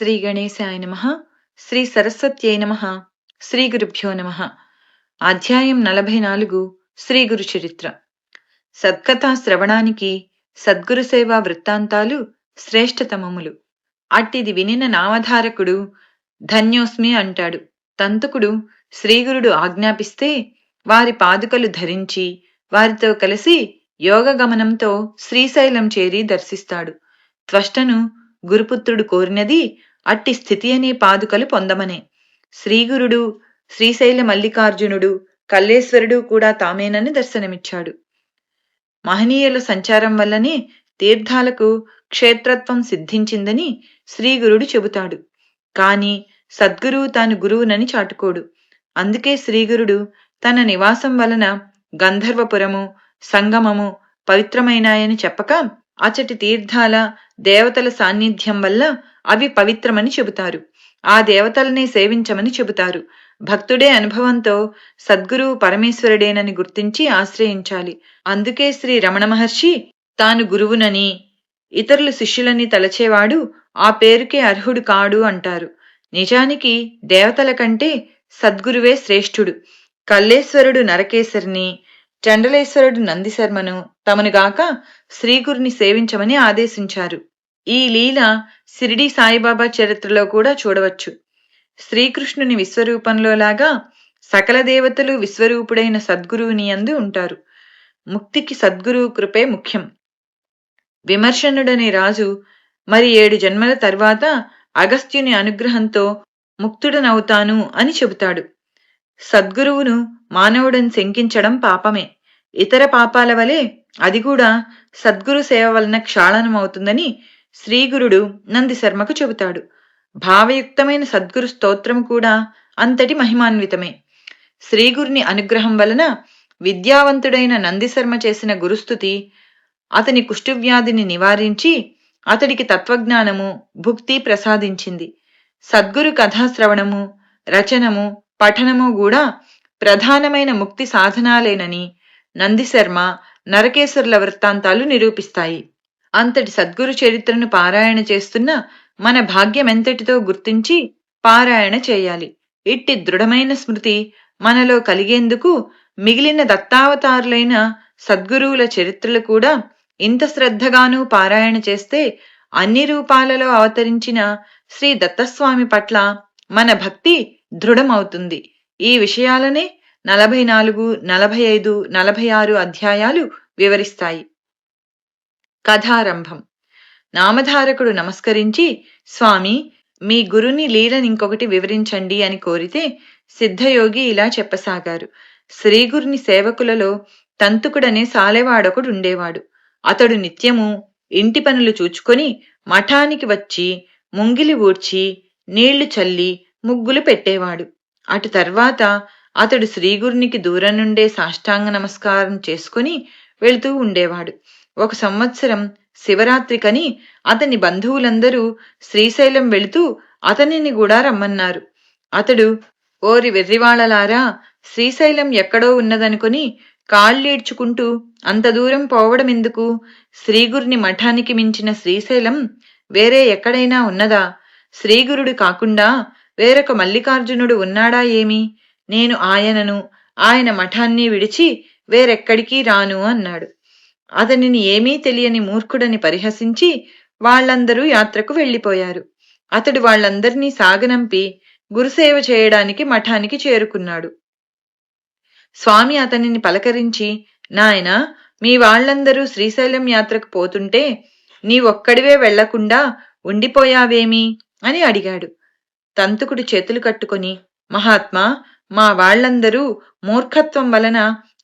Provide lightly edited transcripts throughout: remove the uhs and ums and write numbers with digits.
శ్రీ గణేశాయ నమః. శ్రీ సరస్వత్యై నమః. శ్రీ గురుభ్యో నమః. అధ్యాయం 44. శ్రీ గురు చరిత్ర. సత్కథా శ్రవణానికి సద్గురు సేవా వృత్తాంతాలు శ్రేష్టతమములు. అట్టిది వినిన నామధారకుడు ధన్యోస్మి అంటాడు. తంతుకుడు శ్రీగురుడు ఆజ్ఞాపిస్తే వారి పాదుకలు ధరించి వారితో కలిసి యోగగమనంతో శ్రీశైలం చేరి దర్శిస్తాడు. త్వష్టను గురుపుత్రుడు కోరినది అట్టి స్థితి అనే పాదుకలు పొందమనే. శ్రీగురుడు, శ్రీశైల మల్లికార్జునుడు, కల్లేశ్వరుడు కూడా తామేనని దర్శనమిచ్చాడు. మహనీయుల సంచారం వల్లనే తీర్థాలకు క్షేత్రత్వం సిద్ధించిందని శ్రీగురుడు చెబుతాడు. కాని సద్గురువు తాను గురువునని చాటుకోడు. అందుకే శ్రీగురుడు తన నివాసం వలన గంధర్వపురము, సంగమము పవిత్రమైనాయని చెప్పక అచటి తీర్థాల దేవతల సాన్నిధ్యం వల్ల అవి పవిత్రమని చెబుతారు. ఆ దేవతలనే సేవించమని చెబుతారు. భక్తుడే అనుభవంతో సద్గురువు పరమేశ్వరుడేనని గుర్తించి ఆశ్రయించాలి. అందుకే శ్రీ రమణ మహర్షి తాను గురువునని, ఇతరులు శిష్యులని తలచేవాడు ఆ పేరుకే అర్హుడు కాడు అంటారు. నిజానికి దేవతల కంటే సద్గురువే శ్రేష్ఠుడు. కల్లేశ్వరుడు నరకేశ్వరిని, చండలేశ్వరుడు నందిశర్మను తమనుగాక శ్రీగురుని సేవించమని ఆదేశించారు. ఈ లీల షిరిడీ సాయిబాబా చరిత్రలో కూడా చూడవచ్చు. శ్రీకృష్ణుని విశ్వరూపంలోలాగా సకల దేవతలు విశ్వరూపుడైన సద్గురువుని యందు ఉంటారు. ముక్తికి సద్గురువు కృపే ముఖ్యం. విమర్శనుడనే రాజు మరి 7 జన్మల తర్వాత అగస్త్యుని అనుగ్రహంతో ముక్తుడనవుతాను అని చెబుతాడు. సద్గురువును మానవుడని శంకించడం పాపమే. ఇతర పాపాల వలె అది కూడా సద్గురు సేవ వలన క్షాళనమవుతుందని శ్రీగురుడు నందిశర్మకు చెబుతాడు. భావయుక్తమైన సద్గురు స్తోత్రం కూడా అంతటి మహిమాన్వితమే. శ్రీగురుని అనుగ్రహం వలన విద్యావంతుడైన నందిశర్మ చేసిన గురుస్తుతి అతని కుష్ఠవ్యాధిని నివారించి అతడికి తత్వజ్ఞానము, భుక్తి ప్రసాదించింది. సద్గురు కథాశ్రవణము, రచనము, పఠనము కూడా ప్రధానమైన ముక్తి సాధనాలేనని నందిశర్మ, నరకేశ్వరుల వృత్తాంతాలు నిరూపిస్తాయి. అంతటి సద్గురు చరిత్రను పారాయణ చేస్తున్న మన భాగ్యమెంతటితో గుర్తించి పారాయణ చేయాలి. ఇట్టి దృఢమైన స్మృతి మనలో కలిగేందుకు మిగిలిన దత్తావతారులైన సద్గురువుల చరిత్రలు కూడా ఇంత శ్రద్ధగానూ పారాయణ చేస్తే అన్ని రూపాలలో అవతరించిన శ్రీ దత్తస్వామి పట్ల మన భక్తి దృఢమవుతుంది. ఈ విషయాలనే 44, 45, 46 అధ్యాయాలు వివరిస్తాయి. కథారంభం. నామధారకుడు నమస్కరించి, స్వామి, మీ గురుని లీలనింకొకటి వివరించండి అని కోరితే సిద్ధయోగి ఇలా చెప్పసాగారు. శ్రీగురుని సేవకులలో తంతుకుడనే సాలెవాడొకడుండేవాడు. అతడు నిత్యము ఇంటి పనులు చూచుకొని మఠానికి వచ్చి ముంగిలి ఊడ్చి నీళ్లు చల్లి ముగ్గులు పెట్టేవాడు. అటు తర్వాత అతడు శ్రీగురునికి దూరం నుండే సాష్టాంగ నమస్కారం చేసుకుని వెళుతూ ఉండేవాడు. ఒక సంవత్సరం శివరాత్రికని అతని బంధువులందరూ శ్రీశైలం వెళుతూ అతనిని కూడా రమ్మన్నారు. అతడు, ఓరి వెర్రివాళ్లలారా, శ్రీశైలం ఎక్కడో ఉన్నదనుకుని కాళ్ళీడ్చుకుంటూ అంత దూరం పోవడమెందుకు? శ్రీగురుని మఠానికి మించిన శ్రీశైలం వేరే ఎక్కడైనా ఉన్నదా? శ్రీగురుడు కాకుండా వేరొక మల్లికార్జునుడు ఉన్నాడా ఏమి? నేను ఆయనను, ఆయన మఠాన్ని విడిచి వేరెక్కడికి రాను అన్నాడు. అతనిని ఏమీ తెలియని మూర్ఖుడని పరిహసించి వాళ్లందరూ యాత్రకు వెళ్లిపోయారు. అతడు వాళ్లందర్నీ సాగనంపి గురుసేవ చేయడానికి మఠానికి చేరుకున్నాడు. స్వామి అతనిని పలకరించి, నాయనా, మీ వాళ్లందరూ శ్రీశైలం యాత్రకు పోతుంటే నీవొక్కడివే వెళ్లకుండా ఉండిపోయావేమి అని అడిగాడు. తంతుకుడు చేతులు కట్టుకొని, మహాత్మా, మా వాళ్లందరూ మూర్ఖత్వం వలన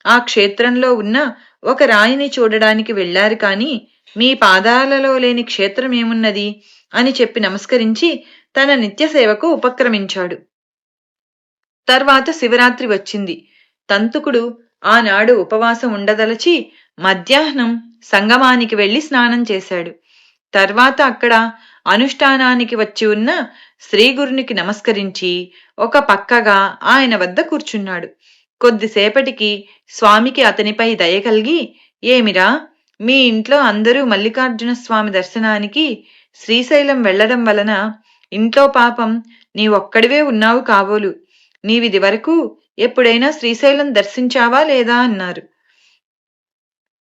ఆ క్షేత్రంలో ఉన్న ఒక రాయిని చూడడానికి వెళ్లారు కాని మీ పాదాలలో లేని క్షేత్రమేమున్నది అని చెప్పి నమస్కరించి తన నిత్య సేవకు ఉపక్రమించాడు. తర్వాత శివరాత్రి వచ్చింది. తంతుకుడు ఆనాడు ఉపవాసం ఉండదలచి మధ్యాహ్నం సంగమానికి వెళ్లి స్నానం చేశాడు. తర్వాత అక్కడ అనుష్ఠానానికి వచ్చి ఉన్న శ్రీగురునికి నమస్కరించి ఒక పక్కగా ఆయన వద్ద కూర్చున్నాడు. కొద్దిసేపటికి స్వామికి అతనిపై దయ కలిగి, ఏమిరా, మీ ఇంట్లో అందరూ మల్లికార్జున స్వామి దర్శనానికి శ్రీశైలం వెళ్లడం వలన ఇంట్లో పాపం నీవొక్కడివే ఉన్నావు కాబోలు. నీవిది వరకు ఎప్పుడైనా శ్రీశైలం దర్శించావా లేదా అన్నారు.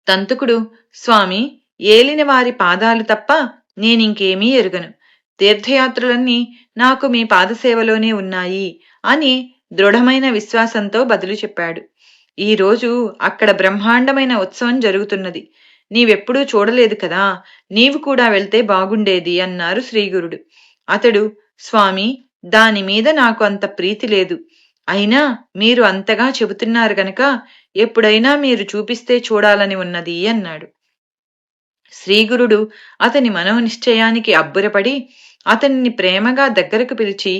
తంతుకుడు, స్వామి, ఏలిన వారి పాదాలు తప్ప నేనింకేమీ ఎరుగను. తీర్థయాత్రలన్నీ నాకు మీ పాదసేవలోనే ఉన్నాయి అని దృఢమైన విశ్వాసంతో బదులు చెప్పాడు. ఈరోజు అక్కడ బ్రహ్మాండమైన ఉత్సవం జరుగుతున్నది. నీవెప్పుడూ చూడలేదు కదా, నీవు కూడా వెళ్తే బాగుండేది అన్నారు శ్రీగురుడు. అతడు, స్వామి, దానిమీద నాకు అంత ప్రీతి లేదు. అయినా మీరు అంతగా చెబుతున్నారు గనక ఎప్పుడైనా మీరు చూపిస్తే చూడాలని ఉన్నది అన్నాడు. శ్రీగురుడు అతని మనోనిశ్చయానికి అబ్బురపడి అతనిని ప్రేమగా దగ్గరకు పిలిచి,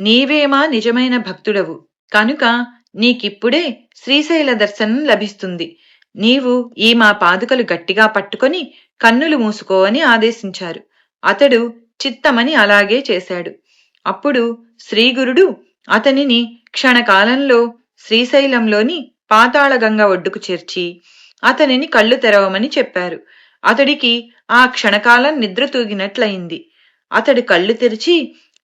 నీవేమా నిజమైన భక్తుడవు కనుక నీకిప్పుడే శ్రీశైల దర్శనం లభిస్తుంది. నీవు ఈ మా పాదుకలు గట్టిగా పట్టుకొని కన్నులు మూసుకో అని ఆదేశించారు. అతడు చిత్తమని అలాగే చేశాడు. అప్పుడు శ్రీగురుడు అతనిని క్షణకాలంలో శ్రీశైలంలోని పాతాళగంగ ఒడ్డుకు చేర్చి అతనిని కళ్ళు తెరవమని చెప్పారు. అతడికి ఆ క్షణకాలం నిద్ర తూగినట్లయింది. అతడు కళ్ళు తెరిచి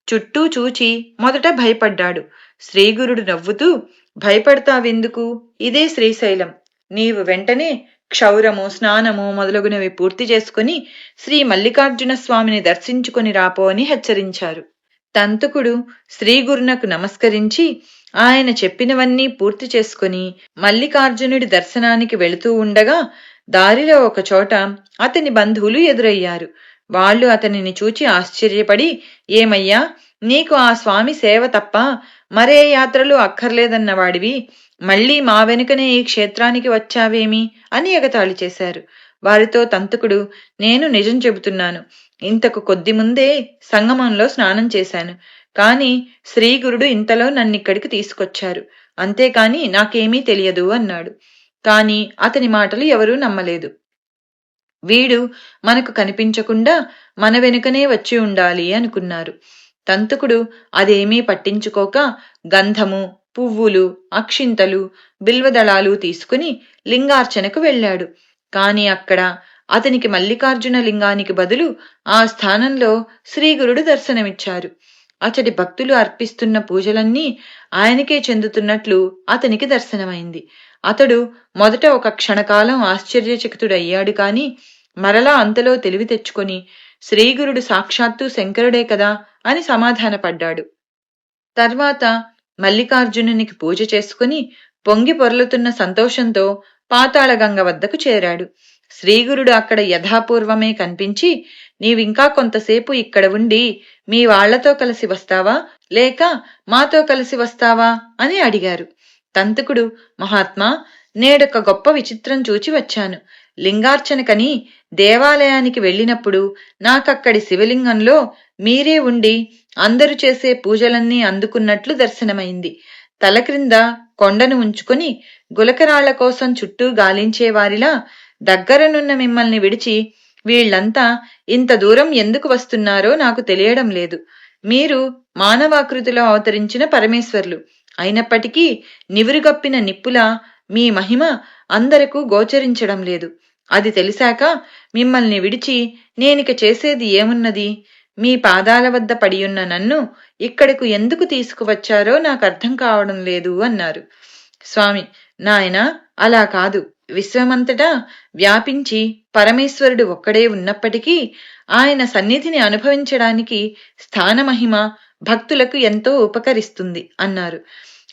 చుట్టూ చూచి మొదట భయపడ్డాడు. శ్రీగురుడు నవ్వుతూ, భయపడతావెందుకు? ఇదే శ్రీశైలం. నీవు వెంటనే క్షౌరము, స్నానము మొదలగునవి పూర్తి చేసుకుని శ్రీ మల్లికార్జున స్వామిని దర్శించుకొని రాపో అని హెచ్చరించారు. తంతుకుడు శ్రీగురునకు నమస్కరించి ఆయన చెప్పినవన్నీ పూర్తి చేసుకుని మల్లికార్జునుడి దర్శనానికి వెళుతూ ఉండగా దారిలో ఒకచోట అతని బంధువులు ఎదురయ్యారు. వాళ్ళు అతనిని చూచి ఆశ్చర్యపడి, ఏమయ్యా, నీకు ఆ స్వామి సేవ తప్ప మరే యాత్రలు అక్కర్లేదన్నవాడివి మళ్లీ మా వెనుకనే ఈ క్షేత్రానికి వచ్చావేమి అని ఎగతాళి చేశారు. వారితో తంతుకుడు, నేను నిజం చెబుతున్నాను. ఇంతకు కొద్ది ముందే సంగమంలో స్నానం చేశాను. కాని శ్రీగురుడు ఇంతలో నన్నిక్కడికి తీసుకొచ్చారు. అంతేకాని నాకేమీ తెలియదు అన్నాడు. కాని అతని మాటలు ఎవరూ నమ్మలేదు. వీడు మనకు కనిపించకుండా మన వెనుకనే వచ్చి ఉండాలి అనుకున్నారు. తంతుకుడు అదేమీ పట్టించుకోక గంధము, పువ్వులు, అక్షింతలు, బిల్వదళాలు తీసుకుని లింగార్చనకు వెళ్ళాడు. కాని అక్కడ అతనికి మల్లికార్జున లింగానికి బదులు ఆ స్థానంలో శ్రీగురుడు దర్శనమిచ్చారు. అతడి భక్తులు అర్పిస్తున్న పూజలన్నీ ఆయనకే చెందుతున్నట్లు అతనికి దర్శనమైంది. అతడు మొదట ఒక క్షణకాలం ఆశ్చర్యచకితుడయ్యాడు. కాని మరలా అంతలో తెలివి తెచ్చుకొని శ్రీగురుడు సాక్షాత్తు శంకరుడే కదా అని సమాధానపడ్డాడు. తర్వాత మల్లికార్జునునికి పూజ చేసుకుని పొంగి పొర్లుతున్న సంతోషంతో పాతాళగంగ వద్దకు చేరాడు. శ్రీగురుడు అక్కడ యథాపూర్వమే కనిపించి, నీవింకా కొంతసేపు ఇక్కడ ఉండి మీ వాళ్లతో కలిసి వస్తావా లేక మాతో కలిసి వస్తావా అని అడిగారు. తంతుకుడు, మహాత్మా, నేడొక గొప్ప విచిత్రం చూచి వచ్చాను. లింగార్చనకని దేవాలయానికి వెళ్ళినప్పుడు నాకక్కడి శివలింగంలో మీరే ఉండి అందరూ చేసే పూజలన్నీ అందుకున్నట్లు దర్శనమైంది. తల క్రింద కొండను ఉంచుకొని గులకరాళ్ల కోసం చుట్టూ గాలించేవారిలా దగ్గరనున్న మిమ్మల్ని విడిచి వీళ్లంతా ఇంత దూరం ఎందుకు వస్తున్నారో నాకు తెలియడం లేదు. మీరు మానవాకృతిలో అవతరించిన పరమేశ్వర్లు అయినప్పటికీ నివురుగప్పిన నిప్పులా మీ మహిమ అందరకు గోచరించడం లేదు. అది తెలిసాక మిమ్మల్ని విడిచి నేనిక చేసేది ఏమున్నది? మీ పాదాల వద్ద పడియున్న నన్ను ఇక్కడకు ఎందుకు తీసుకువచ్చారో నాకు అర్థం కావడం లేదు అన్నారు. స్వామి, నాయనా, అలా కాదు. విశ్వమంతటా వ్యాపించి పరమేశ్వరుడు ఒక్కడే ఉన్నప్పటికీ ఆయన సన్నిధిని అనుభవించడానికి స్థానమహిమ భక్తులకు ఎంతో ఉపకరిస్తుంది అన్నారు.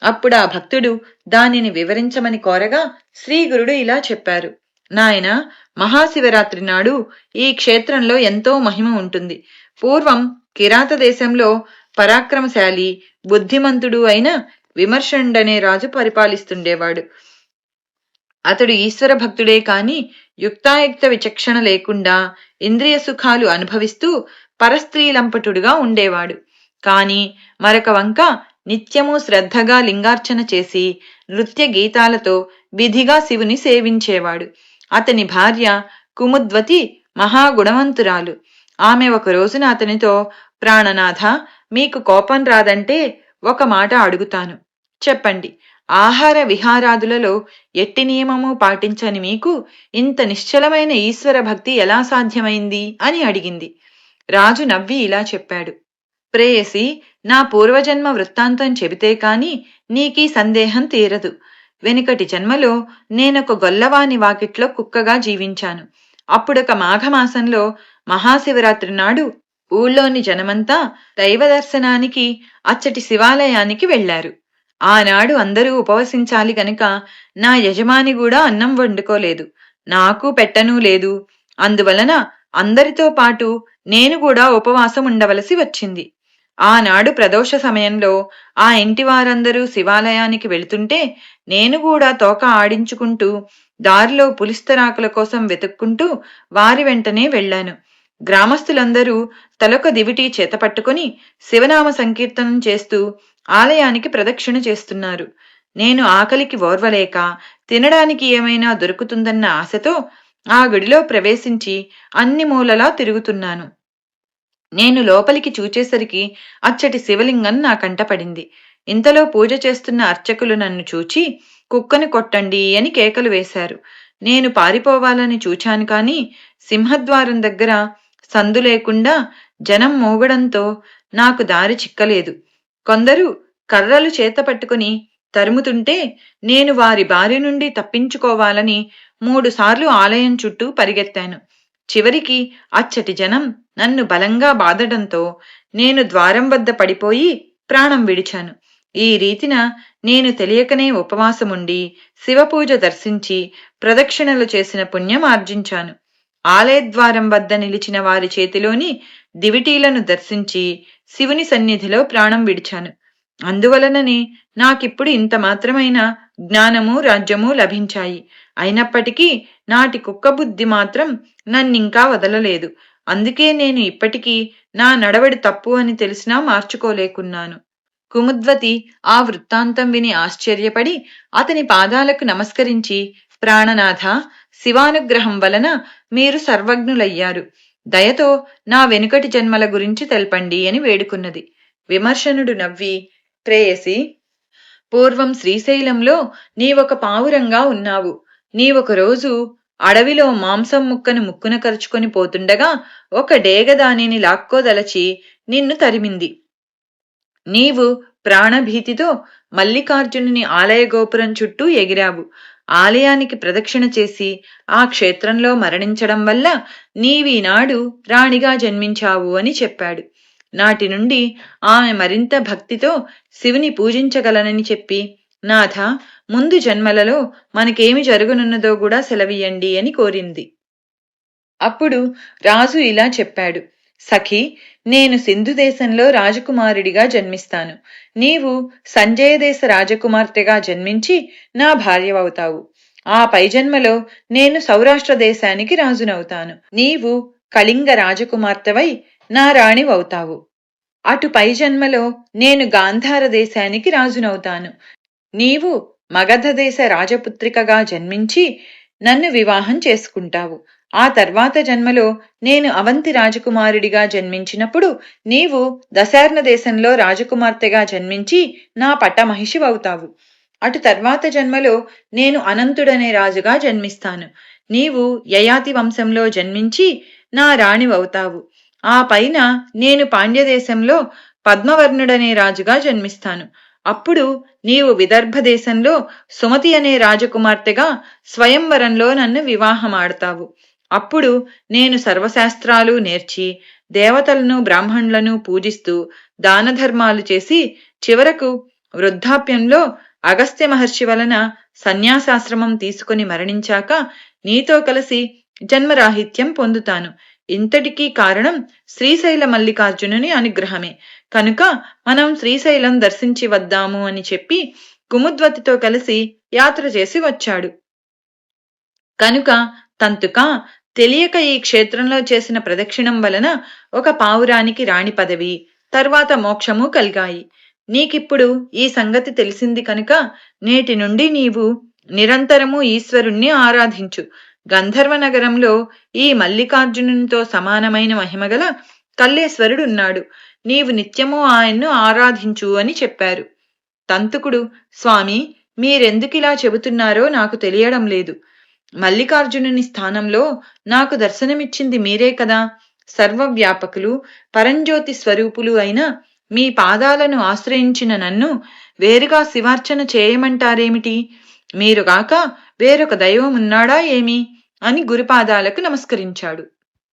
అప్పుడు ఆ భక్తుడు దానిని వివరించమని కోరగా శ్రీగురుడు ఇలా చెప్పారు. నాయన, మహాశివరాత్రి నాడు ఈ క్షేత్రంలో ఎంతో మహిమ ఉంటుంది. పూర్వం కిరాత దేశంలో పరాక్రమశాలి, బుద్ధిమంతుడు అయిన విమర్శనుడనే రాజు పరిపాలిస్తుండేవాడు. అతడు ఈశ్వర భక్తుడే కాని యుక్తాయుక్త విచక్షణ లేకుండా ఇంద్రియ సుఖాలు అనుభవిస్తూ పరస్త్రీలంపటుడుగా ఉండేవాడు. కాని మరొక వంక నిత్యము శ్రద్ధగా లింగార్చన చేసి నృత్య గీతాలతో విధిగా శివుని సేవించేవాడు. అతని భార్య కుముద్వతి మహాగుణవంతురాలు. ఆమె ఒక రోజున అతనితో, ప్రాణనాథ, మీకు కోపం రాదంటే ఒక మాట అడుగుతాను, చెప్పండి. ఆహార విహారాదులలో ఎట్టి నియమము పాటించని మీకు ఇంత నిశ్చలమైన ఈశ్వర భక్తి ఎలా సాధ్యమైంది అని అడిగింది. రాజు నవ్వి ఇలా చెప్పాడు. ప్రేయసి, నా పూర్వజన్మ వృత్తాంతం చెబితే కాని నీకీ సందేహం తీరదు. వెనుకటి జన్మలో నేనొక గొల్లవాని వాకిట్లో కుక్కగా జీవించాను. అప్పుడొక మాఘమాసంలో మహాశివరాత్రి నాడు ఊళ్ళోని జనమంతా దైవ దర్శనానికి అచ్చటి శివాలయానికి వెళ్లారు. ఆనాడు అందరూ ఉపవసించాలి గనక నా యజమాని కూడా అన్నం వండుకోలేదు. నాకు పెట్టనూ లేదు. అందువలన అందరితో పాటు నేను కూడా ఉపవాసం ఉండవలసి వచ్చింది. ఆనాడు ప్రదోష సమయంలో ఆ ఇంటి వారందరూ శివాలయానికి వెళుతుంటే నేను కూడా తోక ఆడించుకుంటూ దారిలో పులిస్తరాకుల కోసం వెతుక్కుంటూ వారి వెంటనే వెళ్లాను. గ్రామస్తులందరూ తలొక దివిటీ చేతపట్టుకుని శివనామ సంకీర్తనం చేస్తూ ఆలయానికి ప్రదక్షిణ చేస్తున్నారు. నేను ఆకలికి ఓర్వలేక తినడానికి ఏమైనా దొరుకుతుందన్న ఆశతో ఆ గుడిలో ప్రవేశించి అన్ని మూలలా తిరుగుతున్నాను. నేను లోపలికి చూచేసరికి అచ్చటి శివలింగం నా కంటపడింది. ఇంతలో పూజ చేస్తున్న అర్చకులు నన్ను చూచి కుక్కని కొట్టండి అని కేకలు వేశారు. నేను పారిపోవాలని చూచాను కాని సింహద్వారం దగ్గర సందు లేకుండా జనం మోగడంతో నాకు దారి చిక్కలేదు. కొందరు కర్రలు చేత పట్టుకుని తరుముతుంటే నేను వారి బారి నుండి తప్పించుకోవాలని 3 సార్లు ఆలయం చుట్టూ పరిగెత్తాను. చివరికి అచ్చటి జనం నన్ను బలంగా బాదడంతో నేను ద్వారం వద్ద పడిపోయి ప్రాణం విడిచాను. ఈ రీతిన నేను తెలియకనే ఉపవాసముండి శివపూజ దర్శించి ప్రదక్షిణలు చేసిన పుణ్యం ఆర్జించాను. ఆలయద్వారం వద్ద నిలిచిన వారి చేతిలోని దివిటీలను దర్శించి శివుని సన్నిధిలో ప్రాణం విడిచాను. అందువలననే నాకిప్పుడు ఇంత మాత్రమైన జ్ఞానము రాజ్యము లభించాయి. అయినప్పటికీ నాటి కుక్క బుద్ధి మాత్రం నన్నింకా వదలలేదు. అందుకే నేను ఇప్పటికీ నా నడవడి తప్పు అని తెలిసినా మార్చుకోలేకున్నాను. కుముద్వతి ఆ వృత్తాంతం విని ఆశ్చర్యపడి అతని పాదాలకు నమస్కరించి, ప్రాణనాథ, శివానుగ్రహం వలన మీరు సర్వజ్ఞులయ్యారు. దయతో నా వెనుకటి జన్మల గురించి తెల్పండి అని వేడుకున్నది. విమర్శనుడు నవ్వి, ప్రేయసి, పూర్వం శ్రీశైలంలో నీవొక పావురంగా ఉన్నావు. నీవొక రోజు అడవిలో మాంసం ముక్కను ముక్కున కరుచుకొని పోతుండగా ఒక డేగ దానిని లాక్కోదలచి నిన్ను తరిమింది. నీవు ప్రాణభీతితో మల్లికార్జునుని ఆలయ గోపురం చుట్టూ ఎగిరావు. ఆలయానికి ప్రదక్షిణ చేసి ఆ క్షేత్రంలో మరణించడం వల్ల నీవీనాడు రాణిగా జన్మించావు అని చెప్పాడు. నాటి నుండి ఆమె మరింత భక్తితో శివుని పూజించగలనని చెప్పి, నాథ, ముందు జన్మలలో మనకేమి జరుగునున్నదో కూడా సెలవీయండి అని కోరింది. అప్పుడు రాజు ఇలా చెప్పాడు, సఖి, నేను సింధు దేశంలో రాజకుమారుడిగా జన్మిస్తాను. నీవు సంజయ దేశ రాజకుమార్తెగా జన్మించి నా భార్యవవుతావు. ఆ పై జన్మలో నేను సౌరాష్ట్ర దేశానికి రాజునవుతాను. నీవు కళింగ రాజకుమార్తెవై నా రాణివవుతావు. అటు పై జన్మలో నేను గాంధార దేశానికి రాజునవుతాను. నీవు మగధ దేశ రాజపుత్రికగా జన్మించి నన్ను వివాహం చేసుకుంటావు. ఆ తర్వాత జన్మలో నేను అవంతి రాజకుమారుడిగా జన్మించినప్పుడు నీవు దశార్ణ దేశంలో రాజకుమార్తెగా జన్మించి నా పట్టమహిషివవుతావు. అటు తర్వాత జన్మలో నేను అనంతుడనే రాజుగా జన్మిస్తాను. నీవు యయాతి వంశంలో జన్మించి నా రాణివవుతావు. ఆ పైన నేను పాండ్యదేశంలో పద్మవర్ణుడనే రాజుగా జన్మిస్తాను. అప్పుడు నీవు విదర్భ దేశంలో సుమతి అనే రాజకుమార్తెగా స్వయంవరంలో నన్ను వివాహమాడతావు. అప్పుడు నేను సర్వశాస్త్రాలు నేర్చి దేవతలను బ్రాహ్మణులను పూజిస్తూ దానధర్మాలు చేసి చివరకు వృద్ధాప్యంలో అగస్త్య మహర్షి వలన సన్యాసాశ్రమం తీసుకుని మరణించాక నీతో కలిసి జన్మరాహిత్యం పొందుతాను. ఇంతటికీ కారణం శ్రీశైల మల్లికార్జునుని అనుగ్రహమే. కనుక మనం శ్రీశైలం దర్శించి వద్దాము అని చెప్పి కుముద్వతితో కలిసి యాత్ర చేసి వచ్చాడు. కనుక తంతుక, తెలియక ఈ క్షేత్రంలో చేసిన ప్రదక్షిణం వలన ఒక పావురానికి రాణి పదవి, తర్వాత మోక్షము కలిగాయి. నీకిప్పుడు ఈ సంగతి తెలిసింది కనుక నేటి నుండి నీవు నిరంతరము ఈశ్వరుణ్ణి ఆరాధించు. గంధర్వ నగరంలో ఈ మల్లికార్జునునితో సమానమైన మహిమగల కల్లేశ్వరుడున్నాడు. నీవు నిత్యము ఆయన్ను ఆరాధించు అని చెప్పారు. తంతుకుడు, స్వామి, మీరెందుకిలా చెబుతున్నారో నాకు తెలియడం లేదు. మల్లికార్జునుని స్థానంలో నాకు దర్శనమిచ్చింది మీరే కదా. సర్వవ్యాపకులు, పరంజ్యోతి స్వరూపులు అయిన మీ పాదాలను ఆశ్రయించిన నన్ను వేరుగా శివార్చన చేయమంటారేమిటి? మీరుగాక వేరొక దైవమున్నాడా ఏమి? అని గురుపాదాలకు నమస్కరించాడు.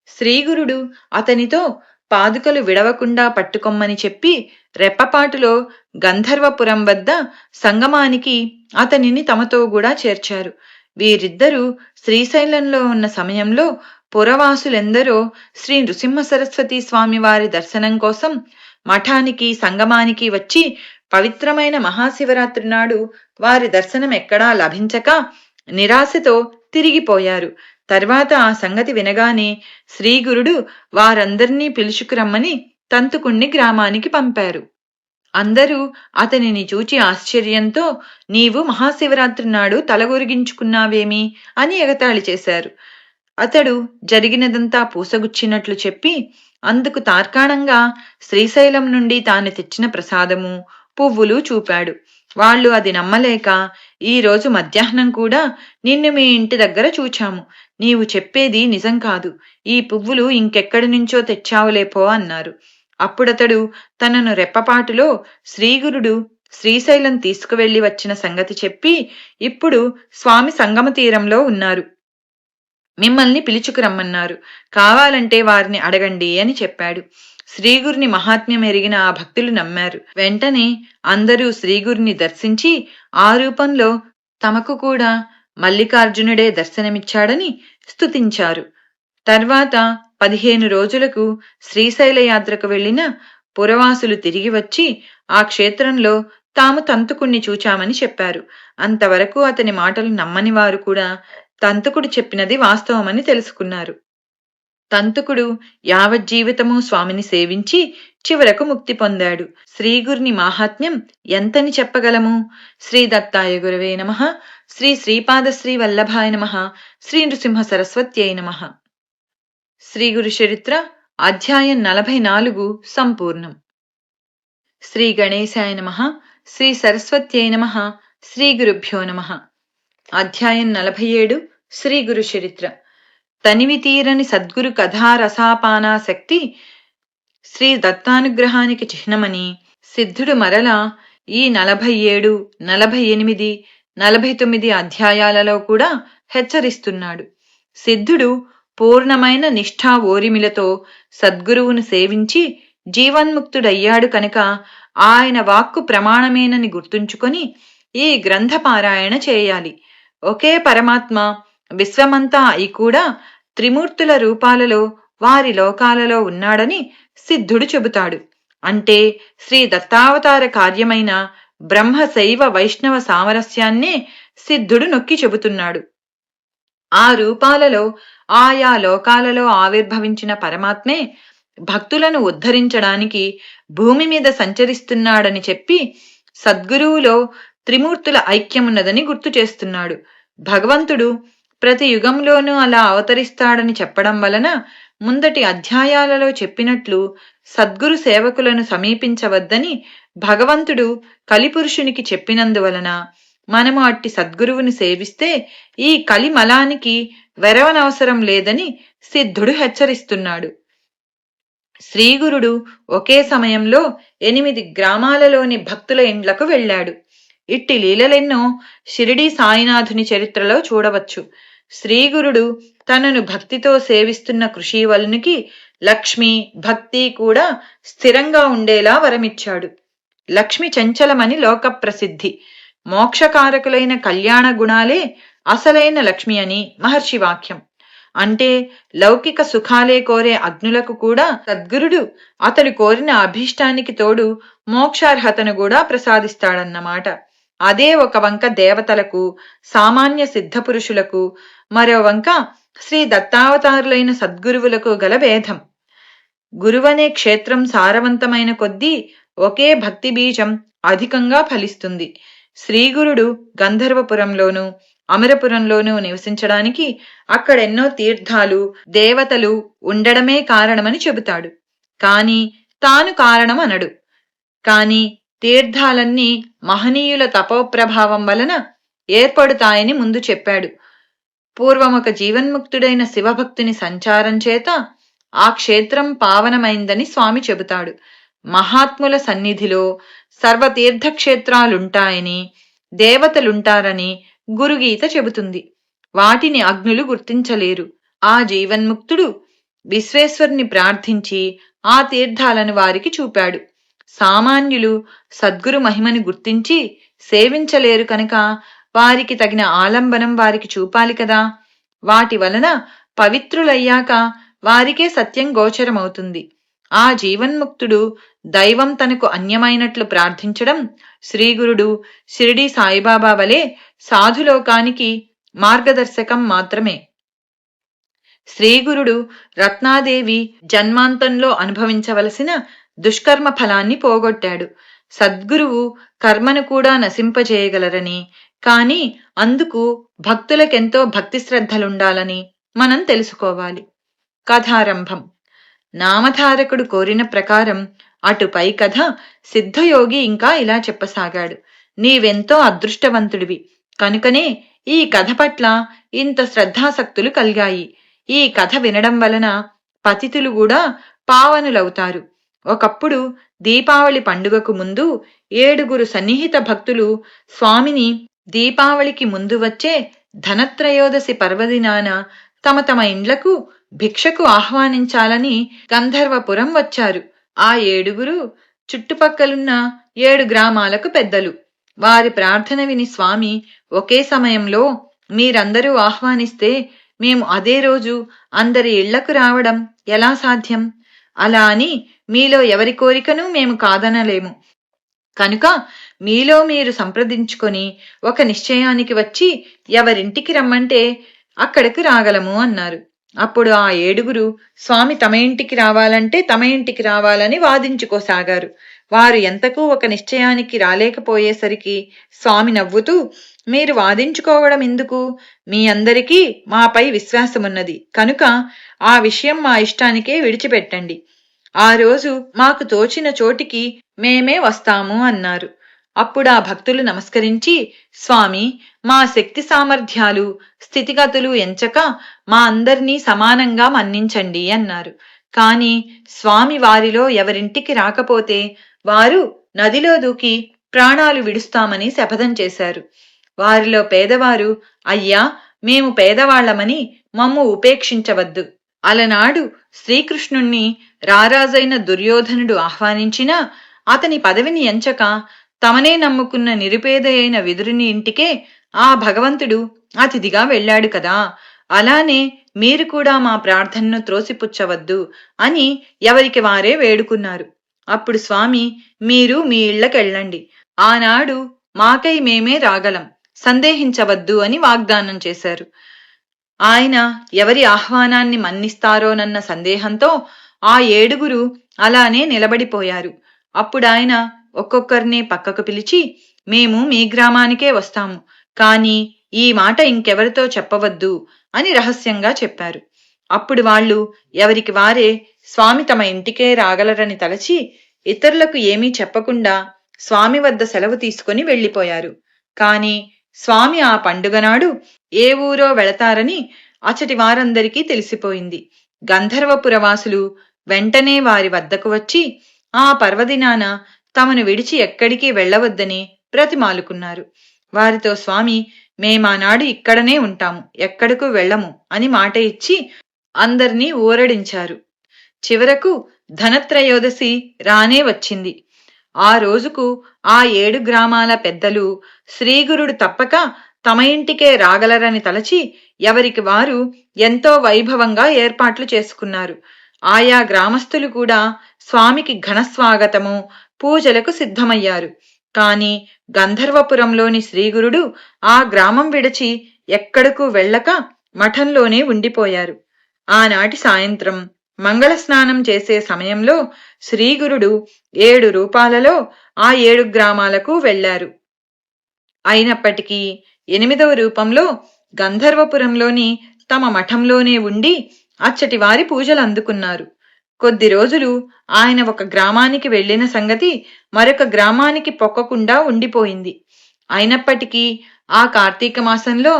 శ్రీగురుడు అతనితో పాదుకలు విడవకుండా పట్టుకొమ్మని చెప్పి రెప్పపాటులో గంధర్వపురం వద్ద సంగమానికి అతనిని తమతో కూడా చేర్చారు. వీరిద్దరూ శ్రీశైలంలో ఉన్న సమయంలో పురవాసులెందరో శ్రీ నృసింహ సరస్వతి స్వామి వారి దర్శనం కోసం మఠానికి సంగమానికి వచ్చి పవిత్రమైన మహాశివరాత్రి నాడు వారి దర్శనం ఎక్కడా లభించక నిరాశతో తిరిగిపోయారు. తర్వాత ఆ సంగతి వినగానే శ్రీగురుడు వారందర్నీ పిలుచుకురమ్మని తంతుకుణ్ణి గ్రామానికి పంపారు. అందరూ అతనిని చూచి ఆశ్చర్యంతో నీవు మహాశివరాత్రి నాడు తలగొరిగించుకున్నావేమి అని ఎగతాళి చేశారు. అతడు జరిగినదంతా పూసగుచ్చినట్లు చెప్పి అందుకు తార్కాణంగా శ్రీశైలం నుండి తాను తెచ్చిన ప్రసాదము, పువ్వులు చూపాడు. వాళ్ళు అది నమ్మలేక ఈ రోజు మధ్యాహ్నం కూడా నిన్ను మీ ఇంటి దగ్గర చూచాము. నీవు చెప్పేది నిజం కాదు. ఈ పువ్వులు ఇంకెక్కడి నుంచో తెచ్చావులేపో అన్నారు. అప్పుడతడు తనను రెప్పపాటులో శ్రీగురుడు శ్రీశైలం తీసుకువెళ్లి వచ్చిన సంగతి చెప్పి ఇప్పుడు స్వామి సంగమ తీరంలో ఉన్నారు, మిమ్మల్ని పిలుచుకురమ్మన్నారు, కావాలంటే వారిని అడగండి అని చెప్పాడు. శ్రీగురిని మహాత్మ్యం ఎరిగిన ఆ భక్తులు నమ్మారు. వెంటనే అందరూ శ్రీగురిని దర్శించి ఆ రూపంలో తమకు కూడా మల్లికార్జునుడే దర్శనమిచ్చాడని స్తుతించారు. తర్వాత 15 రోజులకు శ్రీశైల యాత్రకు వెళ్లిన పురవాసులు తిరిగి వచ్చి ఆ క్షేత్రంలో తాము తంతుకుణ్ణి చూచామని చెప్పారు. అంతవరకు అతని మాటలు నమ్మని వారు కూడా తంతుకుడు చెప్పినది వాస్తవమని తెలుసుకున్నారు. తంతుకుడు యావజ్జీవితము స్వామిని సేవించి చివరకు ముక్తి పొందాడు. శ్రీగురిని మాహాత్మ్యం ఎంతని చెప్పగలము? శ్రీ దత్తాయ గురవే నమః. శ్రీ శ్రీపాదశ్రీ వల్లభాయ నమః. శ్రీ నృసింహ సరస్వత్యై నమః. శ్రీ గురు చరిత్ర అధ్యాయం 44 సంపూర్ణం. శ్రీ గణేశాయ నమః. శ్రీ సరస్వత్యై నమః. శ్రీ గురుభ్యో నమః. అధ్యాయం 47 శ్రీ గురు చరిత్ర. తనివి తీరని సద్గురు కథారసాపానాసక్తి శ్రీ దత్తానుగ్రహానికి చిహ్నమని సిద్ధుడు మరలా ఈ 47, 48, 49 అధ్యాయాలలో కూడా హెచ్చరిస్తున్నాడు. సిద్ధుడు పూర్ణమైన నిష్ఠా ఓరిమిలతో సద్గురువును సేవించి జీవన్ముక్తుడయ్యాడు కనుక ఆయన వాక్కు ప్రమాణమేనని గుర్తుంచుకొని ఈ గ్రంథ పారాయణ చేయాలి. ఒకే పరమాత్మ విశ్వమంతా అయి కూడా త్రిమూర్తుల రూపాలలో వారి లోకాలలో ఉన్నాడని సిద్ధుడు చెబుతాడు. అంటే శ్రీ దత్తావతార కార్యమైన బ్రహ్మ శైవ వైష్ణవ సామరస్యాన్నే సిద్ధుడు నొక్కి చెబుతున్నాడు. ఆ రూపాలలో ఆయా లోకాలలో ఆవిర్భవించిన పరమాత్మే భక్తులను ఉద్ధరించడానికి భూమి మీద సంచరిస్తున్నాడని చెప్పి సద్గురువులో త్రిమూర్తుల ఐక్యమున్నదని గుర్తు చేస్తున్నాడు. భగవంతుడు ప్రతి యుగంలోనూ అలా అవతరిస్తాడని చెప్పడం వలన ముందటి అధ్యాయాలలో చెప్పినట్లు సద్గురు సేవకులను సమీపించవద్దని భగవంతుడు కలిపురుషునికి చెప్పినందువలన మనము అట్టి సద్గురువుని సేవిస్తే ఈ కలిమలానికి వెరవనవసరం లేదని సిద్ధుడు హెచ్చరిస్తున్నాడు. శ్రీగురుడు ఒకే సమయంలో 8 గ్రామాలలోని భక్తుల ఇండ్లకు వెళ్ళాడు. ఇట్టి లీలలెన్నో షిరిడీ సాయినాథుని చరిత్రలో చూడవచ్చు. శ్రీగురుడు తనను భక్తితో సేవిస్తున్న కృషీవలునికి లక్ష్మి, భక్తి కూడా స్థిరంగా ఉండేలా వరమిచ్చాడు. లక్ష్మి చంచలమని లోక ప్రసిద్ధి. మోక్షకారకులైన కళ్యాణ గుణాలే అసలైన లక్ష్మి అని మహర్షి వాక్యం. అంటే లౌకిక సుఖాలే కోరే అగ్నులకు కూడా సద్గురుడు అతడు కోరిన అభీష్టానికి తోడు మోక్షార్హతను కూడా ప్రసాదిస్తాడన్నమాట. అదే ఒక వంక దేవతలకు, సామాన్య సిద్ధపురుషులకు, మరో వంక శ్రీ దత్తావతారులైన సద్గురువులకు గల భేదం. గురువనే క్షేత్రం సారవంతమైన కొద్దీ ఒకే భక్తి బీజం అధికంగా ఫలిస్తుంది. శ్రీగురుడు గంధర్వపురంలోనూ అమరపురంలోనూ నివసించడానికి అక్కడెన్నో తీర్థాలు, దేవతలు ఉండడమే కారణమని చెబుతాడు. కాని తాను కారణం అనడు. కాని తీర్థాలన్నీ మహనీయుల తపోప్రభావం వలన ఏర్పడుతాయని ముందు చెప్పాడు. పూర్వమొక జీవన్ముక్తుడైన శివభక్తుని సంచారం చేత ఆ క్షేత్రం పావనమైందని స్వామి చెబుతాడు. మహాత్ముల సన్నిధిలో సర్వతీర్థక్షేత్రాలుంటాయని, దేవతలుంటారని గురుగీత చెబుతుంది. వాటిని అగ్నులు గుర్తించలేరు. ఆ జీవన్ముక్తుడు విశ్వేశ్వరుని ప్రార్థించి ఆ తీర్థాలను వారికి చూపాడు. సామాన్యులు సద్గురు మహిమని గుర్తించి సేవించలేరు కనుక వారికి తగిన ఆలంబనం వారికి చూపాలి కదా. వాటి వలన పవిత్రులయ్యాక వారికే సత్యం గోచరమవుతుంది. ఆ జీవన్ముక్తుడు దైవం తనకు అన్యమైనట్లు ప్రార్థించడం శ్రీగురుడు షిరిడీ సాయిబాబా వలె సాధులోకానికి మార్గదర్శకం మాత్రమే. శ్రీగురుడు రత్నాదేవి జన్మాంతంలో అనుభవించవలసిన దుష్కర్మ ఫలాన్ని పోగొట్టాడు. సద్గురువు కర్మను కూడా నశింపజేయగలరని, కాని అందుకు భక్తులకెంతో భక్తి శ్రద్ధలుండాలని మనం తెలుసుకోవాలి. కథారంభం. నామధారకుడు కోరిన ప్రకారం అటుపై కథ సిద్ధయోగి ఇంకా ఇలా చెప్పసాగాడు. నీవెంతో అదృష్టవంతుడివి కనుకనే ఈ కథ పట్ల ఇంత శ్రద్ధాసక్తులు కలిగాయి. ఈ కథ వినడం వలన పతితులు కూడా పావనులవుతారు. ఒకప్పుడు దీపావళి పండుగకు ముందు 7 సన్నిహిత భక్తులు స్వామిని దీపావళికి ముందు వచ్చే ధనత్రయోదశి పర్వదినాన తమ తమ ఇండ్లకు భిక్షకు ఆహ్వానించాలని గంధర్వపురం వచ్చారు. ఆ 7 చుట్టుపక్కలున్న 7 గ్రామాలకు పెద్దలు. వారి ప్రార్థన విని స్వామి ఒకే సమయంలో మీరందరూ ఆహ్వానిస్తే మేము అదే రోజు అందరి ఇళ్లకు రావడం ఎలా సాధ్యం? అలా అని మీలో ఎవరి కోరికను మేము కాదనలేము. కనుక మీలో మీరు సంప్రదించుకొని ఒక నిశ్చయానికి వచ్చి ఎవరింటికి రమ్మంటే అక్కడికి రాగలము అన్నారు. అప్పుడు ఆ 7 స్వామి తమ ఇంటికి రావాలంటే తమ ఇంటికి రావాలని వాదించుకోసాగారు. వారు ఎంతకు ఒక నిశ్చయానికి రాలేకపోయేసరికి స్వామి నవ్వుతూ, మీరు వాదించుకోవడం ఎందుకు? మీ అందరికీ మాపై విశ్వాసమున్నది కనుక ఆ విషయం మా ఇష్టానికే విడిచిపెట్టండి. ఆ రోజు మాకు తోచిన చోటికి మేమే వస్తాము అన్నారు. అప్పుడు ఆ భక్తులు నమస్కరించి, స్వామి మా శక్తి సామర్థ్యాలు స్థితిగతులు ఎంచక మా అందరినీ సమానంగా మన్నించండి అన్నారు. కాని స్వామి వారిలో ఎవరింటికి రాకపోతే వారు నదిలో దూకి ప్రాణాలు విడుస్తామని శపథం చేశారు. వారిలో పేదవారు, అయ్యా మేము పేదవాళ్లమని మమ్ము ఉపేక్షించవద్దు. అలనాడు శ్రీకృష్ణుణ్ణి రారాజైన దుర్యోధనుడు ఆహ్వానించినా అతని పదవిని ఎంచక తమనే నమ్ముకున్న నిరుపేద అయిన విదురుని ఇంటికే ఆ భగవంతుడు అతిథిగా వెళ్ళాడు కదా. అలానే మీరు కూడా మా ప్రార్థనను త్రోసిపుచ్చవద్దు అని ఎవరికి వారే వేడుకున్నారు. అప్పుడు స్వామి, మీరు మీ ఇళ్లకెళ్ళండి, ఆనాడు మాకై మేమే రాగలం, సందేహించవద్దు అని వాగ్దానం చేశారు. ఆయన ఎవరి ఆహ్వానాన్ని మన్నిస్తారోనన్న సందేహంతో ఆ 7 అలానే నిలబడిపోయారు. అప్పుడాయన ఒక్కొక్కరిని పక్కకు పిలిచి, మేము మీ గ్రామానికే వస్తాము, కాని ఈ మాట ఇంకెవరితో చెప్పవద్దు అని రహస్యంగా చెప్పారు. అప్పుడు వాళ్ళు ఎవరికి వారే స్వామి తమ ఇంటికే రాగలరని తలచి ఇతరులకు ఏమీ చెప్పకుండా స్వామి వద్ద సెలవు తీసుకుని వెళ్లిపోయారు. కాని స్వామి ఆ పండుగ నాడు ఏ ఊరో వెళతారని అచటి వారందరికీ తెలిసిపోయింది. గంధర్వపురవాసులు వెంటనే వారి వద్దకు వచ్చి ఆ పర్వదినాన తమను విడిచి ఎక్కడికి వెళ్లవద్దని బ్రతిమాలుకున్నారు. వారితో స్వామి, మేమానాడు ఇక్కడనే ఉంటాము, ఎక్కడకు వెళ్ళము అని మాట ఇచ్చి అందర్నీ ఊరడించారు. చివరకు ధనత్రయోదశి రానే వచ్చింది. ఆ రోజుకు ఆ 7 గ్రామాల పెద్దలు శ్రీగురుడు తప్పక తమ ఇంటికే రాగలరని తలచి ఎవరికి వారు ఎంతో వైభవంగా ఏర్పాట్లు చేసుకున్నారు. ఆయా గ్రామస్తులు కూడా స్వామికి ఘనస్వాగతము, పూజలకు సిద్ధమయ్యారు. కాని గంధర్వపురంలోని శ్రీగురుడు ఆ గ్రామం విడిచి ఎక్కడకు వెళ్ళక మఠంలోనే ఉండిపోయారు. ఆనాటి సాయంత్రం మంగళ స్నానం చేసే సమయంలో శ్రీగురుడు 7 రూపాలలో ఆ 7 గ్రామాలకు వెళ్లారు. అయినప్పటికీ 8వ రూపంలో గంధర్వపురంలోని తమ మఠంలోనే ఉండి అచ్చటి వారి పూజలు అందుకున్నారు. కొద్ది రోజులు ఆయన ఒక గ్రామానికి వెళ్లిన సంగతి మరొక గ్రామానికి పొక్కకుండా ఉండిపోయింది. అయినప్పటికీ ఆ కార్తీక మాసంలో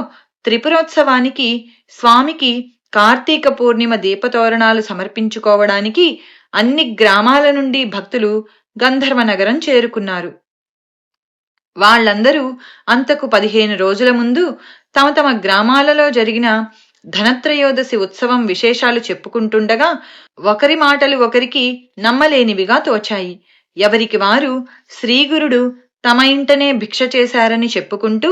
త్రిపురోత్సవానికి స్వామికి కార్తీక పూర్ణిమ దీపతోరణాలు సమర్పించుకోవడానికి అన్ని గ్రామాల నుండి భక్తులు గంధర్వ నగరం చేరుకున్నారు. వాళ్లందరూ అంతకు 15 రోజుల ముందు తమ తమ గ్రామాలలో జరిగిన ధనత్రయోదశి ఉత్సవం విశేషాలు చెప్పుకుంటుండగా ఒకరి మాటలు ఒకరికి నమ్మలేనివిగా తోచాయి. ఎవరికి వారు శ్రీగురుడు తమ ఇంటనే భిక్ష చేశారని చెప్పుకుంటూ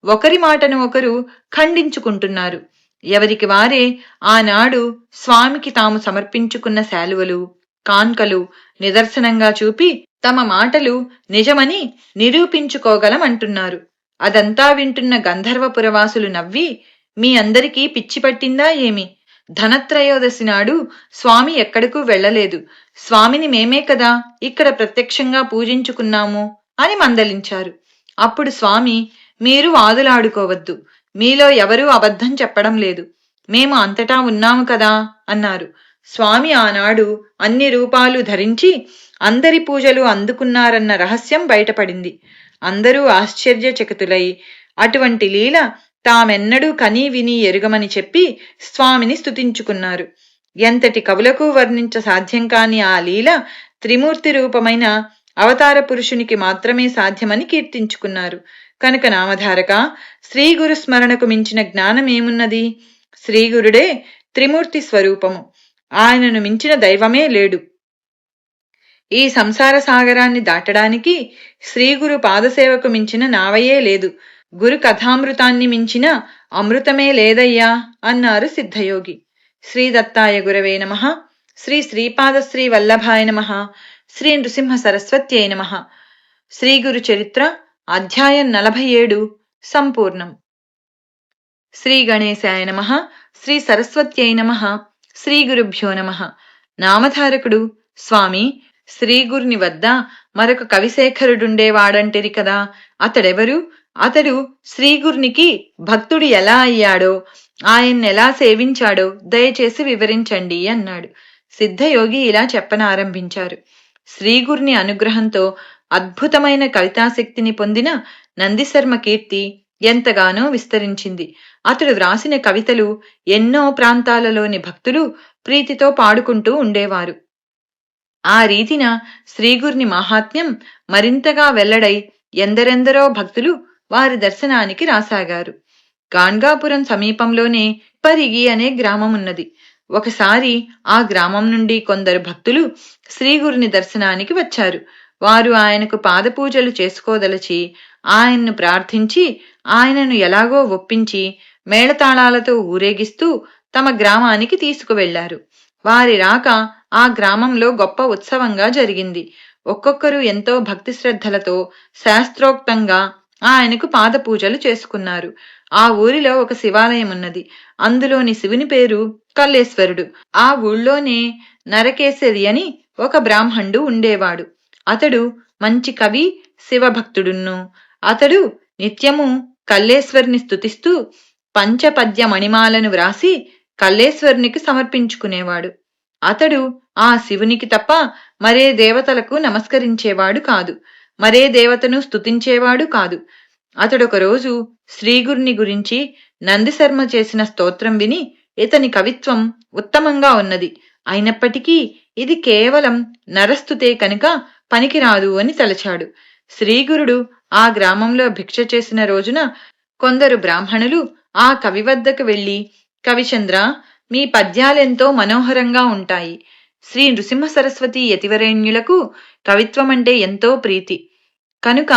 ఒకరి మాటను ఒకరు ఖండించుకుంటున్నారు. ఎవరికి వారే ఆనాడు స్వామికి తాము సమర్పించుకున్న శాలువలు, కాన్కలు నిదర్శనంగా చూపి తమ మాటలు నిజమని నిరూపించుకోగలమంటున్నారు. అదంతా వింటున్న గంధర్వపురవాసులు నవ్వి, మీ అందరికీ పిచ్చి పట్టిందా ఏమి? ధనత్రయోదశి నాడు స్వామి ఎక్కడకు వెళ్లలేదు. స్వామిని మేమే కదా ఇక్కడ ప్రత్యక్షంగా పూజించుకున్నాము అని మందలించారు. అప్పుడు స్వామి, మీరు వాదులాడుకోవద్దు. మీలో ఎవరూ అబద్ధం చెప్పడం లేదు. మేము అంతటా ఉన్నాము కదా అన్నారు. స్వామి ఆనాడు అన్ని రూపాలు ధరించి అందరి పూజలు అందుకున్నారన్న రహస్యం బయటపడింది. అందరూ ఆశ్చర్యచకితులై అటువంటి లీల తామెన్నడూ కనీ విని ఎరుగమని చెప్పి స్వామిని స్తుతించుకున్నారు. ఎంతటి కవులకు వర్ణించ సాధ్యం కాని ఆ లీల త్రిమూర్తి రూపమైన అవతార పురుషునికి మాత్రమే సాధ్యమని కీర్తించుకున్నారు. కనుక నామధారక, శ్రీగురు స్మరణకు మించిన జ్ఞానమేమున్నది? శ్రీగురుడే త్రిమూర్తి స్వరూపము. ఆయనను మించిన దైవమే లేడు. ఈ సంసార సాగరాన్ని దాటడానికి శ్రీగురు పాదసేవకు మించిన నావయే లేదు. గురు కథామృతాన్ని మించిన అమృతమే లేదయ్యా అన్నారు సిద్ధయోగి. శ్రీ దత్తాయ గురవే నమః. శ్రీ శ్రీపాదశ్రీ వల్లభాయ నమః. శ్రీ నృసింహ సరస్వత్యై నమః. శ్రీ గురు చరిత్ర అధ్యాయం 47 సంపూర్ణం. శ్రీ గణేశాయ నమః. శ్రీ సరస్వత్యై నమః. శ్రీ గురుభ్యో నమః. నామధారకుడు స్వామి, శ్రీగురుని వద్ద మరొక కవిశేఖరుడుండేవాడంటిరి కదా, అతడెవరు? అతడు శ్రీగురునికి భక్తుడు ఎలా అయ్యాడో, ఆయన్నెలా సేవించాడో దయచేసి వివరించండి అన్నాడు. సిద్ధయోగి ఇలా చెప్పనారంభించారు. శ్రీగురుని అనుగ్రహంతో అద్భుతమైన కవితాశక్తిని పొందిన నందిశర్మ కీర్తి ఎంతగానో విస్తరించింది. అతడు వ్రాసిన కవితలు ఎన్నో ప్రాంతాలలోని భక్తులు ప్రీతితో పాడుకుంటూ ఉండేవారు. ఆ రీతిన శ్రీగురుని మాహాత్మ్యం మరింతగా వెల్లడై ఎందరెందరో భక్తులు వారి దర్శనానికి రాసాగారు. గాన్గాపురం సమీపంలోనే పరిగి అనే గ్రామమున్నది. ఒకసారి ఆ గ్రామం నుండి కొందరు భక్తులు శ్రీగురుని దర్శనానికి వచ్చారు. వారు ఆయనకు పాదపూజలు చేసుకోదలచి ఆయన్ను ప్రార్థించి ఆయనను ఎలాగో ఒప్పించి మేళతాళాలతో ఊరేగిస్తూ తమ గ్రామానికి తీసుకువెళ్లారు. వారి రాక ఆ గ్రామంలో గొప్ప ఉత్సవంగా జరిగింది. ఒక్కొక్కరు ఎంతో భక్తి శ్రద్ధలతో శాస్త్రోక్తంగా ఆయనకు పాదపూజలు చేసుకున్నారు. ఆ ఊరిలో ఒక శివాలయం ఉన్నది. అందులోని శివుని పేరు కల్లేశ్వరుడు. ఆ ఊళ్ళోనే నరకేసరి అని ఒక బ్రాహ్మణుడు ఉండేవాడు. అతడు మంచి కవి, శివభక్తుడును. అతడు నిత్యము కల్లేశ్వరుని స్తుతిస్తూ పంచపద్య మణిమాలను వ్రాసి కల్లేశ్వరునికి సమర్పించుకునేవాడు. అతడు ఆ శివునికి తప్ప మరే దేవతలకు నమస్కరించేవాడు కాదు, మరే దేవతను స్తుతించేవాడు కాదు. అతడొక రోజు శ్రీగురుని గురించి నందిశర్మ చేసిన స్తోత్రం విని, ఇతని కవిత్వం ఉత్తమంగా ఉన్నది, అయినప్పటికీ ఇది కేవలం నరస్తుతే కనుక పనికిరాదు అని తలచాడు. శ్రీగురుడు ఆ గ్రామంలో భిక్ష చేసిన రోజున కొందరు బ్రాహ్మణులు ఆ కవి వద్దకు వెళ్లి, కవిచంద్ర, మీ పద్యాలెంతో మనోహరంగా ఉంటాయి. శ్రీ నృసింహ సరస్వతి యతివరేణ్యులకు కవిత్వమంటే ఎంతో ప్రీతి. కనుక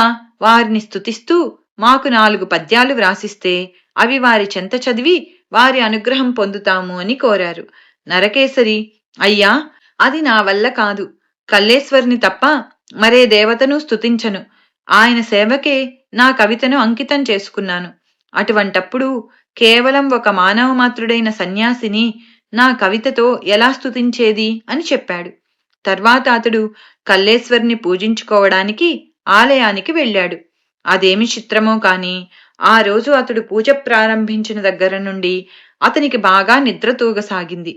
వారిని స్తుతిస్తూ మాకు 4 పద్యాలు వ్రాసిస్తే అవి వారి చెంత చదివి వారి అనుగ్రహం పొందుతాము అని కోరారు. నరకేసరి, అయ్యా, అది నా వల్ల కాదు. కల్లేశ్వరుని తప్ప మరే దేవతను స్తుతించను. ఆయన సేవకే నా కవితను అంకితం చేసుకున్నాను. అటువంటప్పుడు కేవలం ఒక మానవ మాత్రుడైన సన్యాసిని నా కవితతో ఎలా స్తుతించేది అని చెప్పాడు. తర్వాత అతడు కల్లేశ్వరుని పూజించుకోవడానికి ఆలయానికి వెళ్ళాడు. అదేమి చిత్రమో కాని ఆ రోజు అతడు పూజ ప్రారంభించిన దగ్గర నుండి అతనికి బాగా నిద్ర తూగసాగింది.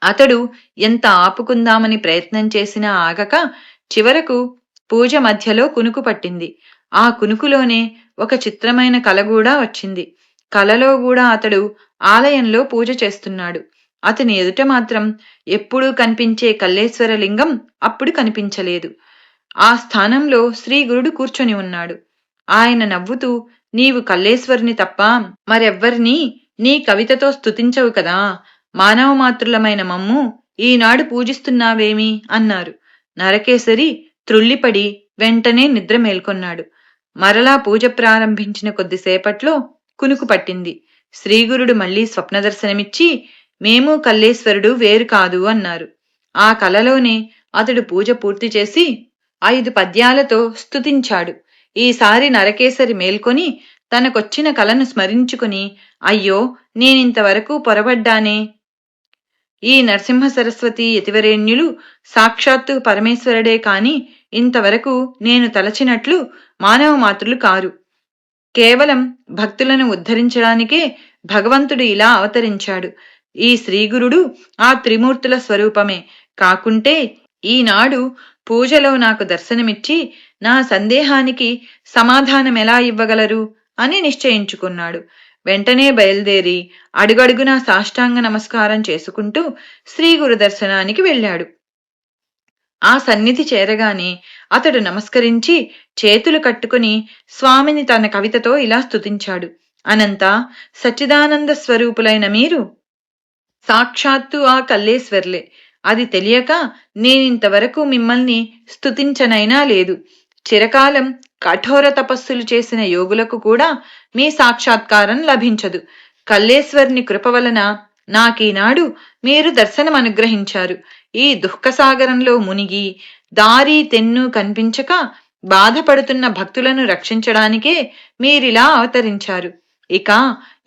అతడు ఎంత ఆపుకుందామని ప్రయత్నం చేసినా ఆగక చివరకు పూజ మధ్యలో కునుకు పట్టింది. ఆ కునుకులోనే ఒక చిత్రమైన కల కూడా వచ్చింది. కలలో కూడా అతడు ఆలయంలో పూజ చేస్తున్నాడు. అతని ఎదుట మాత్రం ఎప్పుడూ కనిపించే కల్లేశ్వర లింగం అప్పుడు కనిపించలేదు. ఆ స్థానంలో శ్రీగురుడు కూర్చొని ఉన్నాడు. ఆయన నవ్వుతూ, నీవు కల్లేశ్వరుని తప్ప మరెవ్వరినీ నీ కవితతో స్తుతించవు కదా, మానవమాతృలమైన మమ్ము ఈనాడు పూజిస్తున్నావేమి అన్నారు. నరకేసరి త్రుళ్ళిపడి వెంటనే నిద్ర మేల్కొన్నాడు. మరలా పూజ ప్రారంభించిన కొద్దిసేపట్లో కునుకు పట్టింది. శ్రీగురుడు మళ్లీ స్వప్నదర్శనమిచ్చి, మేము కల్లేశ్వరుడు వేరు కాదు అన్నారు. ఆ కలలోనే అతడు పూజ పూర్తి చేసి 5 పద్యాలతో స్తుతించాడు. ఈసారి నరకేసరి మేల్కొని తనకొచ్చిన కలను స్మరించుకుని, అయ్యో, నేనింతవరకు పొరబడ్డానే. ఈ నరసింహ సరస్వతి యతివరేణ్యులు సాక్షాత్తు పరమేశ్వరుడే కాని ఇంతవరకు నేను తలచినట్లు మానవ మాతృలు కారు. కేవలం భక్తులను ఉద్ధరించడానికే భగవంతుడు ఇలా అవతరించాడు. ఈ శ్రీగురుడు ఆ త్రిమూర్తుల స్వరూపమే కాకుంటే ఈనాడు పూజలో నాకు దర్శనమిచ్చి నా సందేహానికి సమాధానమెలా ఇవ్వగలరు అని నిశ్చయించుకున్నాడు. వెంటనే బయలుదేరి అడుగడుగునా సాష్టాంగ నమస్కారం చేసుకుంటూ శ్రీగురు దర్శనానికి వెళ్ళాడు. ఆ సన్నిధి చేరగానే అతడు నమస్కరించి చేతులు కట్టుకుని స్వామిని తన కవితతో ఇలా స్తుతించాడు. అనంత సచ్చిదానంద స్వరూపులైన మీరు సాక్షాత్తు ఆ కల్లేశ్వర్లే. అది తెలియక నేనింతవరకు మిమ్మల్ని స్తుతించనైనా లేదు. చిరకాలం కఠోర తపస్సులు చేసిన యోగులకు కూడా మీ సాక్షాత్కారం లభించదు. కల్లేశ్వర్ని కృప వలన నాకీనాడు మీరు దర్శనం అనుగ్రహించారు. ఈ దుఃఖసాగరంలో మునిగి దారి తెన్ను కనిపించక బాధపడుతున్న భక్తులను రక్షించడానికే మీరిలా అవతరించారు. ఇక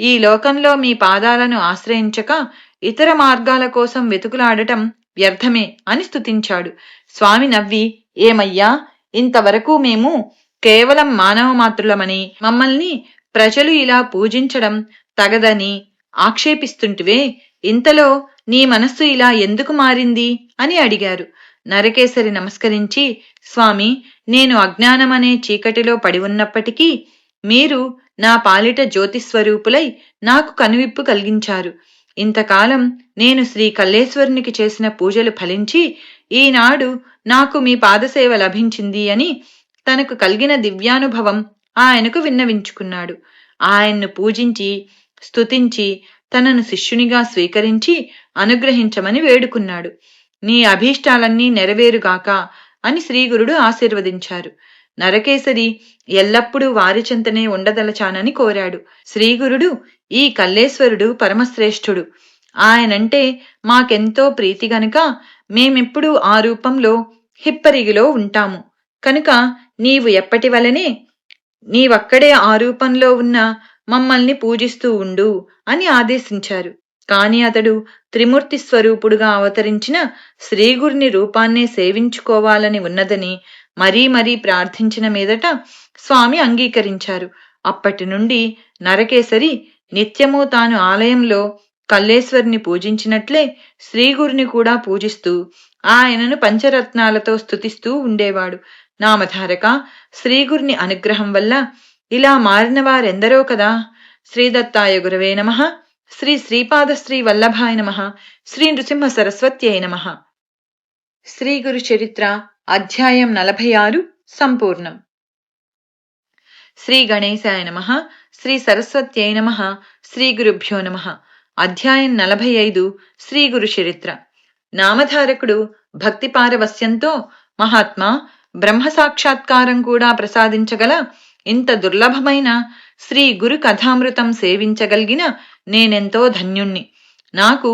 ఈ లోకంలో మీ పాదాలను ఆశ్రయించక ఇతర మార్గాల కోసం వెతుకులాడటం వ్యర్థమే అని స్తుతించాడు. స్వామి నవ్వి, ఏమయ్యా, ఇంతవరకు మేము కేవలం మానవ మాతృలమని, మమ్మల్ని ప్రజలు ఇలా పూజించడం తగదని ఆక్షేపిస్తుంటివే, ఇంతలో నీ మనస్సు ఇలా ఎందుకు మారింది అని అడిగారు. నరకేసరి నమస్కరించి, స్వామి, నేను అజ్ఞానమనే చీకటిలో పడి ఉన్నప్పటికీ మీరు నా పాలిట జ్యోతిస్వరూపులై నాకు కనువిప్పు కలిగించారు. ఇంతకాలం నేను శ్రీ కల్లేశ్వరునికి చేసిన పూజలు ఫలించి ఈనాడు నాకు మీ పాదసేవ లభించింది అని తనకు కలిగిన దివ్యానుభవం ఆయనకు విన్నవించుకున్నాడు. ఆయన్ను పూజించి స్తుతించి తనను శిష్యునిగా స్వీకరించి అనుగ్రహించమని వేడుకున్నాడు. నీ అభీష్టాలన్నీ నెరవేరుగాక అని శ్రీగురుడు ఆశీర్వదించారు. నరకేసరి ఎల్లప్పుడూ వారి చెంతనే ఉండదలచానని కోరాడు. శ్రీగురుడు, ఈ కల్లేశ్వరుడు పరమశ్రేష్ఠుడు. ఆయనంటే మాకెంతో ప్రీతి గనుక మేమెప్పుడూ ఆ రూపంలో హిప్పరిగిలో ఉంటాము. కనుక నీవు ఎప్పటి వలనే నీవక్కడే ఆ రూపంలో ఉన్న మమ్మల్ని పూజిస్తూ ఉండు అని ఆదేశించారు. కాని అతడు త్రిమూర్తి స్వరూపుడుగా అవతరించిన శ్రీగురిని రూపాన్నే సేవించుకోవాలని ఉన్నదని మరీ మరీ ప్రార్థించిన మీదట స్వామి అంగీకరించారు. అప్పటి నుండి నరకేసరి నిత్యము తాను ఆలయంలో కల్లేశ్వరిని పూజించినట్లే శ్రీగురిని కూడా పూజిస్తూ ఆయనను పంచరత్నాలతో స్తుతిస్తూ ఉండేవాడు. నామధారక, శ్రీగురిని అనుగ్రహం వల్ల ఇలా మారిన వారెందరో కదా. శ్రీదత్తాయ గురవే నమః. శ్రీ శ్రీపాదశ్రీ వల్లభాయ నమః. శ్రీ నృసింహ సరస్వత్యై నమః. శ్రీ గురు చరిత్ర అధ్యాయం 46 సంపూర్ణం. శ్రీ గణేశాయ నమః. శ్రీ సరస్వత్యై నమః. శ్రీ గురుభ్యో నమః. అధ్యాయం 45 శ్రీ గురు చరిత్ర. నామధారకుడు భక్తి పారవస్యంతో, మహాత్మా, బ్రహ్మ సాక్షాత్కారం కూడా ప్రసాదించగల ఇంత దుర్లభమైన శ్రీ గురు కథామృతం సేవించగలిగిన నేనెంతో ధన్యుణ్ణి. నాకు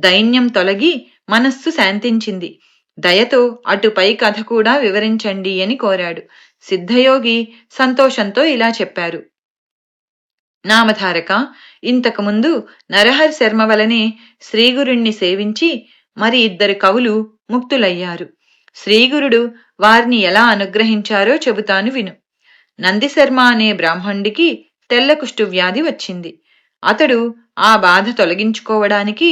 దైన్యం తొలగి మనస్సు శాంతించింది. దయతో అటుపై కథ కూడా వివరించండి అని కోరాడు. సిద్ధయోగి సంతోషంతో ఇలా చెప్పారు. నామధారక, ఇంతకుముందు నరహరి శర్మ వలనే శ్రీగురుణ్ణి సేవించి మరి 2 కవులు ముక్తులయ్యారు. శ్రీగురుడు వారిని ఎలా అనుగ్రహించారో చెబుతాను విను. నందిశర్మ అనే బ్రాహ్మణుడికి తెల్లకుష్టు వ్యాధి వచ్చింది. అతడు ఆ బాధ తొలగించుకోవడానికి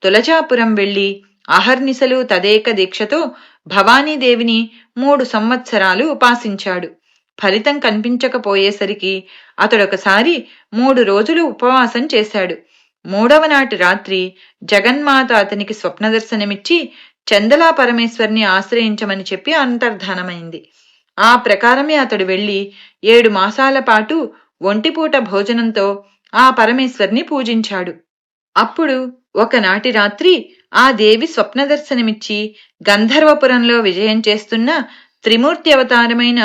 తులజాపురం వెళ్లి అహర్నిశలు తదేక దీక్షతో భవానీదేవిని 3 సంవత్సరాలు ఉపాసించాడు. ఫలితం కనిపించకపోయేసరికి అతడొకసారి 3 రోజులు ఉపవాసం చేశాడు. మూడవ నాటి రాత్రి జగన్మాత అతనికి స్వప్నదర్శనమిచ్చి చందలా పరమేశ్వర్ని ఆశ్రయించమని చెప్పి అంతర్ధానమైంది. ఆ ప్రకారమే అతడు వెళ్లి 7 మాసాల పాటు ఒంటిపూట భోజనంతో ఆ పరమేశ్వర్ని పూజించాడు. అప్పుడు ఒకనాటి రాత్రి ఆ దేవి స్వప్నదర్శనమిచ్చి గంధర్వపురంలో విజయం చేస్తున్న త్రిమూర్తి అవతారమైన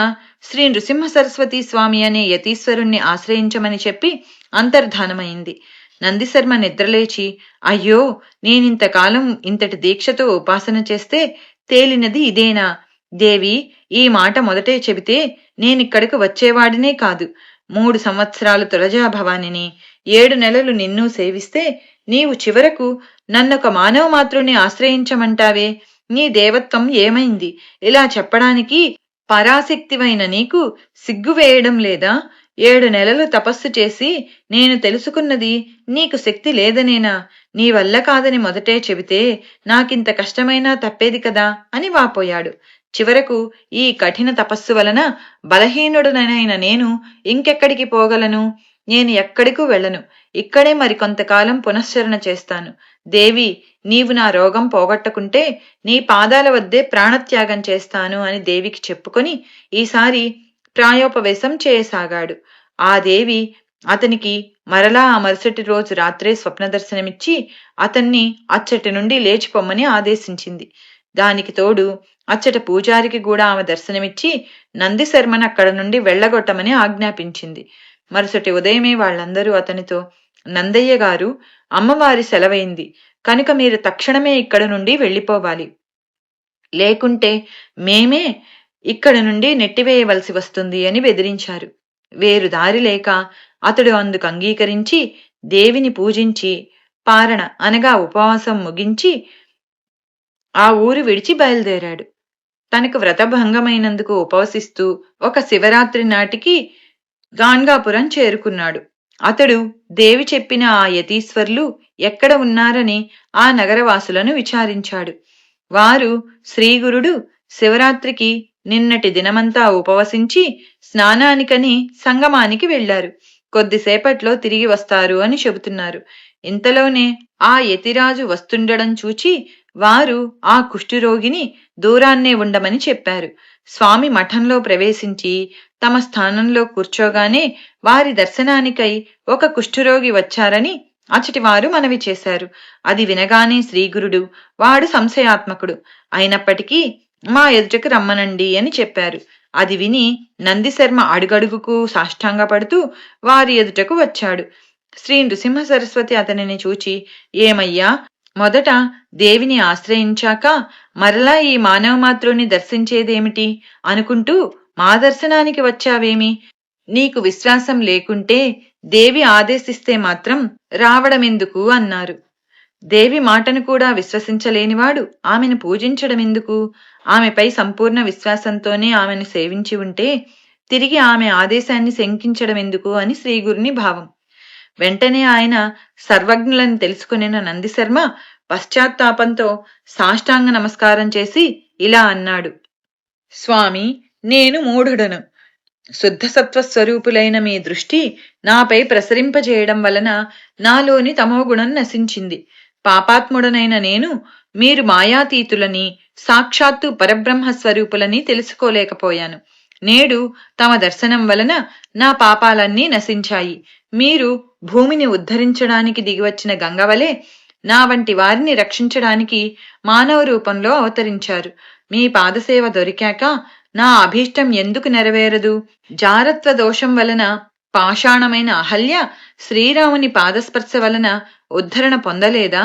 శ్రీ నృసింహ సరస్వతీ స్వామి అనే యతీశ్వరుణ్ణి ఆశ్రయించమని చెప్పి అంతర్ధానమైంది. నందిశర్మ నిద్రలేచి, అయ్యో, నేనింతకాలం ఇంతటి దీక్షతో ఉపాసన చేస్తే తేలినది ఇదేనా? దేవి, ఈ మాట మొదటే చెబితే నేనిక్కడకు వచ్చేవాడినే కాదు. 3 సంవత్సరాలు తులజా భవానిని, 7 నెలలు నిన్ను సేవిస్తే నీవు చివరకు నన్నొక మానవ మాతృని ఆశ్రయించమంటావే? నీ దేవత్వం ఏమైంది? ఇలా చెప్పడానికి పరాశక్తివైన నీకు సిగ్గు వేయడం లేదా? 7 నెలలు తపస్సు చేసి నేను తెలుసుకున్నది నీకు శక్తి లేదనేనా? నీ వల్ల కాదని మొదటే చెబితే నాకింత కష్టమైనా తప్పేది కదా అని వాపోయాడు. చివరకు ఈ కఠిన తపస్సు వలన బలహీనుడునైన నేను ఇంకెక్కడికి పోగలను? నేను ఎక్కడికి వెళ్ళను. ఇక్కడే మరికొంతకాలం పునశ్చరణ చేస్తాను. దేవి, నీవు నా రోగం పోగొట్టకుంటే నీ పాదాల వద్దే ప్రాణత్యాగం చేస్తాను అని దేవికి చెప్పుకొని ఈసారి ప్రాయోపవేశం చేయసాగాడు. ఆ దేవి అతనికి మరలా ఆ మరుసటి రోజు రాత్రే స్వప్నదర్శనమిచ్చి అతన్ని అచ్చటి నుండి లేచిపోమ్మని ఆదేశించింది. దానికి తోడు అచ్చట పూజారికి కూడా ఆమె దర్శనమిచ్చి నందిశర్మను అక్కడ నుండి వెళ్లగొట్టమని ఆజ్ఞాపించింది. మరుసటి ఉదయమే వాళ్ళందరూ అతనితో, నందయ్య గారు, అమ్మవారి సెలవైంది కనుక మీరు తక్షణమే ఇక్కడ నుండి వెళ్ళిపోవాలి. లేకుంటే మేమే ఇక్కడ నుండి నెట్టివేయవలసి వస్తుంది అని బెదిరించారు. వేరు దారి లేక అతడు అందుకు అంగీకరించి దేవిని పూజించి పారణ అనగా ఉపవాసం ముగించి ఆ ఊరు విడిచి బయలుదేరాడు. తనకు వ్రతభంగమైనందుకు ఉపవసిస్తూ ఒక శివరాత్రి నాటికి గాన్గాపురం చేరుకున్నాడు. అతడు దేవి చెప్పిన ఆ యతీశ్వర్లు ఎక్కడ ఉన్నారని ఆ నగరవాసులను విచారించాడు. వారు శ్రీగురుడు శివరాత్రికి నిన్నటి దినమంతా ఉపవసించి స్నానానికని సంగమానికి వెళ్లారు. కొద్దిసేపట్లో తిరిగి వస్తారు అని చెబుతున్నారు. ఇంతలోనే ఆ యతిరాజు వస్తుండడం చూచి వారు ఆ కుష్ఠరోగిని దూరాన్నే ఉండమని చెప్పారు. స్వామి మఠంలో ప్రవేశించి తమ స్థానంలో కూర్చోగానే వారి దర్శనానికై ఒక కుష్ఠరోగి వచ్చారని అచటివారు మనవి చేశారు. అది వినగానే శ్రీగురుడు, వాడు సంశయాత్మకుడు అయినప్పటికీ మా ఎదుటకు రమ్మనండి అని చెప్పారు. అది విని నందిశర్మ అడుగడుగుకు సాష్టాంగపడుతూ వారి ఎదుటకు వచ్చాడు. శ్రీ నృసింహ సరస్వతి అతనిని చూచి, ఏమయ్యా, మొదట దేవిని ఆశ్రయించాక మరలా ఈ మానవ మాతృని దర్శించేదేమిటి అనుకుంటూ మా దర్శనానికి వచ్చావేమి? నీకు విశ్వాసం లేకుంటే దేవి ఆదేశిస్తే మాత్రం రావడమెందుకు అన్నారు. దేవి మాటను కూడా విశ్వసించలేనివాడు ఆమెను పూజించడమెందుకు? ఆమెపై సంపూర్ణ విశ్వాసంతోనే ఆమెను సేవించి ఉంటే తిరిగి ఆమె ఆదేశాన్ని శంకించడమెందుకు అని శ్రీగురుని భావం. వెంటనే ఆయన సర్వజ్ఞులను తెలుసుకునిన నందిశర్మ పశ్చాత్తాపంతో సాష్టాంగ నమస్కారం చేసి ఇలా అన్నాడు. స్వామి, నేను మూఢుడను. శుద్ధసత్వస్వరూపులైన మీ దృష్టి నాపై ప్రసరింపజేయడం వలన నాలోని తమోగుణం నశించింది. పాపాత్ముడనైన నేను మీరు మాయాతీతులని, సాక్షాత్తు పరబ్రహ్మస్వరూపులని తెలుసుకోలేకపోయాను. నేడు తమ దర్శనం వలన నా పాపాలన్నీ నశించాయి. మీరు భూమిని ఉద్ధరించడానికి దిగివచ్చిన గంగవలే నా వంటి వారిని రక్షించడానికి మానవ రూపంలో అవతరించారు. మీ పాదసేవ దొరికాక నా అభీష్టం ఎందుకు నెరవేరదు? జారత్వ దోషం వలన పాషాణమైన అహల్య శ్రీరాముని పాదస్పర్శ వలన ఉద్ధరణ పొందలేదా?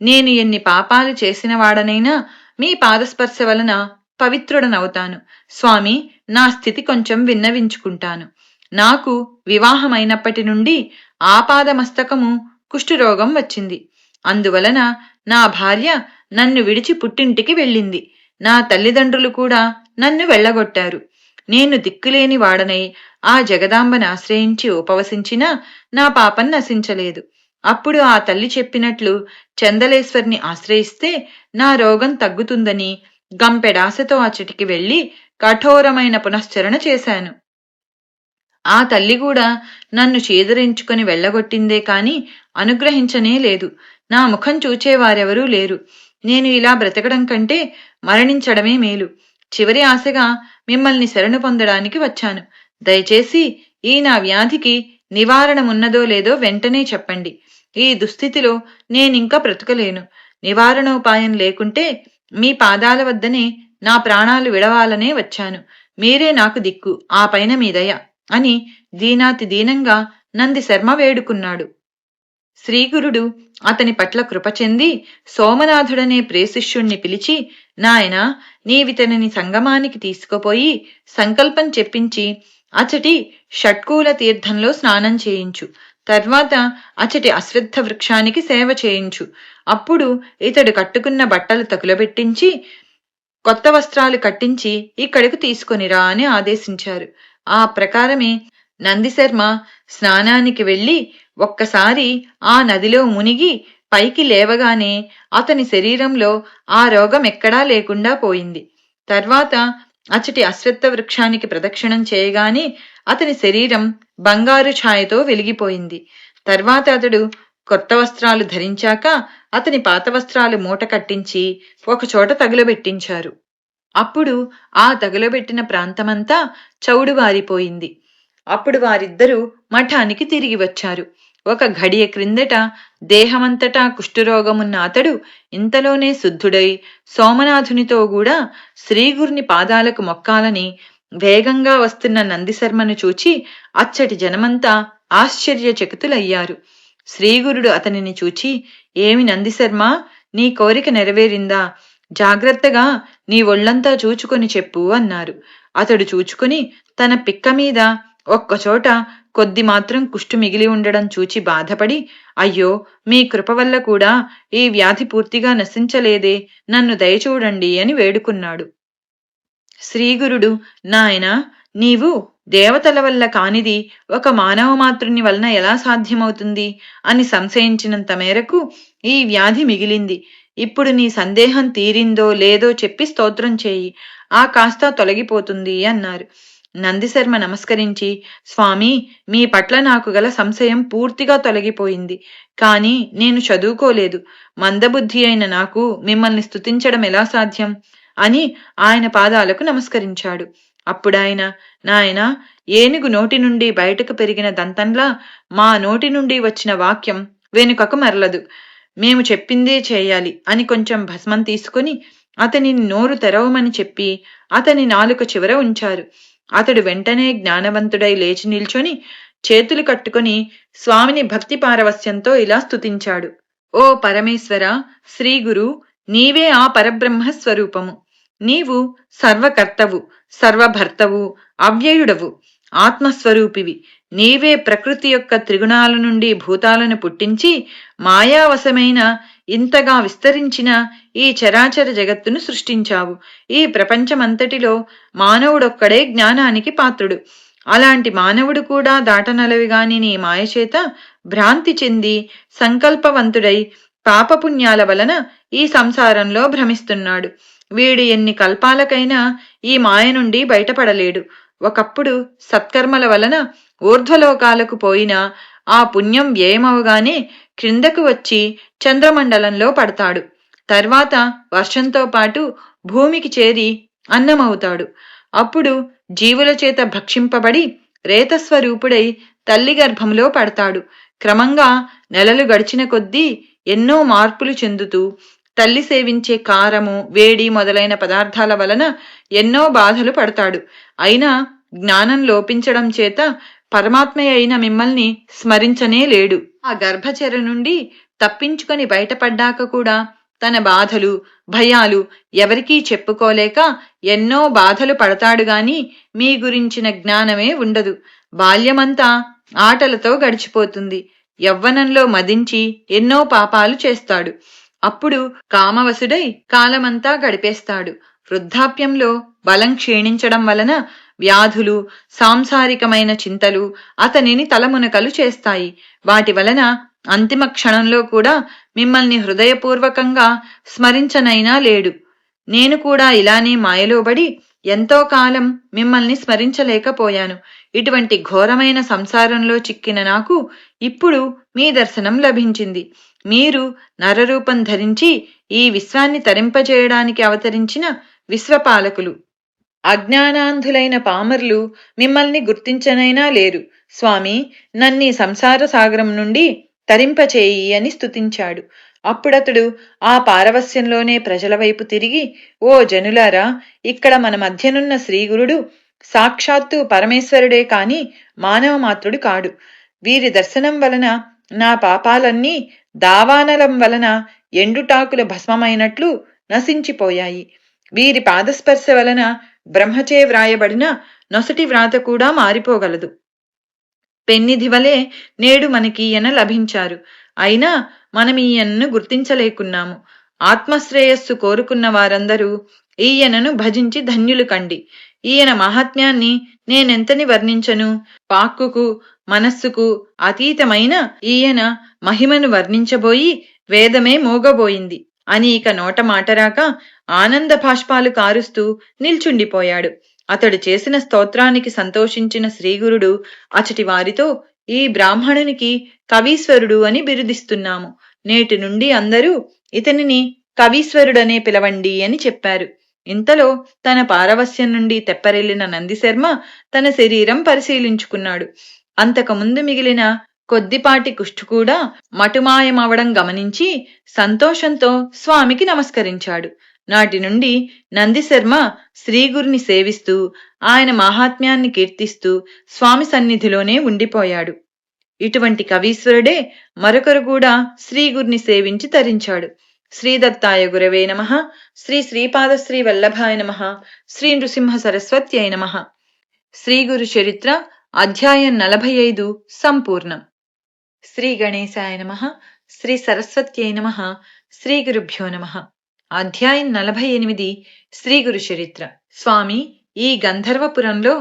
నేను ఎన్ని పాపాలు చేసిన వాడనైనా మీ పాదస్పర్శ వలన పవిత్రుడనవుతాను. స్వామి, నా స్థితి కొంచెం విన్నవించుకుంటాను. నాకు వివాహమైనప్పటి నుండి ఆపాదమస్తకము కుష్ఠరోగం వచ్చింది. అందువలన నా భార్య నన్ను విడిచి పుట్టింటికి వెళ్ళింది. నా తల్లిదండ్రులు కూడా నన్ను వెళ్ళగొట్టారు. నేను దిక్కులేని వాడనై ఆ జగదాంబను ఆశ్రయించి ఉపవసించినా నా పాపం నశించలేదు. అప్పుడు ఆ తల్లి చెప్పినట్లు చందలేశ్వర్ని ఆశ్రయిస్తే నా రోగం తగ్గుతుందని గంపెడాశతో అచ్చటికి వెళ్లి కఠోరమైన పునశ్చరణ చేశాను. ఆ తల్లి కూడా నన్ను చీదరించుకొని వెళ్ళగొట్టిందే కాని అనుగ్రహించనే లేదు. నా ముఖం చూచేవారెవరూ లేరు. నేను ఇలా బ్రతకడం కంటే మరణించడమే మేలు. చివరి ఆశగా మిమ్మల్ని శరణు పొందడానికి వచ్చాను. దయచేసి ఈ నా వ్యాధికి నివారణమున్నదో లేదో వెంటనే చెప్పండి. ఈ దుస్థితిలో నేనింక బ్రతకలేను. నివారణోపాయం లేకుంటే మీ పాదాల వద్దనే నా ప్రాణాలు విడవాలనే వచ్చాను. మీరే నాకు దిక్కు, ఆ పైన మీ దయ అని దీనాతి దీనంగా నందిశర్మ వేడుకున్నాడు. శ్రీగురుడు అతని పట్ల కృపచెంది సోమనాథుడనే ప్రేశిష్యుణ్ణి పిలిచి, నాయనా, నీవితనిని సంగమానికి తీసుకుపోయి సంకల్పం చెప్పించి అచటి షట్కూల తీర్థంలో స్నానం చేయించు. తర్వాత అచటి అశ్వత్థ వృక్షానికి సేవ చేయించు. అప్పుడు ఇతడు కట్టుకున్న బట్టలు తగులబెట్టించి కొత్త వస్త్రాలు కట్టించి ఇక్కడకు తీసుకొనిరా అని ఆదేశించారు. ఆ ప్రకారమే నందిశర్మ స్నానానికి వెళ్లి ఒక్కసారి ఆ నదిలో మునిగి పైకి లేవగానే అతని శరీరంలో ఆ రోగం ఎక్కడా లేకుండా పోయింది. తర్వాత అచటి అశ్వత్థ వృక్షానికి ప్రదక్షిణం చేయగానే అతని శరీరం బంగారు ఛాయతో వెలిగిపోయింది. తర్వాత అతడు కొత్త వస్త్రాలు ధరించాక అతని పాత వస్త్రాలు మూట కట్టించి ఒకచోట తగులబెట్టించారు. అప్పుడు ఆ తగులబెట్టిన ప్రాంతమంతా చౌడుబారిపోయింది. అప్పుడు వారిద్దరూ మఠానికి తిరిగి వచ్చారు. ఒక ఘడియ క్రిందట దేహమంతటా కుష్ఠరోగమున్న అతడు ఇంతలోనే శుద్ధుడై సోమనాథునితో కూడా శ్రీగురుని పాదాలకు మొక్కాలని వేగంగా వస్తున్న నందిశర్మను చూచి అచ్చటి జనమంతా ఆశ్చర్యచకితులయ్యారు. శ్రీగురుడు అతనిని చూచి, ఏమి నందిశర్మ, నీ కోరిక నెరవేరిందా? జాగ్రత్తగా నీ ఒళ్లంతా చూచుకొని చెప్పు అన్నారు. అతడు చూచుకొని తన పిక్క మీద ఒక్కచోట కొద్ది మాత్రం కుష్టు మిగిలి ఉండడం చూచి బాధపడి, అయ్యో, మీ కృప వల్ల కూడా ఈ వ్యాధి పూర్తిగా నశించలేదే, నన్ను దయచూడండి అని వేడుకున్నాడు. శ్రీగురుడు, నాయనా, నీవు దేవతల వల్ల కానిది ఒక మానవ మాతృని వలన ఎలా సాధ్యమవుతుంది అని సంశయించినంత మేరకు ఈ వ్యాధి మిగిలింది. ఇప్పుడు నీ సందేహం తీరిందో లేదో చెప్పి స్తోత్రం చేయి, ఆ కాస్త తొలగిపోతుంది అన్నారు. నందిశర్మ నమస్కరించి, స్వామి, మీ పట్ల నాకు గల సంశయం పూర్తిగా తొలగిపోయింది. కాని నేను చదువుకోలేదు. మందబుద్ధి అయిన నాకు మిమ్మల్ని స్తుతించడం ఎలా సాధ్యం అని ఆయన పాదాలకు నమస్కరించాడు. అప్పుడాయన, నాయనా, ఏనుగు నోటి నుండి బయటకు పెరిగిన దంతంలా మా నోటి నుండి వచ్చిన వాక్యం వెనుకకు మరలదు. మేము చెప్పిందే చేయాలి అని కొంచెం భస్మం తీసుకుని అతనిని నోరు తెరవమని చెప్పి అతని నాలుక చివర ఉంచారు. అతడు వెంటనే జ్ఞానవంతుడై లేచి నిల్చొని చేతులు కట్టుకుని స్వామిని భక్తి పారవస్యంతో ఇలా స్తుతించాడు. ఓ పరమేశ్వర, శ్రీగురు, నీవే ఆ పరబ్రహ్మ స్వరూపము. నీవు సర్వకర్తవు, సర్వభర్తవు, అవ్యయుడవు, ఆత్మస్వరూపివి. నీవే ప్రకృతి యొక్క త్రిగుణాల నుండి భూతాలను పుట్టించి మాయావశమైన ఇంతగా విస్తరించిన ఈ చరాచర జగత్తును సృష్టించావు. ఈ ప్రపంచమంతటిలో మానవుడొక్కడే జ్ఞానానికి పాత్రుడు. అలాంటి మానవుడు కూడా దాటనలవిగాని నీ మాయచేత భ్రాంతి చెంది సంకల్పవంతుడై పాపపుణ్యాల వలన ఈ సంసారంలో భ్రమిస్తున్నాడు. వీడు ఎన్ని కల్పాలకైనా ఈ మాయ నుండి బయటపడలేడు. ఒకప్పుడు సత్కర్మల వలన ఊర్ధ్వలోకాలకు పోయినా ఆ పుణ్యం వ్యయమవగానే క్రిందకు వచ్చి చంద్రమండలంలో పడతాడు. తర్వాత వర్షంతో పాటు భూమికి చేరి అన్నమవుతాడు. అప్పుడు జీవుల చేత భక్షింపబడి రేతస్వరూపుడై తల్లి గర్భంలో పడతాడు. క్రమంగా నెలలు గడిచిన కొద్దీ ఎన్నో మార్పులు చెందుతూ తల్లి సేవించే కారము, వేడి మొదలైన పదార్థాల వలన ఎన్నో బాధలు పడతాడు. అయినా జ్ఞానం లోపించడం చేత పరమాత్మ అయిన మిమ్మల్ని స్మరించనే లేడు. ఆ గర్భచర నుండి తప్పించుకొని బయటపడ్డాక కూడా తన బాధలు, భయాలు ఎవరికీ చెప్పుకోలేక ఎన్నో బాధలు పడతాడు గాని మీ గురించిన జ్ఞానమే ఉండదు. బాల్యమంతా ఆటలతో గడిచిపోతుంది. యవ్వనంలో మదించి ఎన్నో పాపాలు చేస్తాడు. అప్పుడు కామవశుడై కాలమంతా గడిపేస్తాడు. వృద్ధాప్యంలో బలం క్షీణించడం వలన వ్యాధులు, సాంసారికమైన చింతలు అతనిని తలమునకలు చేస్తాయి. వాటి వలన అంతిమ క్షణంలో కూడా మిమ్మల్ని హృదయపూర్వకంగా స్మరించనైనా లేడు. నేను కూడా ఇలానే మాయలోబడి ఎంతో కాలం మిమ్మల్ని స్మరించలేకపోయాను. ఇటువంటి ఘోరమైన సంసారంలో చిక్కిన నాకు ఇప్పుడు మీ దర్శనం లభించింది. మీరు నరరూపం ధరించి ఈ విశ్వాన్ని తరింపజేయడానికి అవతరించిన విశ్వపాలకులు. అజ్ఞానాంధులైన పామరులు మిమ్మల్ని గుర్తించనైనా లేరు. స్వామి, నన్నీ సంసార సాగరం నుండి తరింపచేయి అని స్తుతించాడు. అప్పుడతడు ఆ పారవస్యంలోనే ప్రజల వైపు తిరిగి, ఓ జనులారా, ఇక్కడ మన మధ్యనున్న శ్రీగురుడు సాక్షాత్తు పరమేశ్వరుడే కాని మానవ మాత్రుడు కాడు. వీరి దర్శనం వలన నా పాపాలన్నీ దావానలం వలన ఎండుటాకుల భస్మమైనట్లు నశించిపోయాయి. వీరి పాదస్పర్శ వలన బ్రహ్మచే వ్రాయబడిన నొసటి వ్రాత కూడా మారిపోగలదు. పెన్నిధివలే నేడు మనకీయన లభించారు. అయినా మనం ఈయనను గుర్తించలేకున్నాము. ఆత్మశ్రేయస్సు కోరుకున్న వారందరూ ఈయనను భజించి ధన్యులు కండి. ఈయన మహాత్మ్యాన్ని నేనెంతని వర్ణించను? వాక్కుకు మనస్సుకు అతీతమైన ఈయన మహిమను వర్ణించబోయి వేదమే మోగబోయింది అని ఇక నోట మాటరాక ఆనంద భాష్పాలు కారుస్తూ నిల్చుండిపోయాడు. అతడు చేసిన స్తోత్రానికి సంతోషించిన శ్రీగురుడు అచటి వారితో, ఈ బ్రాహ్మణునికి కవీశ్వరుడు అని బిరుదిస్తున్నాము. నేటి నుండి అందరూ ఇతనిని కవీశ్వరుడనే పిలవండి అని చెప్పారు. ఇంతలో తన పారవస్యం నుండి తెప్పరెళ్లిన నందిశర్మ తన శరీరం పరిశీలించుకున్నాడు. అంతకుముందు మిగిలిన కొద్దిపాటి కుష్ఠు కూడా మటుమాయమవడం గమనించి సంతోషంతో స్వామికి నమస్కరించాడు. నాటి నుండి నందిశర్మ శ్రీగురిని సేవిస్తూ ఆయన మాహాత్మ్యాన్ని కీర్తిస్తూ స్వామి సన్నిధిలోనే ఉండిపోయాడు. ఇటువంటి కవీశ్వరుడే మరొకరు కూడా శ్రీగురిని సేవించి తరించాడు. శ్రీదత్తాయ గురవే నమః. శ్రీ శ్రీపాదశ్రీ వల్లభాయ నమః. శ్రీ నృసింహ సరస్వత్యై నమః. శ్రీగురు చరిత్ర అధ్యాయం 45 సంపూర్ణం. శ్రీ గణేశాయ నమః. శ్రీ సరస్వత్యై నమః. శ్రీ గురుభ్యో నమః. అధ్యాయం 48 శ్రీగురు చరిత్ర. స్వామి, ఈ గంధర్వపురంలో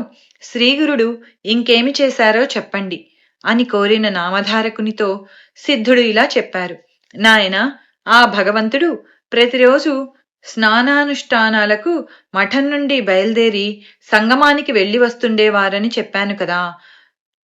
శ్రీగురుడు ఇంకేమి చేశారో చెప్పండి అని కోరిన నామధారకునితో సిద్ధుడు ఇలా చెప్పారు. నాయనా, ఆ భగవంతుడు ప్రతిరోజు స్నానానుష్ఠానాలకు మఠం నుండి బయలుదేరి సంగమానికి వెళ్లి వస్తుండేవారని చెప్పాను కదా.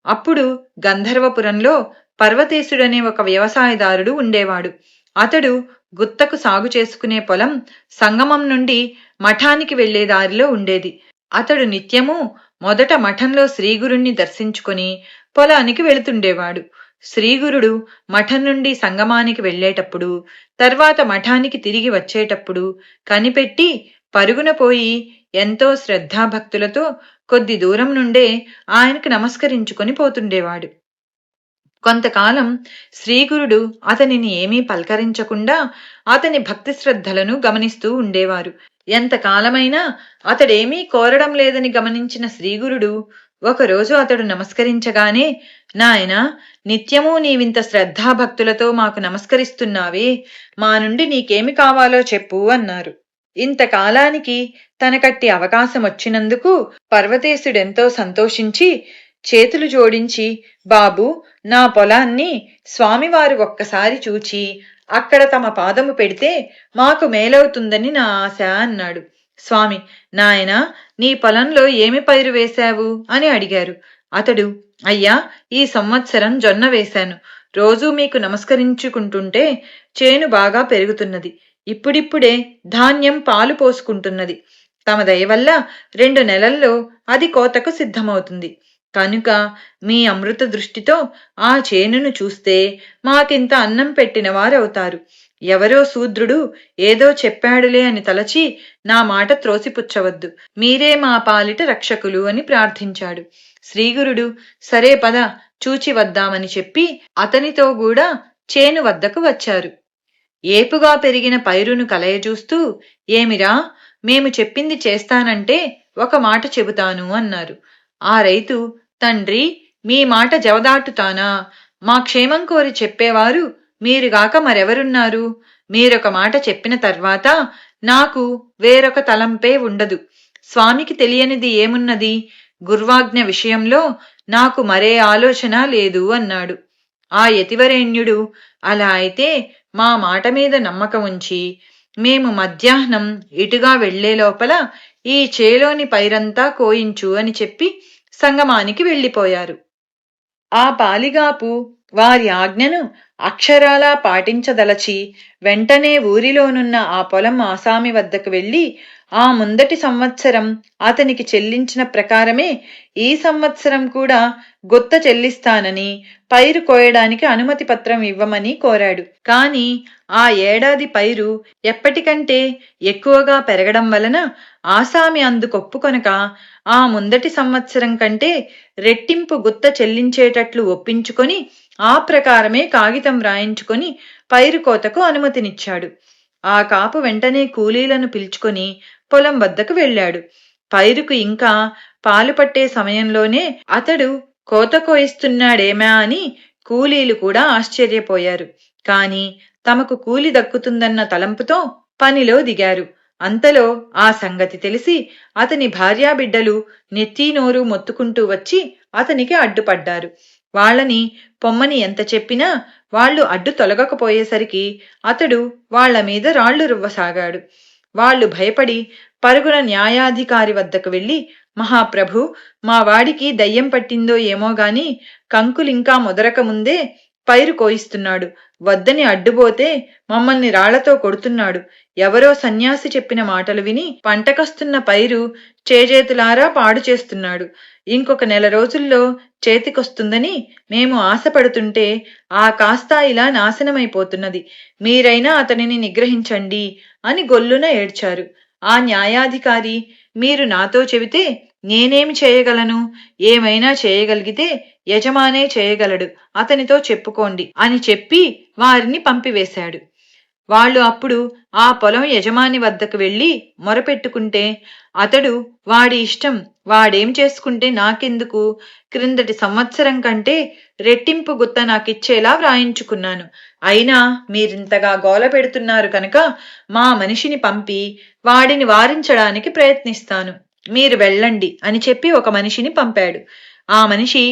అప్పుడు గంధర్వపురంలో పర్వతేశుడనే ఒక వ్యవసాయదారుడు ఉండేవాడు. అతడు గుత్తకు సాగు చేసుకునే పొలం సంగమం నుండి మఠానికి వెళ్లే దారిలో ఉండేది. అతడు నిత్యము మొదట మఠంలో శ్రీగురుణ్ణి దర్శించుకొని పొలానికి వెళుతుండేవాడు. శ్రీగురుడు మఠం నుండి సంగమానికి వెళ్లేటప్పుడు, తర్వాత మఠానికి తిరిగి వచ్చేటప్పుడు కనిపెట్టి పరుగున పోయి ఎంతో శ్రద్ధాభక్తులతో కొద్ది దూరం నుండే ఆయనకు నమస్కరించుకొని పోతుండేవాడు. కొంతకాలం శ్రీగురుడు అతనిని ఏమీ పలకరించకుండా అతని భక్తి శ్రద్ధలను గమనిస్తూ ఉండేవారు. ఎంతకాలమైనా అతడేమీ కోరడం లేదని గమనించిన శ్రీగురుడు ఒకరోజు అతడు నమస్కరించగానే, నాయనా, నిత్యమూ నీవింత శ్రద్ధాభక్తులతో మాకు నమస్కరిస్తున్నావే, మా నుండి నీకేమి కావాలో చెప్పు అన్నారు. ఇంతకాలానికి తనకట్టి అవకాశం వచ్చినందుకు పర్వతేశుడెంతో సంతోషించి చేతులు జోడించి, బాబు, నా పొలాన్ని స్వామివారు ఒక్కసారి చూచి అక్కడ తమ పాదము పెడితే మాకు మేలవుతుందని నా ఆశ అన్నాడు. స్వామి, నాయనా, నీ పొలంలో ఏమి పైరు వేశావు అని అడిగారు. అతడు, అయ్యా, ఈ సంవత్సరం జొన్న వేశాను. రోజూ మీకు నమస్కరించుకుంటుంటే చేను బాగా పెరుగుతున్నది. ఇప్పుడిప్పుడే ధాన్యం పాలు పోసుకుంటున్నది. తమ దయవల్ల 2 నెలల్లో అది కోతకు సిద్ధమవుతుంది. కనుక మీ అమృత దృష్టితో ఆ చేనును చూస్తే మాకింత అన్నం పెట్టిన వారవుతారు. ఎవరో శూద్రుడు ఏదో చెప్పాడులే అని తలచి నా మాట త్రోసిపుచ్చవద్దు. మీరే మా పాలిట రక్షకులు అని ప్రార్థించాడు. శ్రీగురుడు, సరే పద, చూచి వద్దామని చెప్పి అతనితో కూడా చేను వద్దకు వచ్చారు. ఏపుగా పెరిగిన పైరును కలయజూస్తూ, ఏమిరా, మేము చెప్పింది చేస్తానంటే ఒక మాట చెబుతాను అన్నారు. ఆ రైతు, తండ్రి, మీ మాట జవదాటుతానా? మా క్షేమం కోరి చెప్పేవారు మీరుగాక మరెవరున్నారు? మీరొక మాట చెప్పిన తర్వాత నాకు వేరొక తలంపే ఉండదు. స్వామికి తెలియనిది ఏమున్నది? గుర్వాజ్ఞ విషయంలో నాకు మరే ఆలోచన లేదు అన్నాడు. ఆ యతివరేణ్యుడు, అలా అయితే మా మాట మీద నమ్మకం ఉంచి మేము మధ్యాహ్నం ఇటుగా వెళ్లే లోపల ఈ చేలోని పైరంతా కోయించు అని చెప్పి సంగమానికి వెళ్ళిపోయారు. ఆ పాలిగాపు వారి ఆజ్ఞను అక్షరాలా పాటించదలచి వెంటనే ఊరిలోనున్న ఆ పొలం ఆసామి వద్దకు వెళ్ళి ఆ ముందటి సంవత్సరం అతనికి చెల్లించిన ప్రకారమే ఈ సంవత్సరం కూడా గుత్త చెల్లిస్తానని పైరు కోయడానికి అనుమతి పత్రం ఇవ్వమని కోరాడు. కాని ఆ ఏడాది పైరు ఎప్పటికంటే ఎక్కువగా పెరగడం వలన ఆసామి అందుకొప్పుకొనక ఆ ముందటి సంవత్సరం కంటే రెట్టింపు గుత్త చెల్లించేటట్లు ఒప్పించుకొని ఆ ప్రకారమే కాగితం రాయించుకొని పైరు కోతకు అనుమతినిచ్చాడు. ఆ కాపు వెంటనే కూలీలను పిలుచుకొని పొలం వద్దకు వెళ్ళాడు. పైరుకు ఇంకా పాలు పట్టే సమయంలోనే అతడు కోత కోయిస్తున్నాడేమా అని కూలీలు కూడా ఆశ్చర్యపోయారు. కాని తమకు కూలి దక్కుతుందన్న తలంపుతో పనిలో దిగారు. అంతలో ఆ సంగతి తెలిసి అతని భార్యాబిడ్డలు నెత్తీ నోరు మొత్తుకుంటూ వచ్చి అతనికి అడ్డుపడ్డారు. వాళ్ళని పొమ్మని ఎంత చెప్పినా వాళ్ళు అడ్డు తొలగకపోయేసరికి అతడు వాళ్ల మీద రాళ్లు రువ్వసాగాడు. వాళ్ళు భయపడి పరుగున న్యాయాధికారి వద్దకు వెళ్లి, మహాప్రభు, మా వాడికి దయ్యం పట్టిందో ఏమోగాని కంకులింకా ముదరక ముందే పైరు కోయిస్తున్నాడు. వద్దని అడ్డుపోతే మమ్మల్ని రాళ్లతో కొడుతున్నాడు. ఎవరో సన్యాసి చెప్పిన మాటలు విని పంటకొస్తున్న పైరు చేజేతులారా పాడు చేస్తున్నాడు. ఇంకొక నెల రోజుల్లో చేతికొస్తుందని మేము ఆశపడుతుంటే ఆ కాస్తా ఇలా నాశనమైపోతున్నది. మీరైనా అతనిని నిగ్రహించండి అని గొల్లున ఏడ్చారు. ఆ న్యాయాధికారి, మీరు నాతో చెబితే నేనేమి చేయగలను? ఏమైనా చేయగలిగితే యజమానే చేయగలడు, అతనితో చెప్పుకోండి అని చెప్పి వారిని పంపివేశాడు. వాళ్ళు అప్పుడు ఆ పొలం యజమాని వద్దకు వెళ్లి మొరపెట్టుకుంటే అతడు, వాడి ఇష్టం, వాడేం చేసుకుంటే నాకెందుకు? క్రిందటి సంవత్సరం కంటే రెట్టింపు గుత్త నాకిచ్చేలా వ్రాయించుకున్నాను. అయినా మీరింతగా గోల పెడుతున్నారు కనుక మా మనిషిని పంపి వాడిని వారించడానికి ప్రయత్నిస్తాను. మీరు వెళ్ళండి అని చెప్పి ఒక మనిషిని పంపాడు. ఆ మనిషి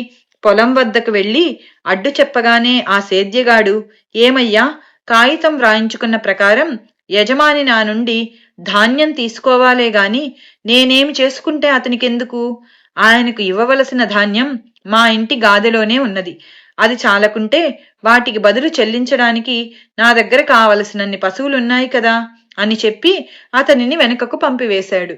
పొలం వద్దకు వెళ్లి అడ్డు చెప్పగానే ఆ సేద్యగాడు, ఏమయ్యా, కాగితం వ్రాయించుకున్న ప్రకారం యజమాని నా నుండి ధాన్యం తీసుకోవాలే గాని నేనేమి చేసుకుంటే అతనికెందుకు? ఆయనకు ఇవ్వవలసిన ధాన్యం మా ఇంటి గాదెలోనే ఉన్నది. అది చాలకుంటే వాటికి బదులు చెల్లించడానికి నా దగ్గర కావలసినన్ని పశువులున్నాయి కదా అని చెప్పి అతనిని వెనుకకు పంపివేశాడు.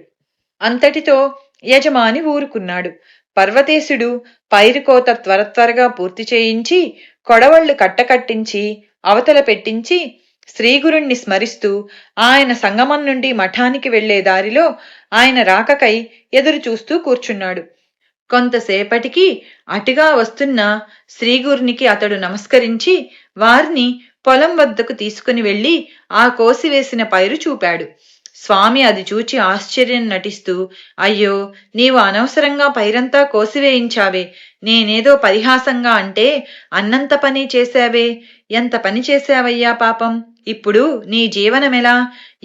అంతటితో యజమాని ఊరుకున్నాడు. పర్వతేశుడు పైరుకోత త్వరగా పూర్తి చేయించి కొడవళ్లు కట్టకట్టించి అవతల పెట్టించి శ్రీగురుణ్ణి స్మరిస్తూ ఆయన సంగమం నుండి మఠానికి వెళ్లే దారిలో ఆయన రాకకై ఎదురు చూస్తూ కూర్చున్నాడు. కొంతసేపటికి అటుగా వస్తున్న శ్రీగురునికి అతడు నమస్కరించి వారిని పొలం వద్దకు తీసుకుని వెళ్లి ఆ కోసివేసిన పైరు చూపాడు. స్వామి అది చూచి ఆశ్చర్యం నటిస్తూ, అయ్యో, నీవు అనవసరంగా పైరంతా కోసివేయించావే. నేనేదో పరిహాసంగా అంటే అన్నంత పని చేశావే. ఎంత పని చేశావయ్యా పాపం. ఇప్పుడు నీ జీవనమెలా?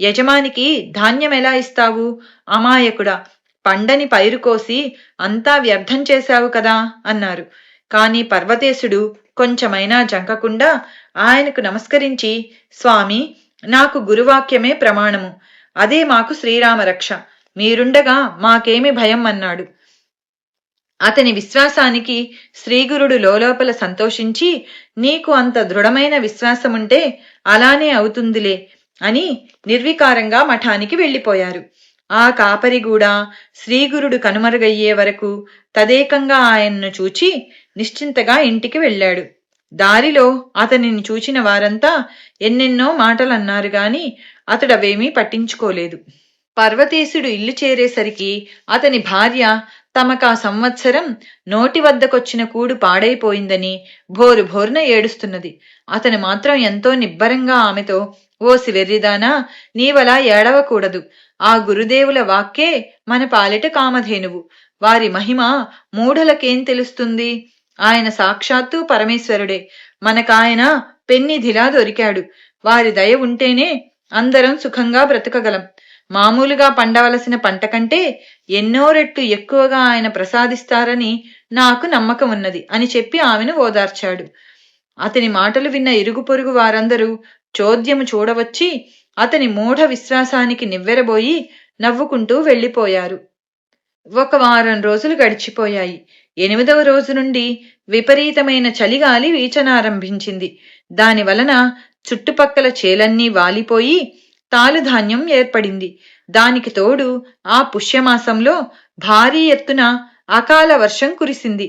యజమానికి ధాన్యమెలా ఇస్తావు? అమాయకుడా, పండని పైరు కోసి అంతా వ్యర్థం చేశావు కదా అన్నారు. కాని పర్వతేశుడు కొంచెమైనా జంకకుండా ఆయనకు నమస్కరించి, స్వామి, నాకు గురువాక్యమే ప్రమాణము. అదే మాకు శ్రీరామరక్ష. మీరుండగా మాకేమి భయం అన్నాడు. అతని విశ్వాసానికి శ్రీగురుడు లోలోపల సంతోషించి, నీకు అంత దృఢమైన విశ్వాసముంటే అలానే అవుతుందిలే అని నిర్వికారంగా మఠానికి వెళ్ళిపోయారు. ఆ కాపరిగూడా శ్రీగురుడు కనుమరుగయ్యే వరకు తదేకంగా ఆయన్ను చూచి నిశ్చింతగా ఇంటికి వెళ్ళాడు. దారిలో అతనిని చూచిన వారంతా ఎన్నెన్నో మాటలన్నారు గాని అతడవేమీ పట్టించుకోలేదు. పర్వతేశుడు ఇల్లు చేరేసరికి అతని భార్య తమకా సంవత్సరం నోటి వద్దకొచ్చిన కూడు పాడైపోయిందని భోరు భోరున ఏడుస్తున్నది. అతను మాత్రం ఎంతో నిబ్బరంగా ఆమెతో, ఓసి వెర్రిదానా, నీవలా ఏడవకూడదు. ఆ గురుదేవుల వాక్కే మన పాలిట కామధేనువు. వారి మహిమ మూఢలకేం తెలుస్తుంది? ఆయన సాక్షాత్తు పరమేశ్వరుడే. మనకాయన పెన్నిధిలా దొరికాడు. వారి దయ ఉంటేనే అందరం సుఖంగా బ్రతకగలం. మామూలుగా పండవలసిన పంట కంటే ఎన్నో రెట్లు ఎక్కువగా ఆయన ప్రసాదిస్తారని నాకు నమ్మకం ఉన్నది అని చెప్పి ఆమెను ఓదార్చాడు. అతని మాటలు విన్న ఇరుగు పొరుగు వారందరూ చోద్యము చూడవచ్చి అతని మూఢ విశ్వాసానికి నివ్వెరబోయి నవ్వుకుంటూ వెళ్ళిపోయారు. ఒక వారం రోజులు గడిచిపోయాయి. 8వ రోజు నుండి విపరీతమైన చలిగాలి వీచనారంభించింది. దానివలన చుట్టుపక్కల చేలన్నీ వాలిపోయి తాలుధాన్యం ఏర్పడింది. దానికి తోడు ఆ పుష్యమాసంలో భారీ ఎత్తున అకాల వర్షం కురిసింది.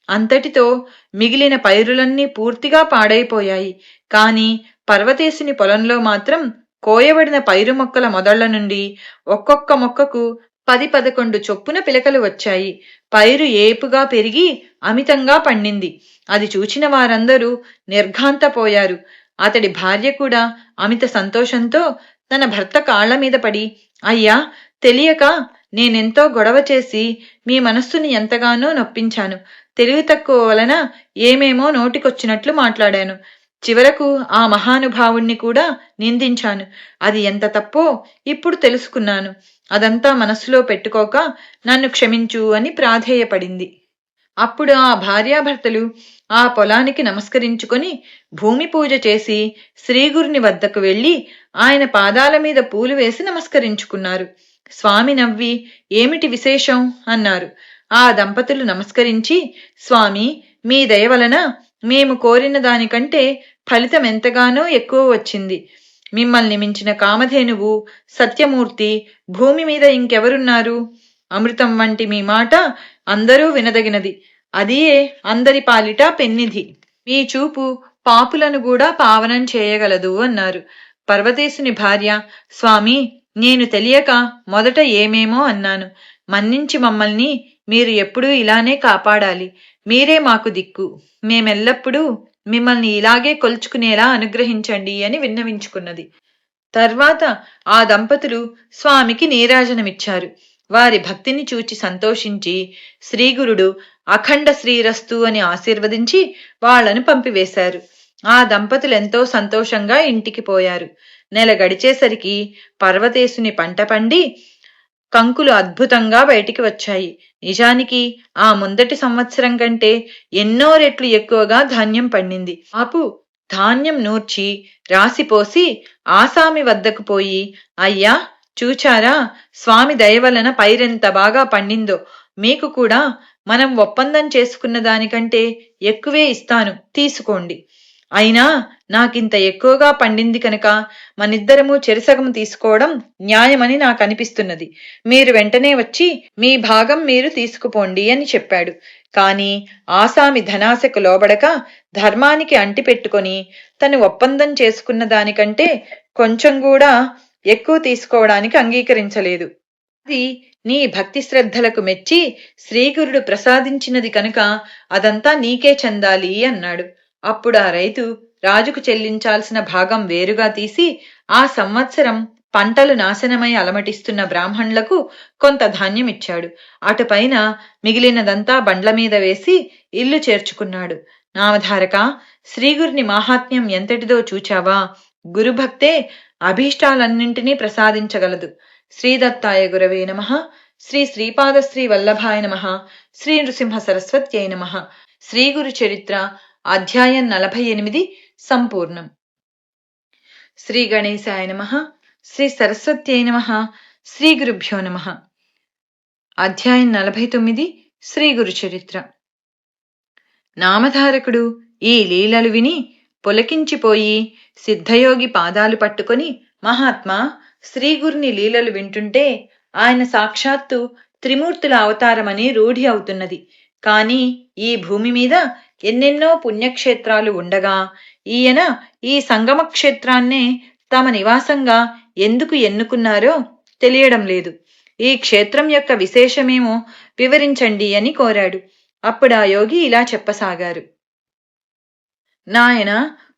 అంతటితో మిగిలిన పైరులన్నీ పూర్తిగా పాడైపోయాయి. కాని పర్వతేశుని పొలంలో మాత్రం కోయబడిన పైరు మొక్కల మొదళ్ల నుండి ఒక్కొక్క మొక్కకు 10-11 చొప్పున పిలకలు వచ్చాయి. పైరు ఏపుగా పెరిగి అమితంగా పండింది. అది చూచిన వారందరూ నిర్ఘాంతపోయారు. అతడి భార్య కూడా అమిత సంతోషంతో తన భర్త కాళ్ల మీద పడి, అయ్యా, తెలియక నేనెంతో గొడవ చేసి మీ మనస్సుని ఎంతగానో నొప్పించాను. తెలివి తక్కువ వలన ఏమేమో నోటికొచ్చినట్లు మాట్లాడాను. చివరకు ఆ మహానుభావుణ్ణి కూడా నిందించాను. అది ఎంత తప్పో ఇప్పుడు తెలుసుకున్నాను. అదంతా మనస్సులో పెట్టుకోక నన్ను క్షమించు అని ప్రాధేయపడింది. అప్పుడు ఆ భార్యాభర్తలు ఆ పొలానికి నమస్కరించుకొని భూమి పూజ చేసి శ్రీగురుని వద్దకు వెళ్లి ఆయన పాదాల మీద పూలు వేసి నమస్కరించుకున్నారు. స్వామి నవ్వి, ఏమిటి విశేషం అన్నారు. ఆ దంపతులు నమస్కరించి, స్వామి, మీ దయ వలన మేము కోరిన దానికంటే ఫలితం ఎంతగానో ఎక్కువ వచ్చింది. మిమ్మల్ని మించిన కామధేనువు, సత్యమూర్తి భూమి మీద ఇంకెవరున్నారు? అమృతం వంటి మీ మాట అందరూ వినదగినది. అదియే అందరి పాలిట పెన్నిధి. మీ చూపు పాపులను కూడా పావనం చేయగలదు అన్నారు. పర్వతేశుని భార్య, స్వామి, నేను తెలియక మొదట ఏమేమో అన్నాను. మన్నించి మమ్మల్ని మీరు ఎప్పుడూ ఇలానే కాపాడాలి. మీరే మాకు దిక్కు. మేమెల్లప్పుడూ మిమ్మల్ని ఇలాగే కొల్చుకునేలా అనుగ్రహించండి అని విన్నవించుకున్నది. తర్వాత ఆ దంపతులు స్వామికి నీరాజనమిచ్చారు. వారి భక్తిని చూచి సంతోషించి శ్రీగురుడు అఖండ శ్రీరస్తు అని ఆశీర్వదించి వాళ్లను పంపివేశారు. ఆ దంపతులెంతో సంతోషంగా ఇంటికి పోయారు. నెల గడిచేసరికి పర్వతేశుని పంట పండి కంకులు అద్భుతంగా బయటికి వచ్చాయి. నిజానికి ఆ ముందటి సంవత్సరం కంటే ఎన్నో రెట్లు ఎక్కువగా ధాన్యం పండింది. ఆపు ధాన్యం నూర్చి రాసిపోసి ఆసామి వద్దకు పోయి, అయ్యా, చూచారా, స్వామి దయవలన పైరెంత బాగా పండిందో. మీకు కూడా మనం ఒప్పందం చేసుకున్న దానికంటే ఎక్కువే ఇస్తాను, తీసుకోండి. అయినా నాకింత ఎక్కువగా పండింది కనుక మనిద్దరము చెరిసగం తీసుకోవడం న్యాయమని నాకు అనిపిస్తున్నది. మీరు వెంటనే వచ్చి మీ భాగం మీరు తీసుకుపోండి అని చెప్పాడు. కాని ఆసామి ధనాశకు లోబడక ధర్మానికి అంటిపెట్టుకొని తను ఒప్పందం చేసుకున్న దానికంటే కొంచెం కూడా ఎక్కువ తీసుకోవడానికి అంగీకరించలేదు. అది నీ భక్తి శ్రద్ధలకు మెచ్చి శ్రీగురుడు ప్రసాదించినది కనుక అదంతా నీకే చెందాలి అన్నాడు. అప్పుడు ఆ రైతు రాజుకు చెల్లించాల్సిన భాగం వేరుగా తీసి ఆ సంవత్సరం పంటలు నాశనమై అలమటిస్తున్న బ్రాహ్మణులకు కొంత ధాన్యం ఇచ్చాడు. అటుపైన మిగిలినదంతా బండ్ల మీద వేసి ఇల్లు చేర్చుకున్నాడు. నామధారక, శ్రీగురుని మాహాత్మ్యం ఎంతటిదో చూచావా? గురుభక్తే అభీష్టాలన్నింటినీ ప్రసాదించగలదు. శ్రీదత్తాయ గురవే నమః. శ్రీ శ్రీపాదశ్రీ వల్లభాయ నమః. శ్రీ నృసింహ సరస్వత్యై నమః. శ్రీ గురు చరిత్ర అధ్యాయం 48 సంపూర్ణం. శ్రీ గణేశాయ నమః. శ్రీ సరస్వత్యై నమః. శ్రీ గురుభ్యో నమః. అధ్యాయం 49 శ్రీ గురు చరిత్ర. నామధారకుడు ఈ లీలలు విని పొలకించిపోయి సిద్ధయోగి పాదాలు పట్టుకొని, మహాత్మా, శ్రీగురుని లీలలు వింటుంటే ఆయన సాక్షాత్తు త్రిమూర్తుల అవతారమని రూఢి అవుతున్నది. కాని ఈ భూమి మీద ఎన్నెన్నో పుణ్యక్షేత్రాలు ఉండగా ఈయన ఈ సంగమ క్షేత్రాన్నే తమ నివాసంగా ఎందుకు ఎన్నుకున్నారో తెలియడం లేదు. ఈ క్షేత్రం యొక్క విశేషమేమో వివరించండి అని కోరాడు. అప్పుడు ఆ యోగి ఇలా చెప్పసాగారు. నాయన,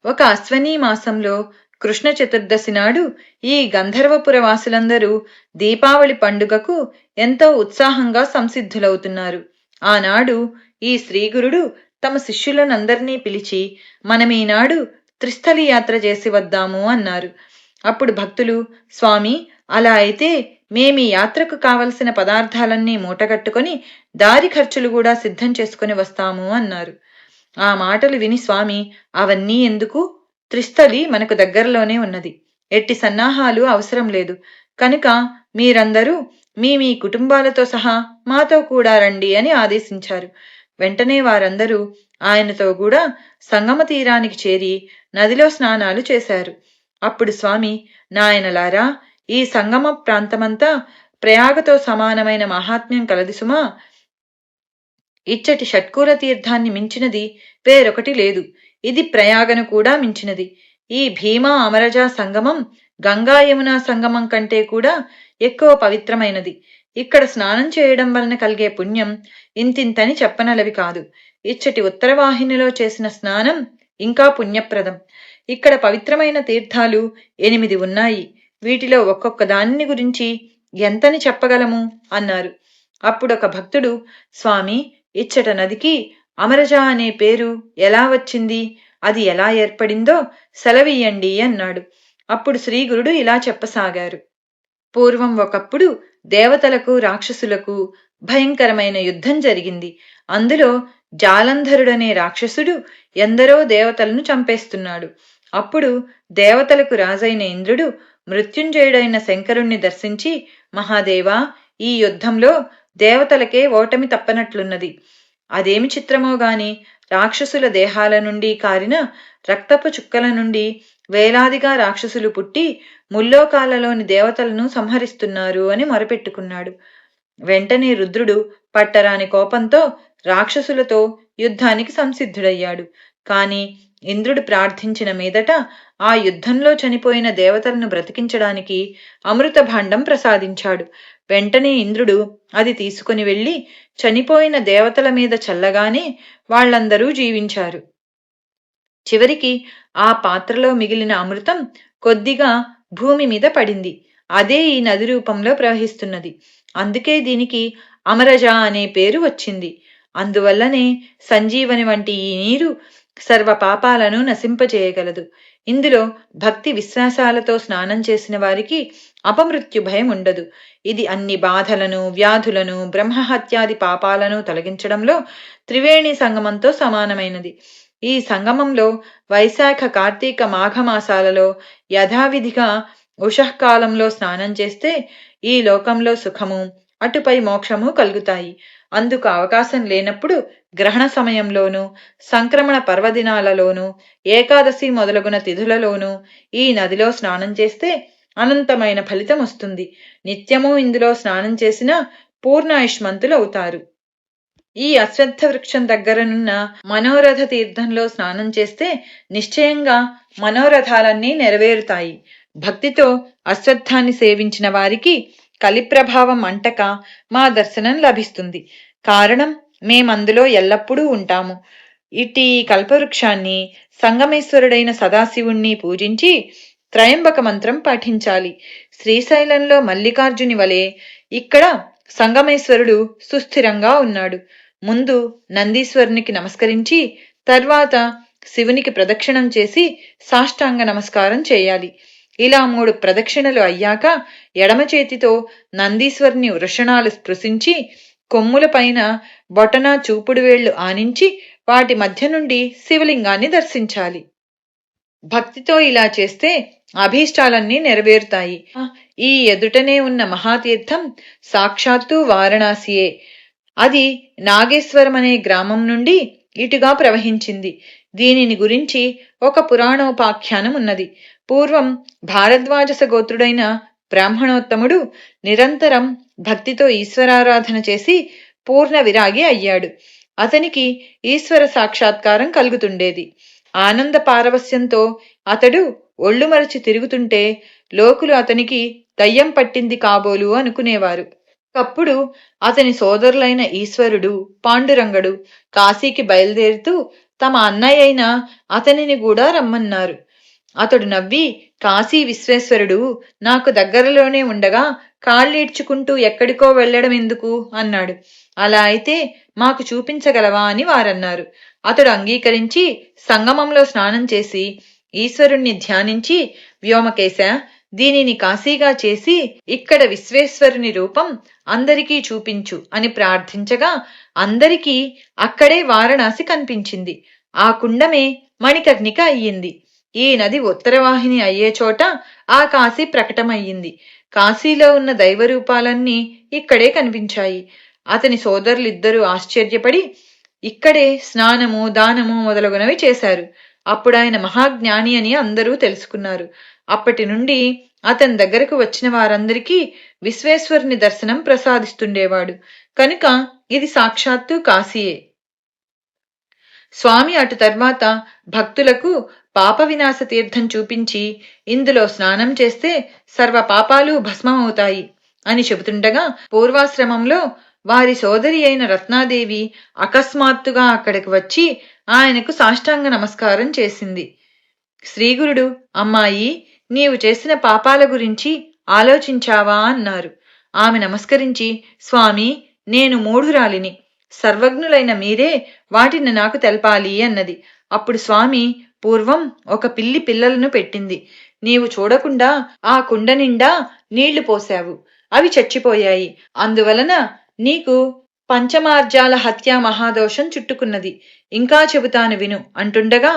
ఒక అశ్వనీ మాసంలో కృష్ణ చతుర్దశి నాడు ఈ గంధర్వపుర వాసులందరూ దీపావళి పండుగకు ఎంతో ఉత్సాహంగా సంసిద్ధులవుతున్నారు. ఆనాడు ఈ శ్రీగురుడు తమ శిష్యులనందరినీ పిలిచి, మనమీనాడు త్రిస్థలి యాత్ర చేసి వద్దాము అన్నారు. అప్పుడు భక్తులు, స్వామి, అలా అయితే మేమీ యాత్రకు కావలసిన పదార్థాలన్నీ మూటగట్టుకొని దారి ఖర్చులు కూడా సిద్ధం చేసుకుని వస్తాము అన్నారు. ఆ మాటలు విని స్వామి, అవన్నీ ఎందుకు? త్రిస్థలి మనకు దగ్గరలోనే ఉన్నది. ఎట్టి సన్నాహాలు అవసరం లేదు. కనుక మీరందరూ మీ మీ కుటుంబాలతో సహా మాతో కూడా రండి అని ఆదేశించారు. వెంటనే వారందరూ ఆయనతో కూడా సంగమ తీరానికి చేరి నదిలో స్నానాలు చేశారు. అప్పుడు స్వామి, నాయనలారా, ఈ సంగమ ప్రాంతమంతా ప్రయాగతో సమానమైన మహాత్మ్యం కలది సుమా. ఇచ్చటి షట్కూల తీర్థాన్ని మించినది వేరొకటి లేదు. ఇది ప్రయాగను కూడా మించినది. ఈ భీమా అమరజా సంగమం గంగా యమునా సంగమం కంటే కూడా ఎక్కువ పవిత్రమైనది. ఇక్కడ స్నానం చేయడం వలన కలిగే పుణ్యం ఇంతింతని చెప్పనలవి కాదు. ఇచ్చటి ఉత్తరవాహినిలో చేసిన స్నానం ఇంకా పుణ్యప్రదం. ఇక్కడ పవిత్రమైన తీర్థాలు 8 ఉన్నాయి. వీటిలో ఒక్కొక్క దానిని గురించి ఎంతని చెప్పగలము అన్నారు. అప్పుడొక భక్తుడు, స్వామి, ఇచ్చట నదికి అమరజ అనే పేరు ఎలా వచ్చింది, అది ఎలా ఏర్పడిందో సెలవియ్యండి అన్నాడు. అప్పుడు శ్రీగురుడు ఇలా చెప్పసాగారు. పూర్వం ఒకప్పుడు దేవతలకు రాక్షసులకు భయంకరమైన యుద్ధం జరిగింది. అందులో జాలంధరుడనే రాక్షసుడు ఎందరో దేవతలను చంపేస్తున్నాడు. అప్పుడు దేవతలకు రాజైన ఇంద్రుడు మృత్యుంజయుడైన శంకరుణ్ణి దర్శించి, మహాదేవా, ఈ యుద్ధంలో దేవతలకే ఓటమి తప్పనట్లున్నది. అదేమి చిత్రమో గాని రాక్షసుల దేహాల నుండి కారిన రక్తపు చుక్కల నుండి వేలాదిగా రాక్షసులు పుట్టి ముల్లోకాలలోని దేవతలను సంహరిస్తున్నారు అని మొరపెట్టుకున్నాడు. వెంటనే రుద్రుడు పట్టరాని కోపంతో రాక్షసులతో యుద్ధానికి సంసిద్ధుడయ్యాడు. కాని ఇంద్రుడు ప్రార్థించిన మీదట ఆ యుద్ధంలో చనిపోయిన దేవతలను బ్రతికించడానికి అమృత భాండం ప్రసాదించాడు. వెంటనే ఇంద్రుడు అది తీసుకుని వెళ్లి చనిపోయిన దేవతల మీద చల్లగానే వాళ్లందరూ జీవించారు. చివరికి ఆ పాత్రలో మిగిలిన అమృతం కొద్దిగా భూమి మీద పడింది. అదే ఈ నది రూపంలో ప్రవహిస్తున్నది. అందుకే దీనికి అమరజ అనే పేరు వచ్చింది. అందువల్లనే సంజీవని వంటి ఈ నీరు సర్వ పాపాలను నశింపజేయగలదు. ఇందులో భక్తి విశ్వాసాలతో స్నానం చేసిన వారికి అపమృత్యు భయం ఉండదు. ఇది అన్ని బాధలను, వ్యాధులను, బ్రహ్మహత్యాది పాపాలను తొలగించడంలో త్రివేణి సంగమంతో సమానమైనది. ఈ సంగమంలో వైశాఖ, కార్తీక, మాఘమాసాలలో యథావిధిగా ఉషఃకాలంలో స్నానం చేస్తే ఈ లోకంలో సుఖము, అటుపై మోక్షము కలుగుతాయి. అందుకు అవకాశం లేనప్పుడు గ్రహణ సమయంలోనూ, సంక్రమణ పర్వదినాలలోనూ, ఏకాదశి మొదలగున తిథులలోనూ ఈ నదిలో స్నానం చేస్తే అనంతమైన ఫలితం వస్తుంది. నిత్యము ఇందులో స్నానం చేసిన పూర్ణాయుష్మంతులు అవుతారు. ఈ అశ్వత్థ వృక్షం దగ్గరనున్న మనోరథ తీర్థంలో స్నానం చేస్తే నిశ్చయంగా మనోరథాలన్నీ నెరవేరుతాయి. భక్తితో అశ్వత్థాన్ని సేవించిన వారికి కలిప్రభావం అంటక మా దర్శనం లభిస్తుంది. కారణం, మేమందులో ఎల్లప్పుడూ ఉంటాము. ఇటీ కల్పవృక్షాన్ని, సంగమేశ్వరుడైన సదాశివుణ్ణి పూజించి త్రయంబక మంత్రం పఠించాలి. శ్రీశైలంలో మల్లికార్జుని వలె ఇక్కడ సంగమేశ్వరుడు సుస్థిరంగా ఉన్నాడు. ముందు నందీశ్వరునికి నమస్కరించి తర్వాత శివునికి ప్రదక్షిణం చేసి సాష్టాంగ నమస్కారం చేయాలి. ఇలా 3 ప్రదక్షిణలు అయ్యాక ఎడమ చేతితో నందీశ్వరుని వృషణాలు స్పృశించి కొమ్ముల పైన బొటన, చూపుడు వేళ్లు ఆనించి వాటి మధ్య నుండి శివలింగాన్ని దర్శించాలి. భక్తితో ఇలా చేస్తే అభీష్టాలన్నీ నెరవేరుతాయి. ఈ ఎదుటనే ఉన్న మహాతీర్థం సాక్షాత్తు వారణాసియే. అది నాగేశ్వరం అనే గ్రామం నుండి ఇటుగా ప్రవహించింది. దీనిని గురించి ఒక పురాణోపాఖ్యానం ఉన్నది. పూర్వం భారద్వాజస గోత్రుడైన బ్రాహ్మణోత్తముడు నిరంతరం భక్తితో ఈశ్వరారాధన చేసి పూర్ణ విరాగి అయ్యాడు. అతనికి ఈశ్వర సాక్షాత్కారం కలుగుతుండేది. ఆనంద పారవస్యంతో అతడు ఒళ్ళు మరచి తిరుగుతుంటే లోకులు అతనికి దయ్యం పట్టింది కాబోలు అనుకునేవారు. ఒకప్పుడు అతని సోదరులైన ఈశ్వరుడు, పాండురంగడు కాశీకి బయలుదేరుతూ తమ అన్నయ్య అయిన అతనిని కూడా రమ్మన్నారు. అతడు నవ్వి, కాశీ విశ్వేశ్వరుడు నాకు దగ్గరలోనే ఉండగా కాళ్ళీడ్చుకుంటూ ఎక్కడికో వెళ్లడం ఎందుకు అన్నాడు. అలా అయితే మాకు చూపించగలవా అని వారన్నారు. అతడు అంగీకరించి సంగమంలో స్నానం చేసి ఈశ్వరుణ్ణి ధ్యానించి, వ్యోమకేశ, దీనిని కాశీగా చేసి ఇక్కడ విశ్వేశ్వరుని రూపం అందరికీ చూపించు అని ప్రార్థించగా అందరికీ అక్కడే వారణాసి కనిపించింది. ఆ కుండమే మణికర్ణిక అయ్యింది. ఈ నది ఉత్తరవాహిని అయ్యే చోట ఆ కాశీ ప్రకటమయ్యింది. కాశీలో ఉన్న దైవరూపాలన్నీ ఇక్కడే కనిపించాయి. అతని సోదరులిద్దరూ ఆశ్చర్యపడి ఇక్కడే స్నానము, దానము మొదలగునవి చేశారు. అప్పుడాయన మహాజ్ఞాని అని అందరూ తెలుసుకున్నారు. అప్పటి నుండి అతని దగ్గరకు వచ్చిన వారందరికీ విశ్వేశ్వరుని దర్శనం ప్రసాదిస్తుండేవాడు. కనుక ఇది సాక్షాత్తు కాశీయే. స్వామి అటు తర్వాత భక్తులకు పాప వినాశ తీర్థం చూపించి ఇందులో స్నానం చేస్తే సర్వ పాపాలు భస్మమవుతాయి అని చెబుతుండగా పూర్వాశ్రమంలో వారి సోదరి అయిన రత్నాదేవి అకస్మాత్తుగా అక్కడికి వచ్చి ఆయనకు సాష్టాంగ నమస్కారం చేసింది. శ్రీగురుడు, అమ్మాయి, నీవు చేసిన పాపాల గురించి ఆలోచించావా అన్నారు. ఆమె నమస్కరించి, స్వామి, నేను మూఢురాలిని, సర్వజ్ఞులైన మీరే వాటిని నాకు తెలపాలి అన్నది. అప్పుడు స్వామి, పూర్వం ఒక పిల్లి పిల్లలను పెట్టింది. నీవు చూడకుండా ఆ కుండ నిండా నీళ్లు పోశావు. అవి చచ్చిపోయాయి. అందువలన నీకు పంచమార్జాల హత్యా మహాదోషం చుట్టుకున్నది. ఇంకా చెబుతాను విను అంటుండగా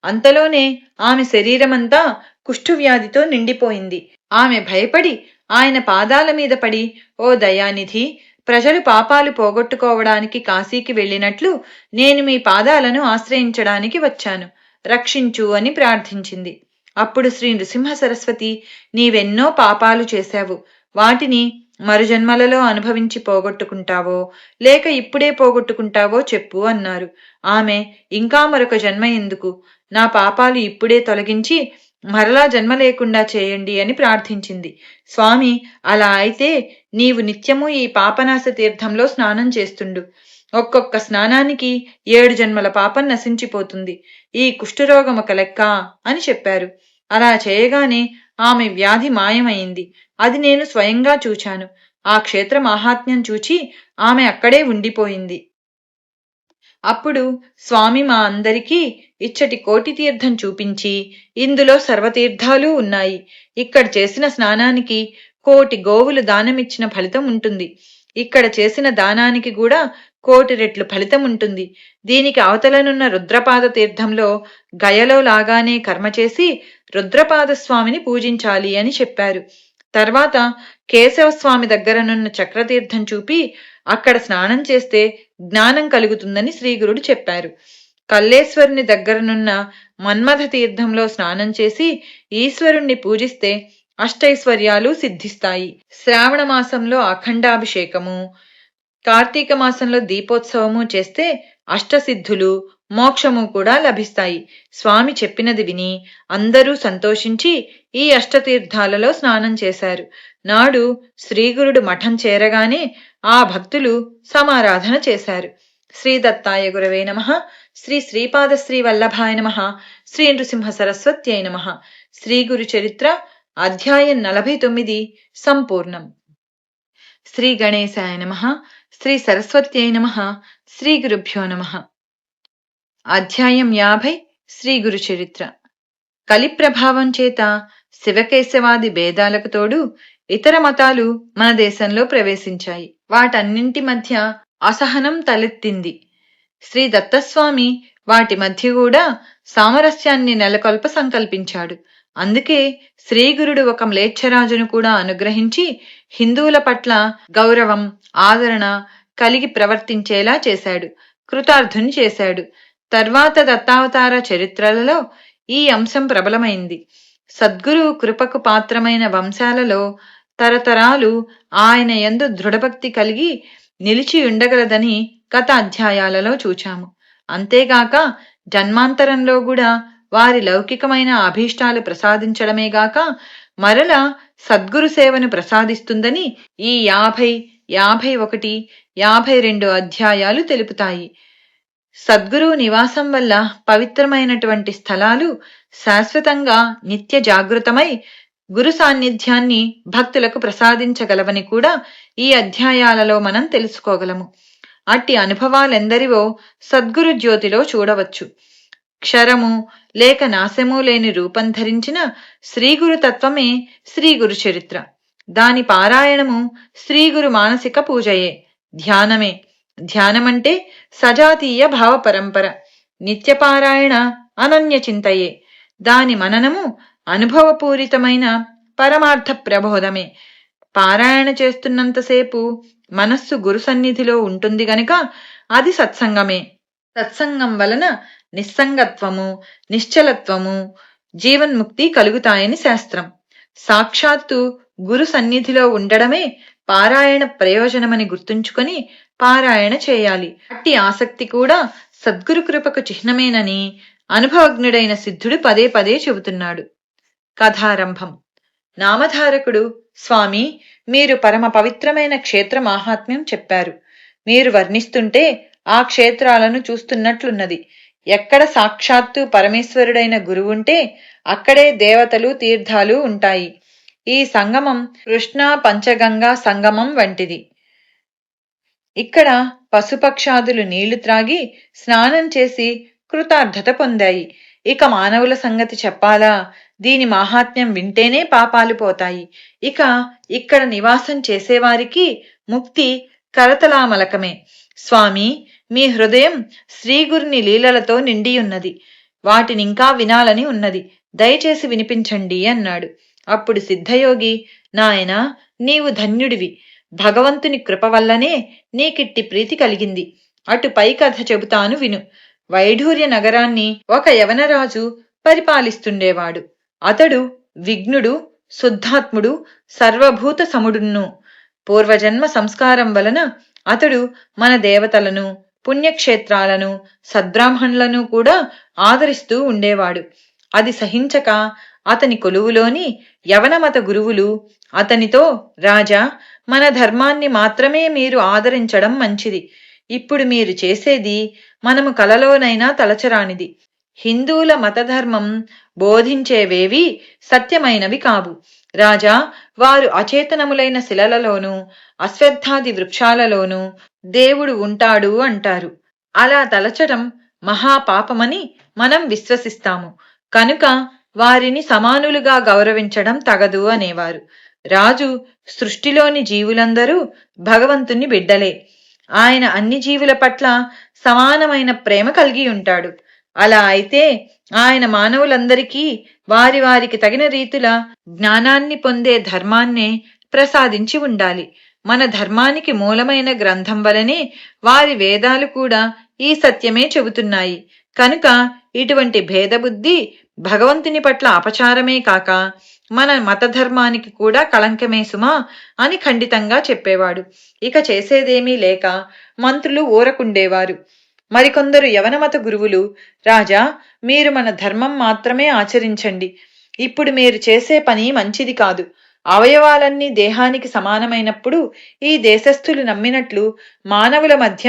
అంతలోనే ఆమె శరీరమంతా కుష్ఠువ్యాధితో నిండిపోయింది. ఆమె భయపడి ఆయన పాదాల మీద పడి, ఓ దయానిధి, ప్రజలు పాపాలు పోగొట్టుకోవడానికి కాశీకి వెళ్ళినట్లు నేను మీ పాదాలను ఆశ్రయించడానికి వచ్చాను, రక్షించు అని ప్రార్థించింది. అప్పుడు శ్రీ నృసింహ సరస్వతి, నీవెన్నో పాపాలు చేశావు, వాటిని మరుజన్మలలో అనుభవించి పోగొట్టుకుంటావో లేక ఇప్పుడే పోగొట్టుకుంటావో చెప్పు అన్నారు. ఆమె, ఇంకా మరొక జన్మ ఎందుకు, నా పాపాలు ఇప్పుడే తొలగించి మరలా జన్మ లేకుండా చేయండి అని ప్రార్థించింది. స్వామి, అలా అయితే నీవు నిత్యము ఈ పాపనాశ తీర్థంలో స్నానం చేస్తుండు. ఒక్కొక్క స్నానానికి 7 జన్మల పాపం నశించిపోతుంది. ఈ కుష్ఠరోగం ఒక లెక్క అని చెప్పారు. అలా చేయగానే ఆమె వ్యాధి మాయమైంది. అది నేను స్వయంగా చూచాను. ఆ క్షేత్ర మాహాత్మ్యం చూచి ఆమె అక్కడే ఉండిపోయింది. అప్పుడు స్వామి మా అందరికీ ఇచ్చటి కోటి తీర్థం చూపించి, ఇందులో సర్వతీర్థాలు ఉన్నాయి. ఇక్కడ చేసిన స్నానానికి 1,000,000 గోవులు దానమిచ్చిన ఫలితం ఉంటుంది. ఇక్కడ చేసిన దానానికి కూడా 1,000,000 రెట్లు ఫలితం ఉంటుంది. దీనికి అవతలనున్న రుద్రపాద తీర్థంలో గయలో లాగానే కర్మ చేసి రుద్రపాద స్వామిని పూజించాలి అని చెప్పారు. తర్వాత కేశవస్వామి దగ్గరనున్న చక్రతీర్థం చూపి అక్కడ స్నానం చేస్తే జ్ఞానం కలుగుతుందని శ్రీగురుడు చెప్పారు. కల్లేశ్వరుని దగ్గరనున్న మన్మథ తీర్థంలో స్నానం చేసి ఈశ్వరుణ్ణి పూజిస్తే అష్టైశ్వర్యాలు సిద్ధిస్తాయి. శ్రావణ మాసంలో అఖండాభిషేకము, కార్తీక మాసంలో దీపోత్సవము చేస్తే అష్టసిద్ధులు, మోక్షము కూడా లభిస్తాయి. స్వామి చెప్పినది విని అందరూ సంతోషించి ఈ అష్టతీర్థాలలో స్నానం చేశారు. నాడు శ్రీగురుడు మఠం చేరగానే ఆ భక్తులు సమారాధన చేశారు. శ్రీ దత్తాయ గురవే నమః. శ్రీ శ్రీపాద శ్రీ వల్లభాయ నమః. శ్రీ నృసింహ సరస్వత్యై నమః. శ్రీ గురు చరిత్ర అధ్యాయం 49 సంపూర్ణం. శ్రీ గణేశాయ నమః. శ్రీ సరస్వత్యై నమః. శ్రీ గురుభ్యో నమః. అధ్యాయం 50 శ్రీ గురు చరిత్ర. కలి ప్రభావం చేత శివకేశవాది భేదాలకు తోడు ఇతర మతాలు మన దేశంలో ప్రవేశించాయి. వాటన్నింటి మధ్య అసహనం తలెత్తింది. శ్రీ దత్తస్వామి వాటి మధ్య కూడా సామరస్యాన్ని నెలకొల్ప సంకల్పించాడు. అందుకే శ్రీగురుడు ఒక మ్లేచ్ఛరాజును కూడా అనుగ్రహించి హిందువుల పట్ల గౌరవం, ఆదరణ కలిగి ప్రవర్తించేలా చేశాడు, కృతార్థుని చేశాడు. తర్వాత దత్తావతార చరిత్రలలో ఈ అంశం ప్రబలమైంది. సద్గురు కృపకు పాత్రమైన వంశాలలో తరతరాలు ఆయన యందు దృఢభక్తి కలిగి నిలిచి ఉండగలదని గత అధ్యాయాలలో చూచాము. అంతేగాక జన్మాంతరంలో కూడా వారి లౌకికమైన అభీష్టాలు ప్రసాదించడమేగాక మరల సద్గురు సేవను ప్రసాదిస్తుందని ఈ 50, 51, 52 అధ్యాయాలు తెలుపుతాయి. సద్గురు నివాసం వల్ల పవిత్రమైనటువంటి స్థలాలు శాశ్వతంగా నిత్య జాగృతమై గురు సాన్నిధ్యాన్ని భక్తులకు ప్రసాదించగలవని కూడా ఈ అధ్యాయాలలో మనం తెలుసుకోగలము. అట్టి అనుభవాలెందరివో సద్గురు జ్యోతిలో చూడవచ్చు. క్షరము లేక నాశము లేని రూపం ధరించిన శ్రీగురు తత్వమే శ్రీగురు చరిత్ర. దాని పారాయణము శ్రీగురు మానసిక పూజయే, ధ్యానమే. ధ్యానమంటే సజాతీయ భావ పరంపర, నిత్యపారాయణ అనన్య చింతయే. దాని మననము అనుభవపూరితమైన పరమార్థ ప్రబోధమే. పారాయణ చేస్తున్నంతసేపు మనస్సు గురు సన్నిధిలో ఉంటుంది గనుక అది సత్సంగమే. సత్సంగం వలన నిస్సంగత్వము, నిశ్చలత్వము, జీవన్ముక్తి కలుగుతాయని శాస్త్రం. సాక్షాత్తు గురు సన్నిధిలో ఉండడమే పారాయణ ప్రయోజనమని గుర్తుంచుకొని పారాయణ చేయాలి. అట్టి ఆసక్తి కూడా సద్గురు కృపకు చిహ్నమేనని అనుభవజ్ఞుడైన సిద్ధుడు పదే పదే చెబుతున్నాడు. కథారంభం. నామధారకుడు: స్వామి, మీరు పరమ పవిత్రమైన క్షేత్ర మాహాత్మ్యం చెప్పారు. మీరు వర్ణిస్తుంటే ఆ క్షేత్రాలను చూస్తున్నట్లున్నది. ఎక్కడ సాక్షాత్తు పరమేశ్వరుడైన గురువుంటే అక్కడే దేవతలు, తీర్థాలు ఉంటాయి. ఈ సంగమం కృష్ణా పంచగంగా సంగమం వంటిది. ఇక్కడ పశుపక్షాదులు నీళ్లు త్రాగి స్నానం చేసి కృతార్థత పొందాయి. ఇక మానవుల సంగతి చెప్పాలా? దీని మాహాత్మ్యం వింటేనే పాపాలు పోతాయి. ఇక ఇక్కడ నివాసం చేసేవారికి ముక్తి కరతలామలకమే. స్వామి, మీ హృదయం శ్రీగురుని లీలలతో నిండియున్నది. వాటినింకా వినాలని ఉన్నది. దయచేసి వినిపించండి అన్నాడు. అప్పుడు సిద్ధయోగి: నాయనా, నీవు ధన్యుడివి. భగవంతుని కృప వల్లనే నీకిట్టి ప్రీతి కలిగింది. అటు పై కథ చెబుతాను విను. వైఢూర్య నగరాన్ని ఒక యవనరాజు పరిపాలిస్తుండేవాడు. అతడు విఘ్నుడు, శుద్ధాత్ముడు, సర్వభూత సముడున్ను. పూర్వజన్మ సంస్కారం వలన అతడు మన దేవతలను, పుణ్యక్షేత్రాలను, సద్బ్రాహ్మణులను కూడా ఆదరిస్తూ ఉండేవాడు. అది సహించక అతని కొలువులోని యవనమత గురువులు అతనితో: రాజా, మన ధర్మాన్ని మాత్రమే మీరు ఆదరించడం మంచిది. ఇప్పుడు మీరు చేసేది మనము కలలోనైనా తలచరానిది. హిందువుల మతధర్మం బోధించేవేవి సత్యమైనవి కావు. రాజా, వారు అచేతనములైన శిలలలోనూ అశ్వత్థాది వృక్షాలలోనూ దేవుడు ఉంటాడు అంటారు. అలా తలచడం మహాపాపమని మనం విశ్వసిస్తాము. కనుక వారిని సమానులుగా గౌరవించడం తగదు అనేవారు. రాజు: సృష్టిలోని జీవులందరూ భగవంతుని బిడ్డలే. ఆయన అన్ని జీవుల పట్ల సమానమైన ప్రేమ కలిగి ఉంటాడు. అలా అయితే ఆయన మానవులందరికీ వారి వారికి తగిన రీతుల జ్ఞానాన్ని పొందే ధర్మాన్నే ప్రసాదించి ఉండాలి. మన ధర్మానికి మూలమైన గ్రంథం వలనే వారి వేదాలు కూడా ఈ సత్యమే చెబుతున్నాయి. కనుక ఇటువంటి భేదబుద్ధి భగవంతుని పట్ల అపచారమే కాక మన మతధర్మానికి కూడా కళంకమే సుమా అని ఖండితంగా చెప్పేవాడు. ఇక చేసేదేమీ లేక మంత్రులు ఊరకుండేవారు. మరికొందరు యవనమత గురువులు: రాజా, మీరు మన ధర్మం మాత్రమే ఆచరించండి. ఇప్పుడు మీరు చేసే పని మంచిది కాదు. అవయవాలన్నీ దేహానికి సమానమైనప్పుడు ఈ దేశస్థులు నమ్మినట్లు మానవుల మధ్య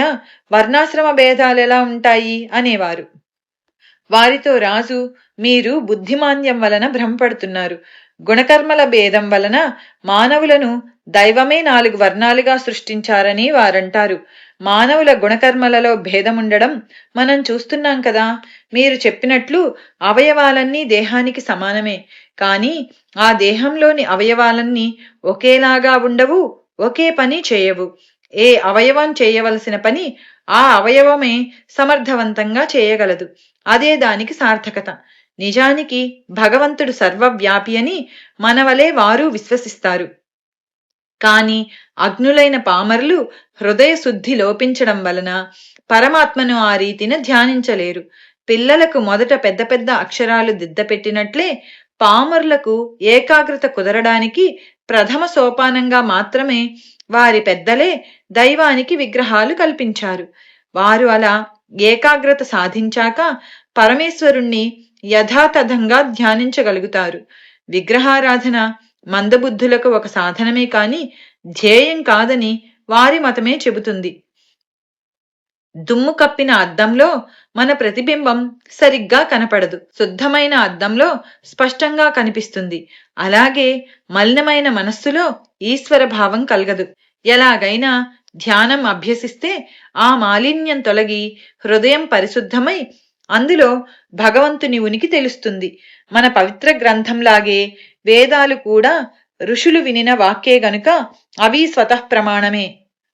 వర్ణాశ్రమ భేదాలెలా ఉంటాయి అనేవారు. వారితో రాజు: మీరు బుద్ధిమాంద్యం వలన భ్రమపడుతున్నారు. గుణకర్మల భేదం వలన మానవులను దైవమే 4 వర్ణాలుగా సృష్టించారని వారంటారు. మానవుల గుణకర్మలలో భేదముండడం మనం చూస్తున్నాం కదా. మీరు చెప్పినట్లు అవయవాలన్నీ దేహానికి సమానమే. కాని ఆ దేహంలోని అవయవాలన్నీ ఒకేలాగా ఉండవు, ఒకే పని చేయవు. ఏ అవయవం చేయవలసిన పని ఆ అవయవమే సమర్థవంతంగా చేయగలదు. అదే దానికి సార్థకత. నిజానికి భగవంతుడు సర్వవ్యాపి అని మనవలే వారు విశ్వసిస్తారు. కాని అగ్నులైన పామరులు హృదయ శుద్ధి లోపించడం వలన పరమాత్మను ఆ రీతిన ధ్యానించలేరు. పిల్లలకు మొదట పెద్ద పెద్ద అక్షరాలు దిద్దపెట్టినట్లే పామరులకు ఏకాగ్రత కుదరడానికి ప్రథమ సోపానంగా మాత్రమే వారి పెద్దలే దైవానికి విగ్రహాలు కల్పించారు. వారు అలా ఏకాగ్రత సాధించాక పరమేశ్వరుణ్ణి యథాతథంగా ధ్యానించగలుగుతారు. విగ్రహారాధన మందబుద్ధులకు ఒక సాధనమే కాని ధ్యేయం కాదని వారి మతమే చెబుతుంది. దుమ్ము కప్పిన అద్దంలో మన ప్రతిబింబం సరిగ్గా కనపడదు. శుద్ధమైన అద్దంలో స్పష్టంగా కనిపిస్తుంది. అలాగే మలినమైన మనస్సులో ఈశ్వర భావం కలగదు. ఎలాగైనా ధ్యానం అభ్యసిస్తే ఆ మాలిన్యం తొలగి హృదయం పరిశుద్ధమై అందులో భగవంతుని ఉనికి తెలుస్తుంది. మన పవిత్ర గ్రంథంలాగే వేదాలు కూడా ఋషులు వినిన వాక్యే గనుక అవి స్వతః ప్రమాణమే.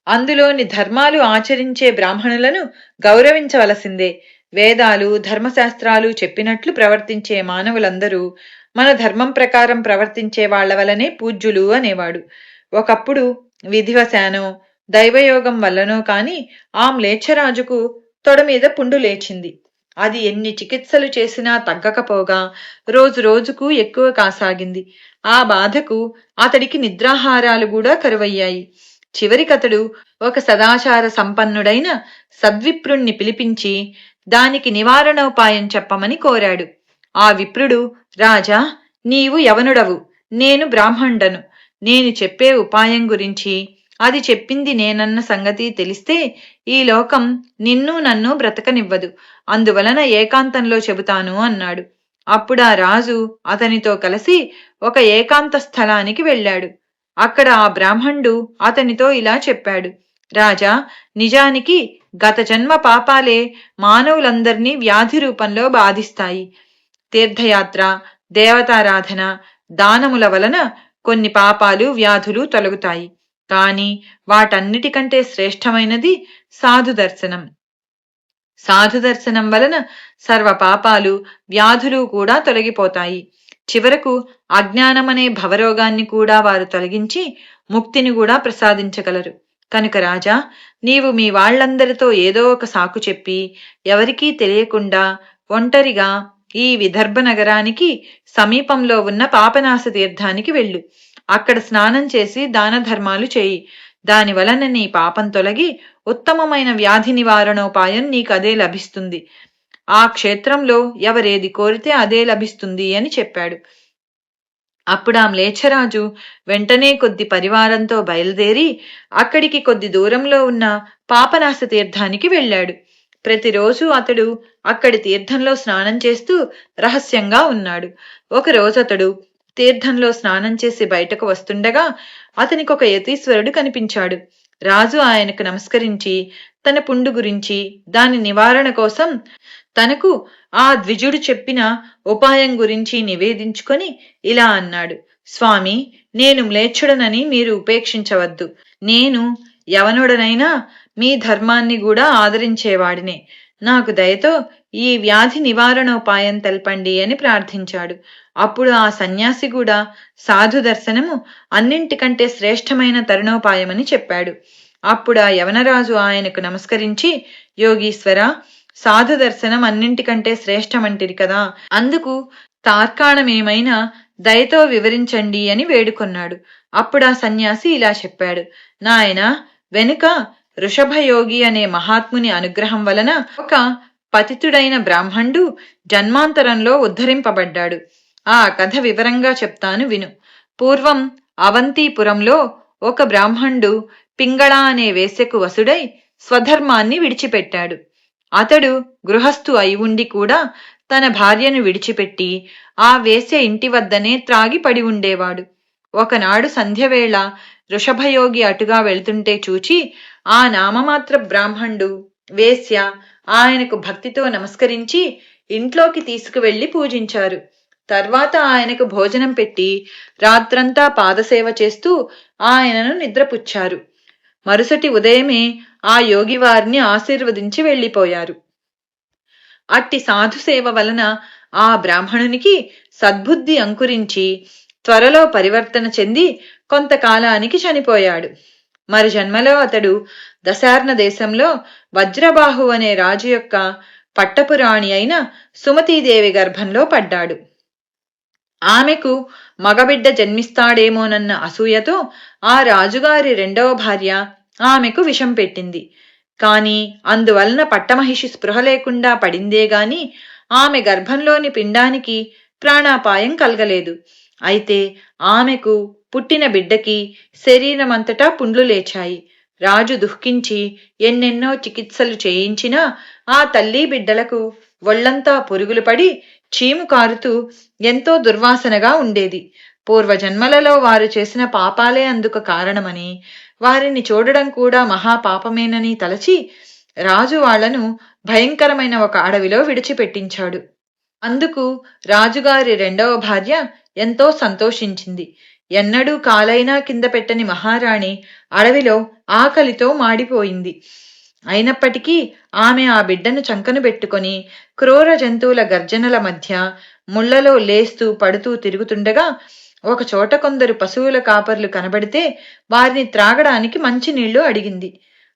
అందులోని ధర్మాలు ఆచరించే బ్రాహ్మణులను గౌరవించవలసిందే. వేదాలు, ధర్మశాస్త్రాలు చెప్పినట్లు ప్రవర్తించే మానవులందరూ మన ధర్మం ప్రకారం ప్రవర్తించే వాళ్ల వలనే పూజ్యులు అనేవాడు. ఒకప్పుడు విధివశానో దైవయోగం వల్లనో కాని ఆ మ్లేచ్ఛరాజుకు తొడ మీద పుండు లేచింది. అది ఎన్ని చికిత్సలు చేసినా తగ్గకపోగా రోజు రోజుకు ఎక్కువ కాసాగింది. ఆ బాధకు అతడికి నిద్రాహారాలు కూడా కరువయ్యాయి. చివరికతడు ఒక సదాచార సంపన్నుడైన సద్విప్రుణ్ణి పిలిపించి దానికి నివారణోపాయం చెప్పమని కోరాడు. ఆ విప్రుడు, రాజా, నీవు యవనుడవు, నేను బ్రాహ్మణుడను. నేను చెప్పే ఉపాయం గురించి, అది చెప్పింది నేనన్న సంగతి తెలిస్తే ఈ లోకం నిన్ను నన్ను బ్రతకనివ్వదు. అందువలన ఏకాంతంలో చెబుతాను అన్నాడు. అప్పుడా రాజు అతనితో కలిసి ఒక ఏకాంత స్థలానికి వెళ్ళాడు. అక్కడ ఆ బ్రాహ్మణుడు అతనితో ఇలా చెప్పాడు. రాజా, నిజానికి గత జన్మ పాపాలే మానవులందర్నీ వ్యాధి రూపంలో బాధిస్తాయి. తీర్థయాత్ర, దేవతారాధన, దానముల వలన కొన్ని పాపాలు వ్యాధులు తొలగుతాయి. కాని వాటన్నిటికంటే శ్రేష్టమైనది సాధుదర్శనం. సాధుదర్శనం వలన సర్వ పాపాలు వ్యాధులు కూడా తొలగిపోతాయి. చివరకు అజ్ఞానమనే భవరోగాన్ని కూడా వారు తొలగించి ముక్తిని కూడా ప్రసాదించగలరు. కనుక రాజా, నీవు మీ వాళ్లందరితో ఏదో ఒక సాకు చెప్పి ఎవరికీ తెలియకుండా ఒంటరిగా ఈ విదర్భ నగరానికి సమీపంలో ఉన్న పాపనాశ తీర్థానికి వెళ్ళు. అక్కడ స్నానం చేసి దాన ధర్మాలు చేయి. దానివలన నీ పాపం తొలగి ఉత్తమమైన వ్యాధి నివారణోపాయం నీకదే లభిస్తుంది. ఆ క్షేత్రంలో ఎవరేది కోరితే అదే లభిస్తుంది అని చెప్పాడు. అప్పుడా మ్లేచ్ఛరాజు వెంటనే కొద్ది పరివారంతో బయలుదేరి అక్కడికి కొద్ది దూరంలో ఉన్న పాపనాశ తీర్థానికి వెళ్ళాడు. ప్రతిరోజు అతడు అక్కడి తీర్థంలో స్నానం చేస్తూ రహస్యంగా ఉన్నాడు. ఒకరోజు అతడు తీర్థంలో స్నానం చేసి బయటకు వస్తుండగా అతనికి ఒక యతీశ్వరుడు కనిపించాడు. రాజు ఆయనకు నమస్కరించి తన పుండు గురించి, దాని నివారణ కోసం తనకు ఆ ద్విజుడు చెప్పిన ఉపాయం గురించి నివేదించుకొని ఇలా అన్నాడు. స్వామి, నేను మ్లేచ్ఛుడనని మీరు ఉపేక్షించవద్దు. నేను యవనుడనైనా మీ ధర్మాన్ని కూడా ఆదరించేవాడినే. నాకు దయతో ఈ వ్యాధి నివారణోపాయం తెల్పండి అని ప్రార్థించాడు. అప్పుడు ఆ సన్యాసి కూడా సాధు దర్శనము అన్నింటికంటే శ్రేష్టమైన తరుణోపాయమని చెప్పాడు. అప్పుడు ఆ యవనరాజు ఆయనకు నమస్కరించి, యోగీశ్వర, సాధు దర్శనం అన్నింటికంటే శ్రేష్టమంటిరి కదా, అందుకు తార్కాణమేమైనా దయతో వివరించండి అని వేడుకొన్నాడు. అప్పుడా సన్యాసి ఇలా చెప్పాడు. నాయనా, వెనుక వృషభయోగి అనే మహాత్ముని అనుగ్రహం వలన ఒక పతితుడైన బ్రాహ్మణుడు జన్మాంతరంలో ఉద్ధరింపబడ్డాడు. ఆ కథ వివరంగా చెప్తాను విను. పూర్వం అవంతిపురంలో ఒక బ్రాహ్మణుడు పింగళ అనే వేశ్యకు వసుడై స్వధర్మాన్ని విడిచిపెట్టాడు. అతడు గృహస్థు అయి ఉండి కూడా తన భార్యను విడిచిపెట్టి ఆ వేశ్య ఇంటి వద్దనే త్రాగి పడి ఉండేవాడు. ఒకనాడు సంధ్యవేళ వృషభయోగి అటుగా వెళ్తుంటే చూచి ఆ నామమాత్ర బ్రాహ్మణుడు, వేశ్య ఆయనకు భక్తితో నమస్కరించి ఇంట్లోకి తీసుకువెళ్లి పూజించారు. తర్వాత ఆయనకు భోజనం పెట్టి రాత్రంతా పాదసేవ చేస్తూ ఆయనను నిద్రపుచ్చారు. మరుసటి ఉదయమే ఆ యోగి వారిని ఆశీర్వదించి వెళ్లిపోయారు. అట్టి సాధుసేవ వలన ఆ బ్రాహ్మణునికి సద్బుద్ధి అంకురించి త్వరలో పరివర్తన చెంది కొంతకాలానికి చనిపోయాడు. మరి జన్మలో అతడు దశార్ణ దేశంలో వజ్రబాహు అనే రాజు యొక్క పట్టపురాణి అయిన సుమతీదేవి గర్భంలో పడ్డాడు. ఆమెకు మగబిడ్డ జన్మిస్తాడేమోనన్న అసూయతో ఆ రాజుగారి రెండవ భార్య ఆమెకు విషం పెట్టింది. కాని అందువలన పట్టమహిషి స్పృహ లేకుండా పడిందేగాని ఆమె గర్భంలోని పిండానికి ప్రాణాపాయం కలగలేదు. అయితే ఆమెకు పుట్టిన బిడ్డకి శరీరమంతటా పుండ్లు లేచాయి. రాజు దుఃఖించి ఎన్నెన్నో చికిత్సలు చేయించినా ఆ తల్లి బిడ్డలకు ఒళ్లంతా పురుగులు పడి చీము కారుతూ ఎంతో దుర్వాసనగా ఉండేది. పూర్వజన్మలలో వారు చేసిన పాపాలే అందుకు కారణమని, వారిని చూడడం కూడా మహాపాపమేనని తలచి రాజు వాళ్లను భయంకరమైన ఒక అడవిలో విడిచిపెట్టించాడు. అందుకు రాజుగారి రెండవ భార్య ఎంతో సంతోషించింది. ఎన్నడూ కాలైనా కింద పెట్టని మహారాణి అడవిలో ఆకలితో మాడిపోయింది. అయినప్పటికీ ఆమె ఆ బిడ్డను చంకను పెట్టుకొని క్రూర జంతువుల గర్జనల మధ్య ముళ్లలో లేస్తూ పడుతూ తిరుగుతుండగా ఒకచోట కొందరు పశువుల కాపర్లు కనబడితే వారిని త్రాగడానికి మంచినీళ్లు అడిగింది.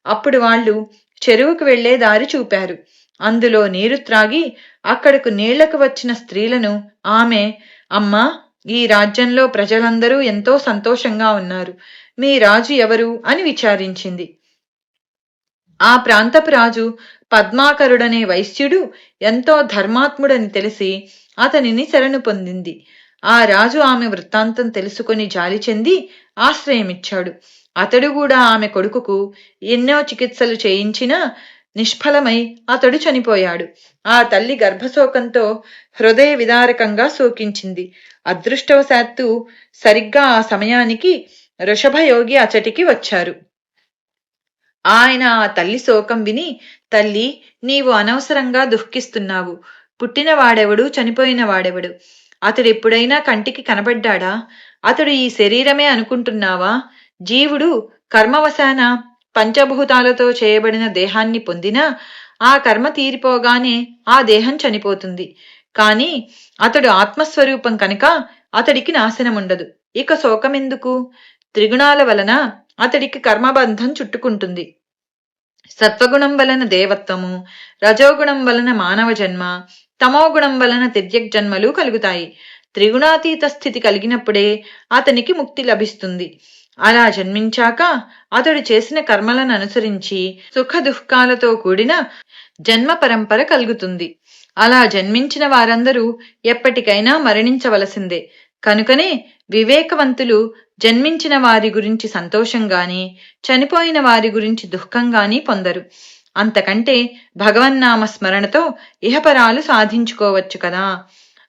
అప్పుడు వాళ్ళు చెరువుకు వెళ్లే దారి చూపారు. అందులో నీరు త్రాగి అక్కడకు నీళ్లకు వచ్చిన స్త్రీలను ఆమె, అమ్మా, ఈ రాజ్యంలో ప్రజలందరూ ఎంతో సంతోషంగా ఉన్నారు. మీ రాజు ఎవరు అని విచారించింది. ఆ ప్రాంతపు రాజు పద్మాకరుడనే వైశ్యుడు ఎంతో ధర్మాత్ముడని తెలిసి అతనిని శరణు పొందింది. ఆ రాజు ఆమె వృత్తాంతం తెలుసుకొని జాలి చెంది ఆశ్రయమిచ్చాడు. అతడు కూడా ఆమె కొడుకుకు ఎన్నో చికిత్సలు చేయించినా నిష్ఫలమై అతడు చనిపోయాడు. ఆ తల్లి గర్భశోకంతో హృదయ విదారకంగా శోకించింది. అదృష్టవశాత్తు సరిగ్గా ఆ సమయానికి వృషభయోగి అచటికి వచ్చారు. ఆయన ఆ తల్లి శోకం విని, తల్లి, నీవు అనవసరంగా దుఃఖిస్తున్నావు. పుట్టిన వాడెవడు, చనిపోయిన వాడెవడు? అతడెప్పుడైనా కంటికి కనబడ్డాడా? అతడు ఈ శరీరమే అనుకుంటున్నావా? జీవుడు కర్మవశాన పంచభూతాలతో చేయబడిన దేహాన్ని పొందినా ఆ కర్మ తీరిపోగానే ఆ దేహం చనిపోతుంది. కాని అతడు ఆత్మస్వరూపం కనుక అతడికి నాశనముండదు. ఇక శోకమెందుకు? త్రిగుణాల వలన అతడికి కర్మబంధం చుట్టుకుంటుంది. సత్వగుణం వలన దేవత్వము, రజోగుణం వలన మానవ జన్మ, తమోగుణం వలన తిర్యక్ జన్మలు కలుగుతాయి. త్రిగుణాతీత స్థితి కలిగినప్పుడే అతనికి ముక్తి లభిస్తుంది. అలా జన్మించాక అతడు చేసిన కర్మలను అనుసరించి సుఖ దుఃఖాలతో కూడిన జన్మ పరంపర కలుగుతుంది. అలా జన్మించిన వారందరూ ఎప్పటికైనా మరణించవలసిందే. కనుకనే వివేకవంతులు జన్మించిన వారి గురించి సంతోషంగాని, చనిపోయిన వారి గురించి దుఃఖంగాని పొందరు. అంతకంటే భగవన్నామ స్మరణతో ఇహపరాలు సాధించుకోవచ్చు కదా.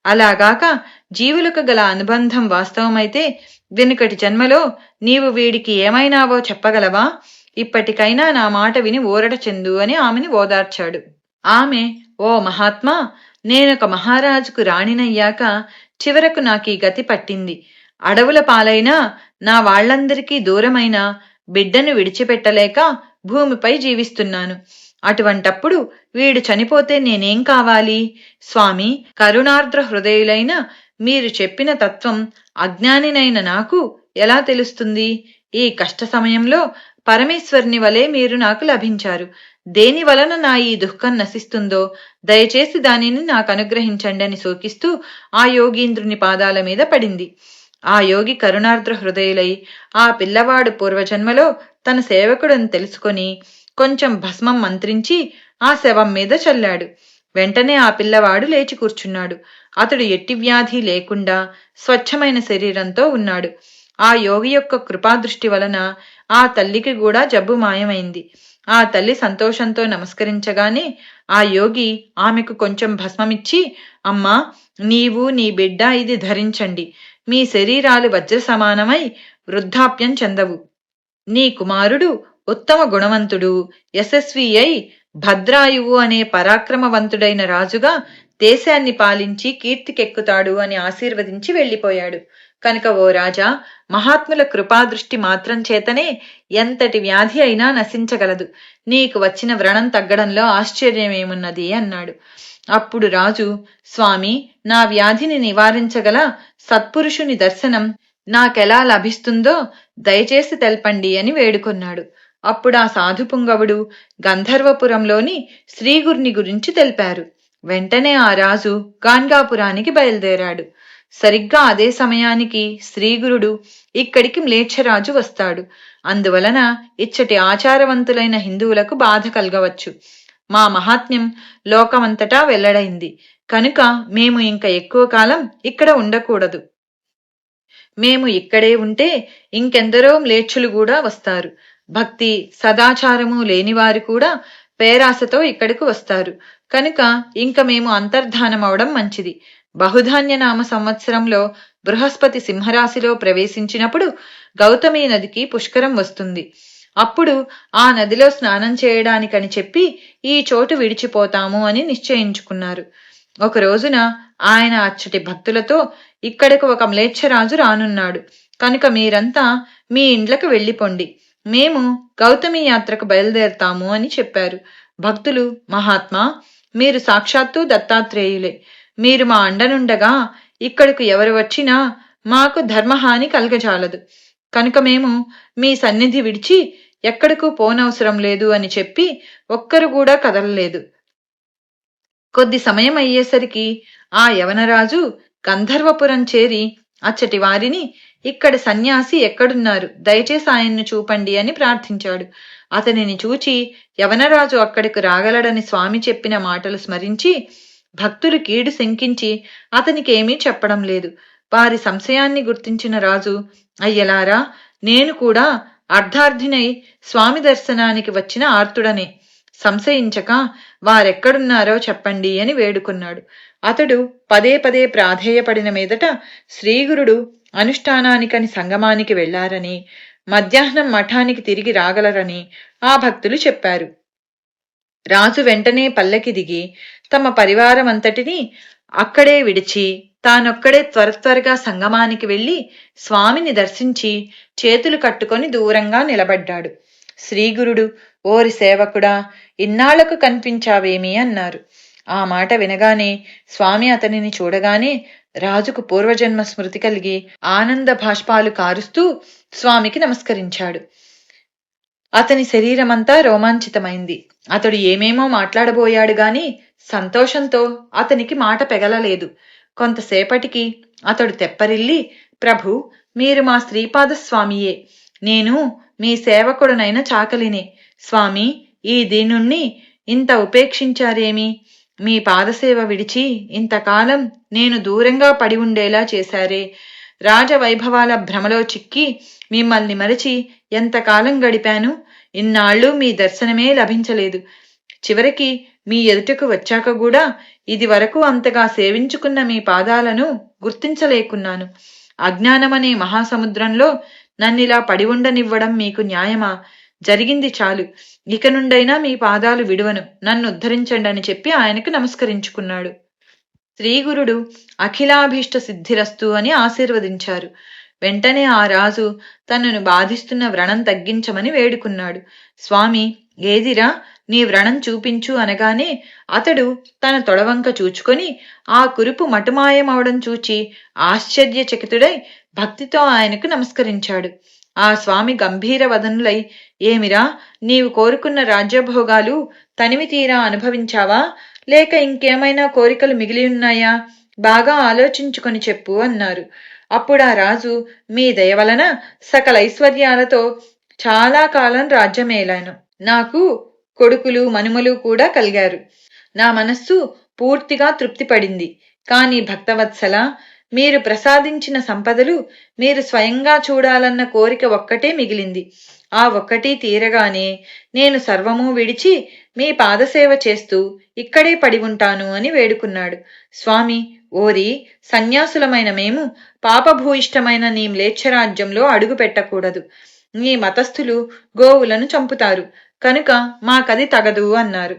అలాగాక జీవులకు గల అనుబంధం వాస్తవమైతే వెనుకటి జన్మలో నీవు వీడికి ఏమైనావో చెప్పగలవా? ఇప్పటికైనా నా మాట విని ఊరట చెందు అని ఆమెని ఓదార్చాడు. ఆమె, ఓ మహాత్మా, నేనొక మహారాజుకు రాణినయ్యాక చివరకు నాకీ గతి పట్టింది. అడవుల పాలైనా నా వాళ్లందరికీ దూరమైన బిడ్డను విడిచిపెట్టలేక భూమిపై జీవిస్తున్నాను. అటువంటప్పుడు వీడు చనిపోతే నేనేం కావాలి? స్వామి, కరుణార్ద్ర హృదయులైన మీరు చెప్పిన తత్వం అజ్ఞానినైన నాకు ఎలా తెలుస్తుంది? ఈ కష్ట సమయంలో పరమేశ్వరుని వలె మీరు నాకు లభించారు. దేని వలన నా ఈ దుఃఖం నశిస్తుందో దయచేసి దానిని నాకు అనుగ్రహించండి అని శోకిస్తూ ఆ యోగీంద్రుని పాదాల మీద పడింది. ఆ యోగి కరుణార్ద్ర హృదయులై ఆ పిల్లవాడు పూర్వజన్మలో తన సేవకుడని తెలుసుకొని కొంచెం భస్మం మంత్రించి ఆ శవం మీద చల్లాడు. వెంటనే ఆ పిల్లవాడు లేచి కూర్చున్నాడు. అతడు ఎట్టి వ్యాధి లేకుండా స్వచ్ఛమైన శరీరంతో ఉన్నాడు. ఆ యోగి యొక్క కృపాదృష్టి వలన ఆ తల్లికి కూడా జబ్బు మాయమైంది. ఆ తల్లి సంతోషంతో నమస్కరించగానే ఆ యోగి ఆమెకు కొంచెం భస్మమిచ్చి, అమ్మా, నీవు నీ బిడ్డ ఇది ధరించండి. మీ శరీరాలు వజ్ర సమానమై వృద్ధాప్యం చెందవు. నీ కుమారుడు ఉత్తమ గుణవంతుడు, యశస్వి అయి భద్రాయువు అనే పరాక్రమవంతుడైన రాజుగా దేశాన్ని పాలించి కీర్తికెక్కుతాడు అని ఆశీర్వదించి వెళ్లిపోయాడు. కనుక ఓ రాజా, మహాత్ముల కృపాదృష్టి మాత్రం చేతనే ఎంతటి వ్యాధి అయినా నశించగలదు. నీకు వచ్చిన వ్రణం తగ్గడంలో ఆశ్చర్యమేమున్నది అన్నాడు. అప్పుడు రాజు, స్వామి, నా వ్యాధిని నివారించగల సత్పురుషుని దర్శనం నాకెలా లభిస్తుందో దయచేసి తెల్పండి అని వేడుకొన్నాడు. అప్పుడు ఆ సాధుపుంగవుడు గంధర్వపురంలోని శ్రీగురుని గురించి తెలిపారు. వెంటనే ఆ రాజు గాన్గాపురానికి బయలుదేరాడు. సరిగ్గా అదే సమయానికి శ్రీగురుడు ఇక్కడికి మ్లేచ్ఛరాజు వస్తాడు. అందువలన ఇచ్చటి ఆచారవంతులైన హిందువులకు బాధ కలగవచ్చు. మా మహాత్మ్యం లోకమంతటా వెల్లడైంది కనుక మేము ఇంకా ఎక్కువ కాలం ఇక్కడ ఉండకూడదు. మేము ఇక్కడే ఉంటే ఇంకెందరో మ్లేచ్ఛులు కూడా వస్తారు. భక్తి సదాచారము లేనివారు కూడా పేరాసతో ఇక్కడికి వస్తారు. కనుక ఇంక మేము అంతర్ధానమవడం మంచిది. బహుధాన్యనామ సంవత్సరంలో బృహస్పతి సింహరాశిలో ప్రవేశించినప్పుడు గౌతమి నదికి పుష్కరం వస్తుంది. అప్పుడు ఆ నదిలో స్నానం చేయడానికని చెప్పి ఈ చోటు విడిచిపోతాము అని నిశ్చయించుకున్నారు. ఒక రోజున ఆయన అచ్చటి భక్తులతో, ఇక్కడకు ఒక మ్లేచ్ఛరాజు రానున్నాడు కనుక మీరంతా మీ ఇండ్లకు వెళ్ళిపోండి, మేము గౌతమి యాత్రకు బయలుదేరతాము అని చెప్పారు. భక్తులు, మహాత్మా, మీరు సాక్షాత్తు దత్తాత్రేయులే. మీరు మా అండనుండగా ఇక్కడకు ఎవరు వచ్చినా మాకు ధర్మహాని కలగజాలదు. కనుక మేము మీ సన్నిధి విడిచి ఎక్కడకు పోనవసరం లేదు అని చెప్పి ఒక్కరు కూడా కదలలేదు. కొద్ది సమయం అయ్యేసరికి ఆ యవనరాజు గంధర్వపురం చేరి అచ్చటి వారిని, ఇక్కడ సన్యాసి ఎక్కడున్నారు, దయచేసి ఆయన్ను చూపండి అని ప్రార్థించాడు. అతనిని చూచి యవనరాజు అక్కడికి రాగలడని స్వామి చెప్పిన మాటలు స్మరించి భక్తులు కీడు శంకించి అతనికేమీ చెప్పడం లేదు. వారి సంశయాన్ని గుర్తించిన రాజు, అయ్యలారా, నేను కూడా అర్ధార్థినై స్వామి దర్శనానికి వచ్చిన ఆర్తుడనే. సంశయించక వారెక్కడున్నారో చెప్పండి అని వేడుకున్నాడు. అతడు పదే పదే ప్రాధేయపడిన మీదట శ్రీగురుడు అనుష్ఠానానికని సంగమానికి వెళ్లారని, మధ్యాహ్నం మఠానికి తిరిగి రాగలరని ఆ భక్తులు చెప్పారు. రాజు వెంటనే పల్లకి దిగి తమ పరివారమంతటినీ అక్కడే విడిచి తానొక్కడే త్వరగా సంగమానికి వెళ్లి స్వామిని దర్శించి చేతులు కట్టుకొని దూరంగా నిలబడ్డాడు. శ్రీగురుడు, ఓరి సేవకుడా, ఇన్నాళ్లకు కనిపించావేమి అన్నారు. ఆ మాట వినగానే స్వామి అతనిని చూడగానే రాజుకు పూర్వజన్మ స్మృతి కలిగి ఆనంద భాష్పాలు కారుస్తూ స్వామికి నమస్కరించాడు. అతని శరీరమంతా రోమాంచితమైంది. అతడు ఏమేమో మాట్లాడబోయాడు గాని సంతోషంతో అతనికి మాట పెగలలేదు. కొంతసేపటికి అతడు తెప్పరిల్లి, ప్రభు, మీరు మా శ్రీపాద స్వామియే, నేను మీ సేవకుడనైన చాకలినే. స్వామి, ఈ దీనుణ్ణి ఇంత ఉపేక్షించారేమి? మీ పాదసేవ విడిచి ఇంతకాలం నేను దూరంగా పడి ఉండేలా చేశారే. రాజవైభవాల భ్రమలో చిక్కి మిమ్మల్ని మరచి ఎంతకాలం గడిపాను. ఇన్నాళ్ళు మీ దర్శనమే లభించలేదు. చివరికి మీ ఎదుటకు వచ్చాక కూడా ఇది వరకు అంతగా సేవించుకున్న మీ పాదాలను గుర్తించలేకున్నాను. అజ్ఞానమనే మహాసముద్రంలో నన్నిలా పడి ఉండనివ్వడం మీకు న్యాయమా? జరిగింది చాలు. ఇక నుండైనా మీ పాదాలు విడువను, నన్ను ఉద్ధరించండి అని చెప్పి ఆయనకు నమస్కరించుకున్నాడు. శ్రీగురుడు అఖిలాభీష్ట సిద్ధిరస్తు అని ఆశీర్వదించారు. వెంటనే ఆ రాజు తనను బాధిస్తున్న వ్రణం తగ్గించమని వేడుకున్నాడు. స్వామి, ఏదిరా నీ వ్రణం చూపించు అనగానే అతడు తన తొడవంక చూచుకొని ఆ కురుపు మటుమాయమవడం చూచి ఆశ్చర్యచకితుడై భక్తితో ఆయనకు నమస్కరించాడు. ఆ స్వామి గంభీర వదనులై, ఏమిరా, నీవు కోరుకున్న రాజ్యభోగాలు తనివి తీరా అనుభవించావా, లేక ఇంకేమైనా కోరికలు మిగిలియున్నాయా? బాగా ఆలోచించుకొని చెప్పు అన్నారు. అప్పుడా రాజు, మీ దయ వలన సకల ఐశ్వర్యాలతో చాలా కాలం రాజ్యమేలాను. నాకు కొడుకులు మనుమలు కూడా కలిగారు. నా మనస్సు పూర్తిగా తృప్తిపడింది. కాని భక్తవత్సల, మీరు ప్రసాదించిన సంపదలు మీరు స్వయంగా చూడాలన్న కోరిక ఒక్కటే మిగిలింది. ఆ ఒక్కటి తీరగానే నేను సర్వము విడిచి మీ పాదసేవ చేస్తూ ఇక్కడే పడి ఉంటాను అని వేడుకున్నాడు. స్వామి, ఓరి, సన్యాసులమైన మేము పాపభూయిష్టమైన నీ మ్లేచ్ఛరాజ్యంలో అడుగు పెట్టకూడదు. నీ మతస్థులు గోవులను చంపుతారు కనుక మాకది తగదు అన్నారు.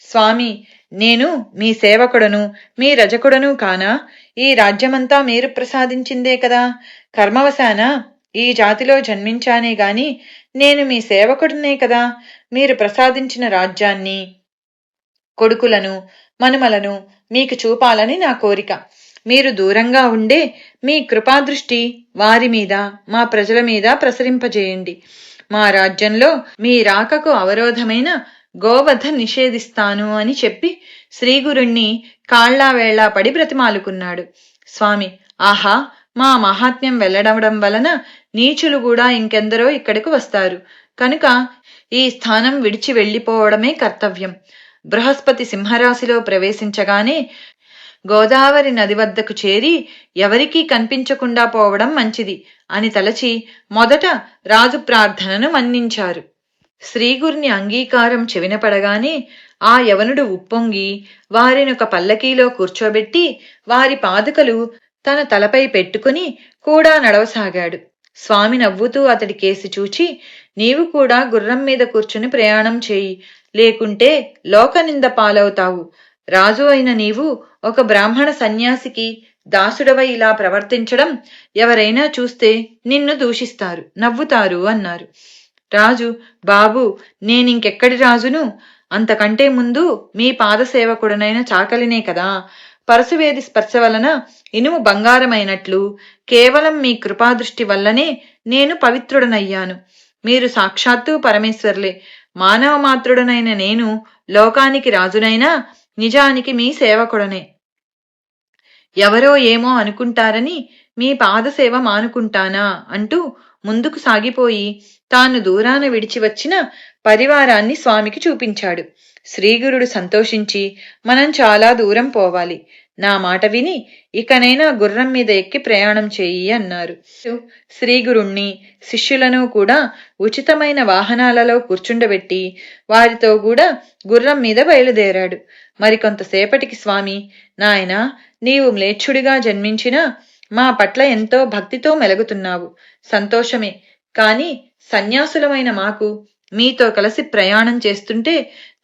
స్వామి, నేను మీ సేవకుడను, మీ రజకుడను కానా? ఈ రాజ్యమంతా మీరు ప్రసాదించిందే కదా. కర్మవశాన ఈ జాతిలో జన్మించానే గాని నేను మీ సేవకుడినే కదా. మీరు ప్రసాదించిన రాజ్యాన్ని, కొడుకులను, మనుమలను మీకు చూపాలని నా కోరిక. మీరు దూరంగా ఉండే మీ కృపాదృష్టి వారి మీద, మా ప్రజల మీద ప్రసరింపజేయండి. మా రాజ్యంలో మీ రాకకు అవరోధమైన గోవధ నిషేధిస్తాను అని చెప్పి శ్రీగురుణ్ణి కాళ్లావేళ్లా పడి బ్రతిమాలుకున్నాడు. స్వామి, ఆహా, మా మహాత్మ్యం వెల్లడవడం వలన నీచులు కూడా ఇంకెందరో ఇక్కడికి వస్తారు. కనుక ఈ స్థానం విడిచి వెళ్లిపోవడమే కర్తవ్యం. బృహస్పతి సింహరాశిలో ప్రవేశించగానే గోదావరి నది వద్దకు చేరి ఎవరికీ కనిపించకుండా పోవడం మంచిది అని తలచి మొదట రాజు ప్రార్థనను మన్నించారు. శ్రీగురిని అంగీకారం చెవినపడగానే ఆ యవనుడు ఉప్పొంగి వారినొక పల్లకీలో కూర్చోబెట్టి వారి పాదుకలు తన తలపై పెట్టుకుని కూడా నడవసాగాడు. స్వామి నవ్వుతూ అతడి కేసి చూచి, నీవు కూడా గుర్రం మీద కూర్చుని ప్రయాణం చేయి, లేకుంటే లోకనింద పాలవుతావు. రాజు అయిన నీవు ఒక బ్రాహ్మణ సన్యాసికి దాసుడవై ఇలా ప్రవర్తించడం ఎవరైనా చూస్తే నిన్ను దూషిస్తారు, నవ్వుతారు అన్నారు. రాజు, బాబు, నేనింకెక్కడి రాజును? అంతకంటే ముందు మీ పాదసేవకుడనైన చాకలినే కదా. పరశువేది స్పర్శ వలన ఇనుము బంగారమైనట్లు కేవలం మీ కృపాదృష్టి వల్లనే నేను పవిత్రుడనయ్యాను. మీరు సాక్షాత్తు పరమేశ్వర్లే. మానవ మాత్రుడనైన నేను లోకానికి రాజునైనా నిజానికి మీ సేవకుడనే. ఎవరో ఏమో అనుకుంటారని మీ పాదసేవ మానుకుంటానా అంటూ ముందుకు సాగిపోయి తాను దూరాన విడిచి వచ్చిన పరివారాన్ని స్వామికి చూపించాడు. శ్రీగురుడు సంతోషించి, మనం చాలా దూరం పోవాలి. నా మాట విని ఇకనైనా గుర్రం మీద ఎక్కి ప్రయాణం చేయి అన్నారు. శ్రీగురుణ్ణి శిష్యులను కూడా ఉచితమైన వాహనాలలో కూర్చుండబెట్టి వారితో కూడా గుర్రం మీద బయలుదేరాడు. మరికొంతసేపటికి స్వామి, నాయనా, నీవు మ్లేచ్ఛుడిగా జన్మించినా మా పట్ల ఎంతో భక్తితో మెలుగుతున్నావు. సంతోషమే. కాని సన్యాసులమైన మాకు మీతో కలిసి ప్రయాణం చేస్తుంటే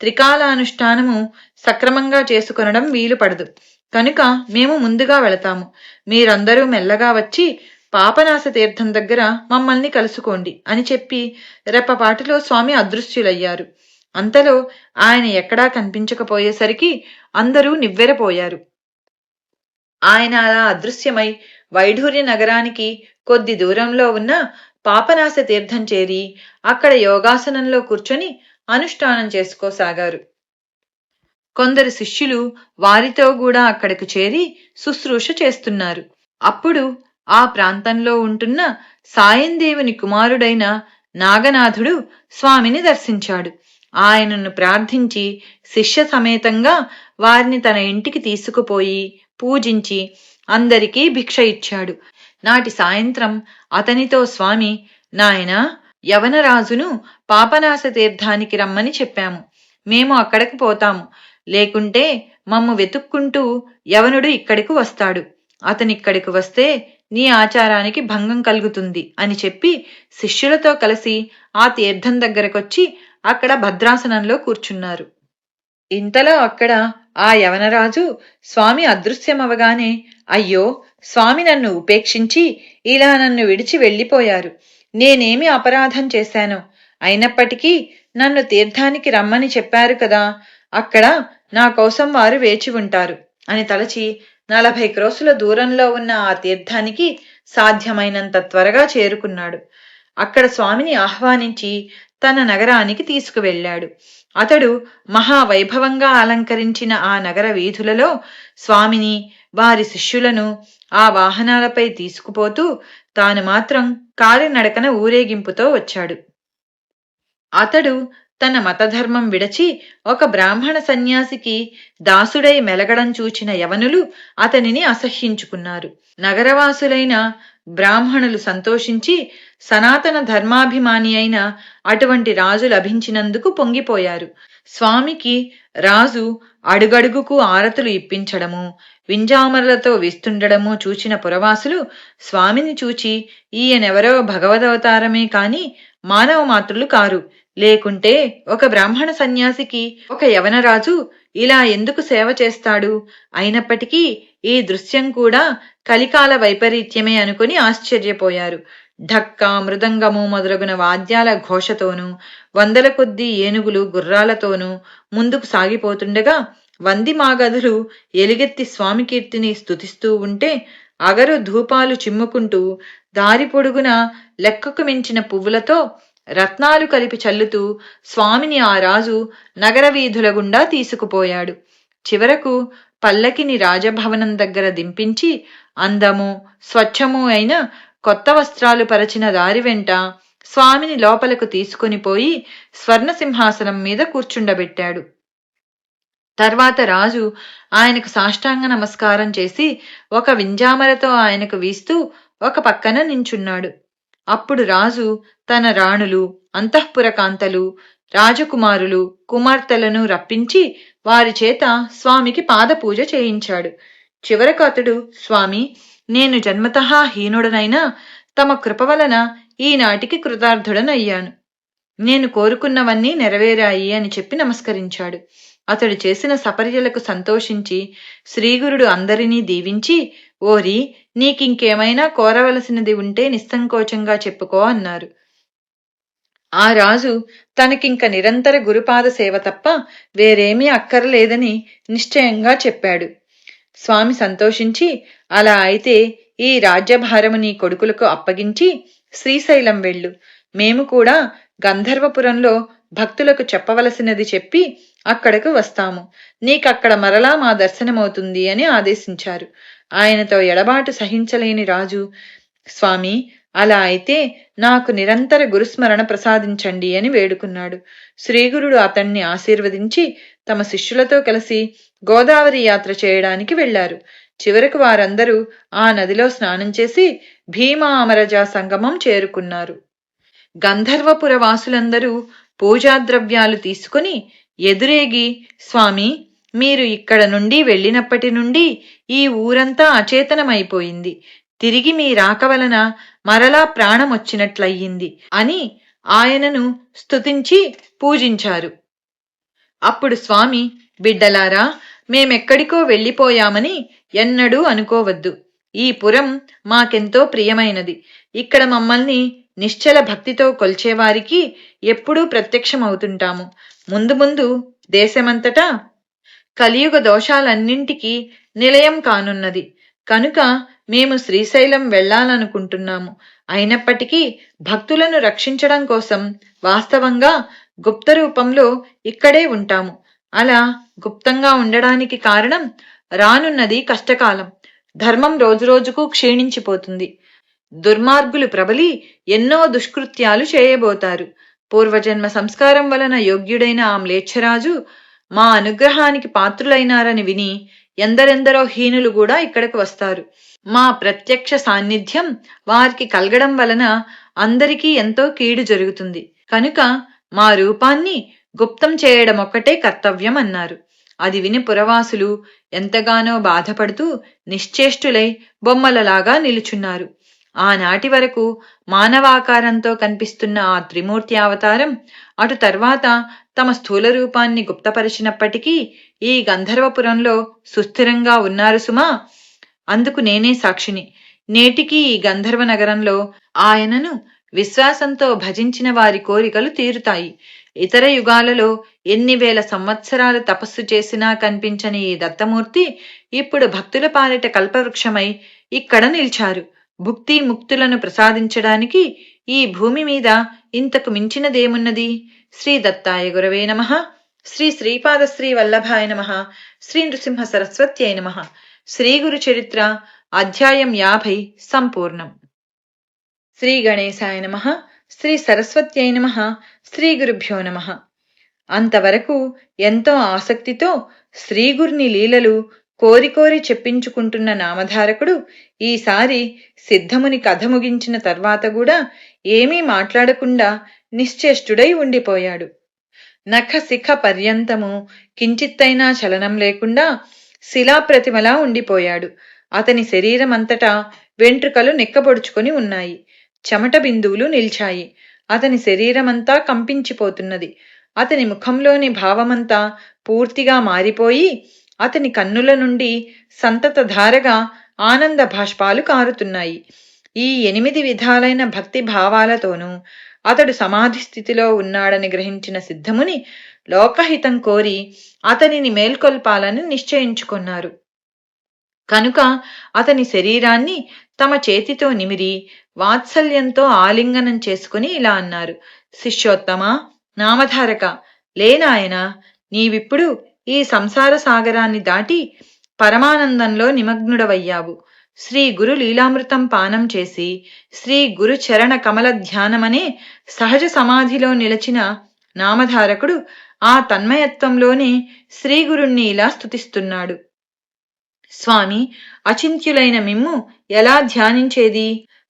త్రికాలానుష్ఠానము సక్రమంగా చేసుకొనడం వీలు పడదు. కనుక మేము ముందుగా వెళతాము. మీరందరూ మెల్లగా వచ్చి పాపనాశ తీర్థం దగ్గర మమ్మల్ని కలుసుకోండి అని చెప్పి రెప్పపాటులో స్వామి అదృశ్యులయ్యారు. అంతలో ఆయన ఎక్కడా కనిపించకపోయేసరికి అందరూ నివ్వెరపోయారు. ఆయన అలా అదృశ్యమై వైఢూర్య నగరానికి కొద్ది దూరంలో ఉన్న పాపనాశ తీర్థం చేరి అక్కడ యోగాసనంలో కూర్చొని అనుష్ఠానం చేసుకోసాగారు. కొందరు శిష్యులు వారితో కూడా అక్కడికి చేరి శుశ్రూష చేస్తున్నారు. అప్పుడు ఆ ప్రాంతంలో ఉంటున్న సాయందేవుని కుమారుడైన నాగనాథుడు స్వామిని దర్శించాడు. ఆయనను ప్రార్థించి శిష్య సమేతంగా వారిని తన ఇంటికి తీసుకుపోయి పూజించి అందరికీ భిక్ష ఇచ్చాడు. నాటి సాయంత్రం అతనితో స్వామి, నాయనా, యవనరాజును పాపనాశ తీర్థానికి రమ్మని చెప్పాము. మేము అక్కడికి పోతాము. లేకుంటే మమ్ము వెతుక్కుంటూ యవనుడు ఇక్కడికి వస్తాడు. అతనిక్కడికి వస్తే నీ ఆచారానికి భంగం కలుగుతుంది అని చెప్పి శిష్యులతో కలిసి ఆ తీర్థం దగ్గరకొచ్చి అక్కడ భద్రాసనంలో కూర్చున్నారు. ఇంతలో అక్కడ ఆ యవనరాజు స్వామి అదృశ్యమవగానే, అయ్యో, స్వామి నన్ను ఉపేక్షించి ఇలా నన్ను విడిచి వెళ్ళిపోయారు. నేనేమి అపరాధం చేశాను? అయినప్పటికీ నన్ను తీర్థానికి రమ్మని చెప్పారు కదా, అక్కడ నా కోసం వారు వేచి ఉంటారు అని తలచి 40 క్రోసుల దూరంలో ఉన్న ఆ తీర్థానికి సాధ్యమైనంత త్వరగా చేరుకున్నాడు. అక్కడ స్వామిని ఆహ్వానించి తన నగరానికి తీసుకువెళ్ళాడు. అతడు మహావైభవంగా అలంకరించిన ఆ నగర వీధులలో స్వామిని, వారి శిష్యులను ఆ వాహనాలపై తీసుకుపోతూ తాను మాత్రం కాలినడకన ఊరేగింపుతో వచ్చాడు. అతడు తన మతధర్మం విడచి ఒక బ్రాహ్మణ సన్యాసికి దాసుడై మెలగడం చూచిన యవనులు అతనిని అసహ్యించుకున్నారు. నగరవాసులైన బ్రాహ్మణులు సంతోషించి సనాతన ధర్మాభిమాని అయిన అటువంటి రాజు లభించినందుకు పొంగిపోయారు. స్వామికి రాజు అడుగడుగుకు ఆరతులు ఇప్పించడము, వింజామరులతో విస్తుండడము చూచిన పురవాసులు స్వామిని చూచి, ఈయనెవరో భగవదవతారమే కాని మానవ మాతృలు కారు, లేకుంటే ఒక బ్రాహ్మణ సన్యాసికి ఒక యవనరాజు ఇలా ఎందుకు సేవ చేస్తాడు? అయినప్పటికీ ఈ దృశ్యం కూడా కలికాల వైపరీత్యమే అనుకుని ఆశ్చర్యపోయారు. ఢక్క, మృదంగము మొదలగున వాద్యాల ఘోషతోనూ 100ల కొద్దీ ఏనుగులు గుర్రాలతోనూ ముందుకు సాగిపోతుండగా వంది మాగధులు ఎలుగెత్తి స్వామి కీర్తిని స్తుతిస్తూ ఉంటే అగరు ధూపాలు చిమ్ముకుంటూ దారి పొడుగున లెక్కకు మించిన పువ్వులతో రత్నాలు కలిపి చల్లుతూ స్వామిని ఆ రాజు నగర వీధుల గుండా తీసుకుపోయాడు. చివరకు పల్లకిని రాజభవనం దగ్గర దింపించి అందము స్వచ్ఛము అయిన కొత్త వస్త్రాలు పరచిన దారి వెంట స్వామిని లోపలకు తీసుకుని పోయి స్వర్ణ సింహాసనం మీద కూర్చుండబెట్టాడు. తర్వాత రాజు ఆయనకు సాష్టాంగ నమస్కారం చేసి ఒక వింజామరతో ఆయనకు వీస్తూ ఒక పక్కన నించున్నాడు. అప్పుడు రాజు తన రాణులు, అంతఃపుర కాంతలు, రాజకుమారులు, కుమార్తెలను రప్పించి వారి చేత స్వామికి పాదపూజ చేయించాడు. చివరకు అతడు, స్వామి, నేను జన్మతః హీనుడనైనా తమ కృప వలన ఈనాటికి కృతార్థుడనయ్యాను. నేను కోరుకున్నవన్నీ నెరవేరాయి అని చెప్పి నమస్కరించాడు. అతడు చేసిన సపర్యలకు సంతోషించి శ్రీగురుడు అందరినీ దీవించి, ఓరి, నీకింకేమైనా కోరవలసినది ఉంటే నిస్సంకోచంగా చెప్పుకో అన్నారు. ఆ రాజు తనకింక నిరంతర గురుపాద సేవ తప్ప వేరేమీ అక్కరలేదని నిశ్చయంగా చెప్పాడు. స్వామి సంతోషించి, అలా అయితే ఈ రాజ్యభారము నీ కొడుకులకు అప్పగించి శ్రీశైలం వెళ్ళు. మేము కూడా గంధర్వపురంలో భక్తులకు చెప్పవలసినది చెప్పి అక్కడకు వస్తాము. నీకక్కడ మరలా మా దర్శనమవుతుంది అని ఆదేశించారు. ఆయనతో ఎడబాటు సహించలేని రాజు, స్వామి, అలా అయితే నాకు నిరంతర గురుస్మరణ ప్రసాదించండి అని వేడుకున్నాడు. శ్రీగురుడు అతన్ని ఆశీర్వదించి తమ శిష్యులతో కలిసి గోదావరి యాత్ర చేయడానికి వెళ్లారు. చివరకు వారందరూ ఆ నదిలో స్నానం చేసి భీమా అమరజా సంగమం చేరుకున్నారు. గంధర్వపుర వాసులందరూ పూజాద్రవ్యాలు తీసుకుని ఎదురేగి, స్వామి, మీరు ఇక్కడ నుండి వెళ్ళినప్పటి నుండి ఈ ఊరంతా అచేతనమైపోయింది. తిరిగి మీ రాక వలన మరలా ప్రాణమొచ్చినట్లయింది అని ఆయనను స్తుతించి పూజించారు. అప్పుడు స్వామి, బిడ్డలారా, మేమెక్కడికో వెళ్ళిపోయామని ఎన్నడూ అనుకోవద్దు. ఈ పురం మాకెంతో ప్రియమైనది. ఇక్కడ మమ్మల్ని నిశ్చల భక్తితో కొల్చేవారికి ఎప్పుడూ ప్రత్యక్షమవుతుంటాము. ముందు ముందు దేశమంతటా కలియుగ దోషాలన్నింటికీ నిలయం కానున్నది. కనుక మేము శ్రీశైలం వెళ్లాలనుకుంటున్నాము. అయినప్పటికీ భక్తులను రక్షించడం కోసం వాస్తవంగా గుప్త రూపంలో ఇక్కడే ఉంటాము. అలా గుప్తంగా ఉండడానికి కారణం, రానున్నది కష్టకాలం. ధర్మం రోజురోజుకు క్షీణించిపోతుంది. దుర్మార్గులు ప్రబలి ఎన్నో దుష్కృత్యాలు చేయబోతారు. పూర్వజన్మ సంస్కారం వలన యోగ్యుడైన ఆ మ్లేచ్ఛరాజు మా అనుగ్రహానికి పాత్రులైనారని విని ఎందరెందరో హీనులు కూడా ఇక్కడకు వస్తారు. మా ప్రత్యక్ష సాన్నిధ్యం వారికి కలగడం వలన అందరికీ ఎంతో కీడు జరుగుతుంది. కనుక మా రూపాన్ని గుప్తం చేయడం ఒక్కటే కర్తవ్యం అన్నారు. అది విని పురవాసులు ఎంతగానో బాధపడుతూ నిశ్చేష్టులై బొమ్మలలాగా నిలుచున్నారు. ఆనాటి వరకు మానవాకారంతో కనిపిస్తున్న ఆ త్రిమూర్తి అవతారం అటు తర్వాత తమ స్థూల రూపాన్ని గుప్తపరిచినప్పటికీ ఈ గంధర్వపురంలో సుస్థిరంగా ఉన్నారు సుమా. అందుకు నేనే సాక్షిని. నేటికి ఈ గంధర్వ నగరంలో ఆయనను విశ్వాసంతో భజించిన వారి కోరికలు తీరుతాయి. ఇతర యుగాలలో ఎన్ని వేల సంవత్సరాలు తపస్సు చేసినా కనిపించని ఈ దత్తమూర్తి ఇప్పుడు భక్తుల పాలిట కల్పవృక్షమై ఇక్కడ నిలిచారు. భుక్తి ముక్తులను ప్రసాదించడానికి ఈ భూమి మీద ఇంతకు మించినదేమున్నది? శ్రీ దత్తాయ గురవే నమః. శ్రీ శ్రీపాద శ్రీ వల్లభాయ నమః. శ్రీ నృసింహ సరస్వత్యై నమః. శ్రీ గురు చరిత్ర అధ్యాయం 50 సంపూర్ణం. శ్రీ గణేశాయ నమః. శ్రీ సరస్వత్యై నమః. శ్రీ గురుభ్యో నమః. అంతవరకు ఎంతో ఆసక్తితో శ్రీగుర్ని లీలలు కోరి కోరి చెప్పించుకుంటున్న నామధారకుడు ఈసారి సిద్ధముని కథ ముగించిన తర్వాత కూడా ఏమీ మాట్లాడకుండా నిశ్చేష్టుడై ఉండిపోయాడు. నఖ శిఖ పర్యంతము కించిత్తైనా చలనం లేకుండా శిలాప్రతిమలా ఉండిపోయాడు. అతని శరీరమంతటా వెంట్రుకలు నిక్కబొడుచుకొని ఉన్నాయి. చెమట బిందువులు నిల్చాయి. అతని శరీరమంతా కంపించిపోతున్నది. అతని ముఖంలోని భావమంతా పూర్తిగా మారిపోయి అతని కన్నుల నుండి సంతతధారగా ఆనంద భాష్పాలు కారుతున్నాయి. ఈ 8 విధాలైన భక్తి భావాలతోనూ అతడు సమాధి స్థితిలో ఉన్నాడని గ్రహించిన సిద్ధముని లోకహితం కోరి అతనిని మేల్కొల్పాలని నిశ్చయించుకున్నారు. కనుక అతని శరీరాన్ని తమ చేతితో నిమిరి వాత్సల్యంతో ఆలింగనం చేసుకుని ఇలా అన్నారు. శిష్యోత్తమా, నామధారక, లేనాయనా, నీవిప్పుడు ఈ సంసార సాగరాన్ని దాటి పరమానందంలో నిమగ్నుడవయ్యావు. శ్రీ గురు లీలామృతం పానం చేసి శ్రీ గురు చరణ కమల ధ్యానమనే సహజ సమాధిలో నిలచిన నామధారకుడు ఆ తన్మయత్వంలోనే శ్రీగురుణ్ణి ఇలా స్తుతిస్తున్నాడు. స్వామి, అచింత్యులైన మిమ్ము ఎలా ధ్యానించేది?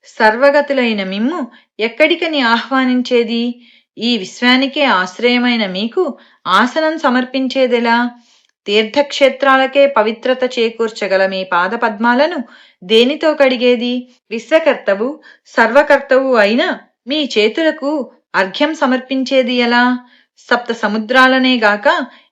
సర్వగతులైన మిమ్ము ఎక్కడికని ఆహ్వానించేది? ఈ విశ్వానికే ఆశ్రయమైన మీకు ఆసనం సమర్పించేదెలా? తీర్థక్షేత్రాలకే పవిత్రత చేకూర్చగల మీ పాదపద్మాలను దేనితో కడిగేది? విశ్వకర్తవు సర్వకర్తవు అయిన మీ చేతులకు అర్ఘ్యం సమర్పించేది ఎలా? సప్త సముద్రాలనేగాక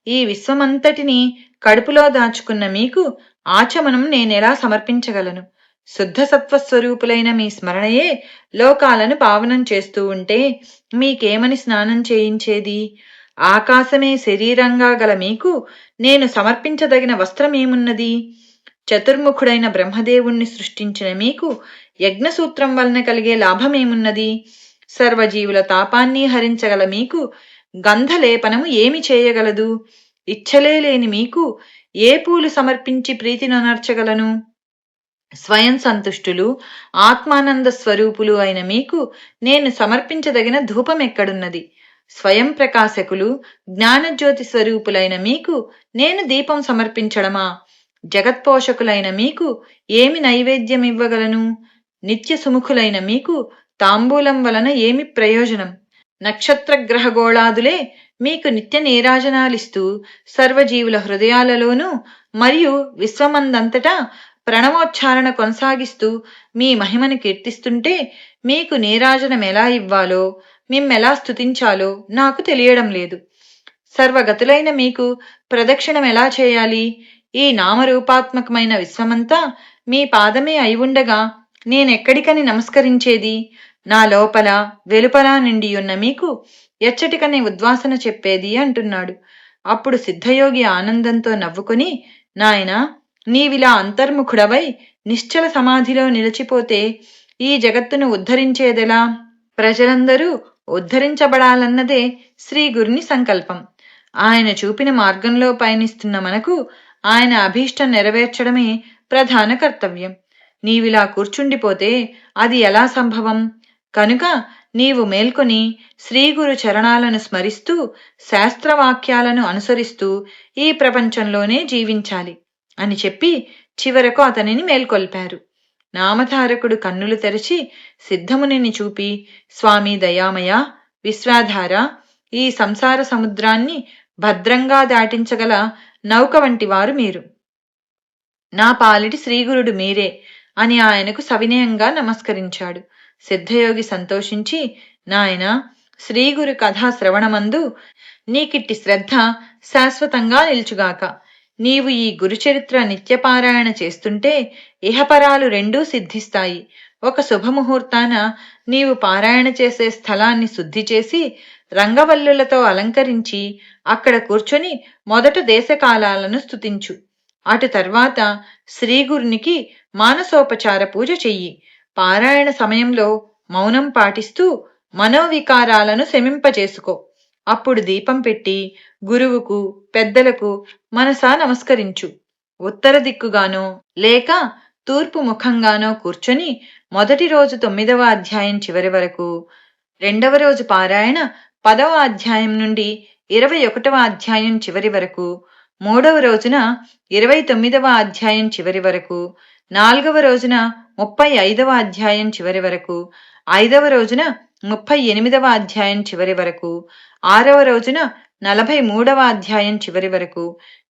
ఈ విశ్వమంతటిని కడుపులో దాచుకున్న మీకు ఆచమనం నేనెలా సమర్పించగలను? శుద్ధ సత్వస్వరూపులైన మీ స్మరణయే లోకాలను పావనం చేస్తూ ఉంటే మీకేమని స్నానం చేయించేది? ఆకాశమే శరీరంగా గల మీకు నేను సమర్పించదగిన వస్త్రమేమున్నది? చతుర్ముఖుడైన బ్రహ్మదేవుణ్ణి సృష్టించిన మీకు యజ్ఞసూత్రం వలన కలిగే లాభమేమున్నది? సర్వజీవుల తాపాన్ని హరించగల మీకు గంధలేపనము ఏమి చేయగలదు? ఇచ్చలే లేని మీకు ఏ పూలు సమర్పించి ప్రీతినొనర్చగలను? స్వయం సంతుష్టులు, ఆత్మానంద స్వరూపులు అయిన మీకు నేను సమర్పించదగిన ధూపమెక్కడున్నది? స్వయం ప్రకాశకులు, జ్ఞానజ్యోతి స్వరూపులైన మీకు నేను దీపం సమర్పించడమా? జగత్పోషకులైన మీకు ఏమి నైవేద్యమివ్వగలను? నిత్య సుముఖులైన మీకు తాంబూలం వలన ఏమి ప్రయోజనం? నక్షత్రగ్రహగోళాదులే మీకు నిత్య నీరాజనాలిస్తూ సర్వజీవుల హృదయాలలోనూ మరియు విశ్వమందంతటా ప్రణవోచ్చారణ కొనసాగిస్తూ మీ మహిమను కీర్తిస్తుంటే మీకు నీరాజనమెలా ఇవ్వాలో, మిమ్మెలా స్తుతించాలో నాకు తెలియడం లేదు. సర్వగతులైన మీకు ప్రదక్షిణమెలా చేయాలి? ఈ నామరూపాత్మకమైన విశ్వమంతా మీ పాదమే అయివుండగా నేనెక్కడికని నమస్కరించేది? నా లోపల వెలుపల నిండియున్న మీకు ఎచ్చటికని ఉద్వాసన చెప్పేది అంటున్నాడు. అప్పుడు సిద్ధయోగి ఆనందంతో నవ్వుకుని, నాయనా, నీవిలా అంతర్ముఖుడవై నిశ్చల సమాధిలో నిలిచిపోతే ఈ జగత్తును ఉద్ధరించేదెలా? ప్రజలందరూ ఉద్ధరించబడాలన్నదే శ్రీగురుని సంకల్పం. ఆయన చూపిన మార్గంలో పయనిస్తున్న మనకు ఆయన అభీష్టం నెరవేర్చడమే ప్రధాన కర్తవ్యం. నీవిలా కూర్చుండిపోతే అది ఎలా సంభవం? కనుక నీవు మేల్కొని శ్రీగురు చరణాలను స్మరిస్తూ శాస్త్రవాక్యాలను అనుసరిస్తూ ఈ ప్రపంచంలోనే జీవించాలి అని చెప్పి చివరకు అతనిని మేల్కొల్పారు. నామధారకుడు కన్నులు తెరచి సిద్ధమునిని చూపి, స్వామి దయామయ, విశ్వాధార, ఈ సంసార సముద్రాన్ని భద్రంగా దాటించగల నౌక వంటి వారు మీరు. నా పాలిటి శ్రీగురుడు మీరే అని ఆయనకు సవినయంగా నమస్కరించాడు. సిద్ధయోగి సంతోషించి, నాయనా, శ్రీగురు కథా శ్రవణమందు నీకిట్టి శ్రద్ధ శాశ్వతంగా నిలుచుగాక. నీవు ఈ గురుచరిత్ర నిత్యపారాయణ చేస్తుంటే ఇహపరాలు రెండూ సిద్ధిస్తాయి. ఒక శుభముహూర్తాన నీవు పారాయణ చేసే స్థలాన్ని శుద్ధి చేసి రంగవల్లులతో అలంకరించి అక్కడ కూర్చొని మొదట దేశకాలాలను స్తుతించు. అటు తర్వాత శ్రీగురునికి మానసోపచార పూజ చెయ్యి. పారాయణ సమయంలో మౌనం పాటిస్తూ మనోవికారాలను శమింపజేసుకో. అప్పుడు దీపం పెట్టి గురువుకు, పెద్దలకు మనసా నమస్కరించు. ఉత్తర దిక్కుగానో లేక తూర్పు ముఖంగానో కూర్చొని మొదటి రోజు 9వ అధ్యాయం చివరి వరకు, రెండవ రోజు పారాయణ 10వ అధ్యాయం నుండి 21వ అధ్యాయం చివరి వరకు, మూడవ రోజున 29వ అధ్యాయం చివరి వరకు, 4వ రోజున 35వ అధ్యాయం చివరి వరకు, 5వ రోజున 38వ అధ్యాయం చివరి వరకు, 6వ రోజున 43వ అధ్యాయం చివరి వరకు,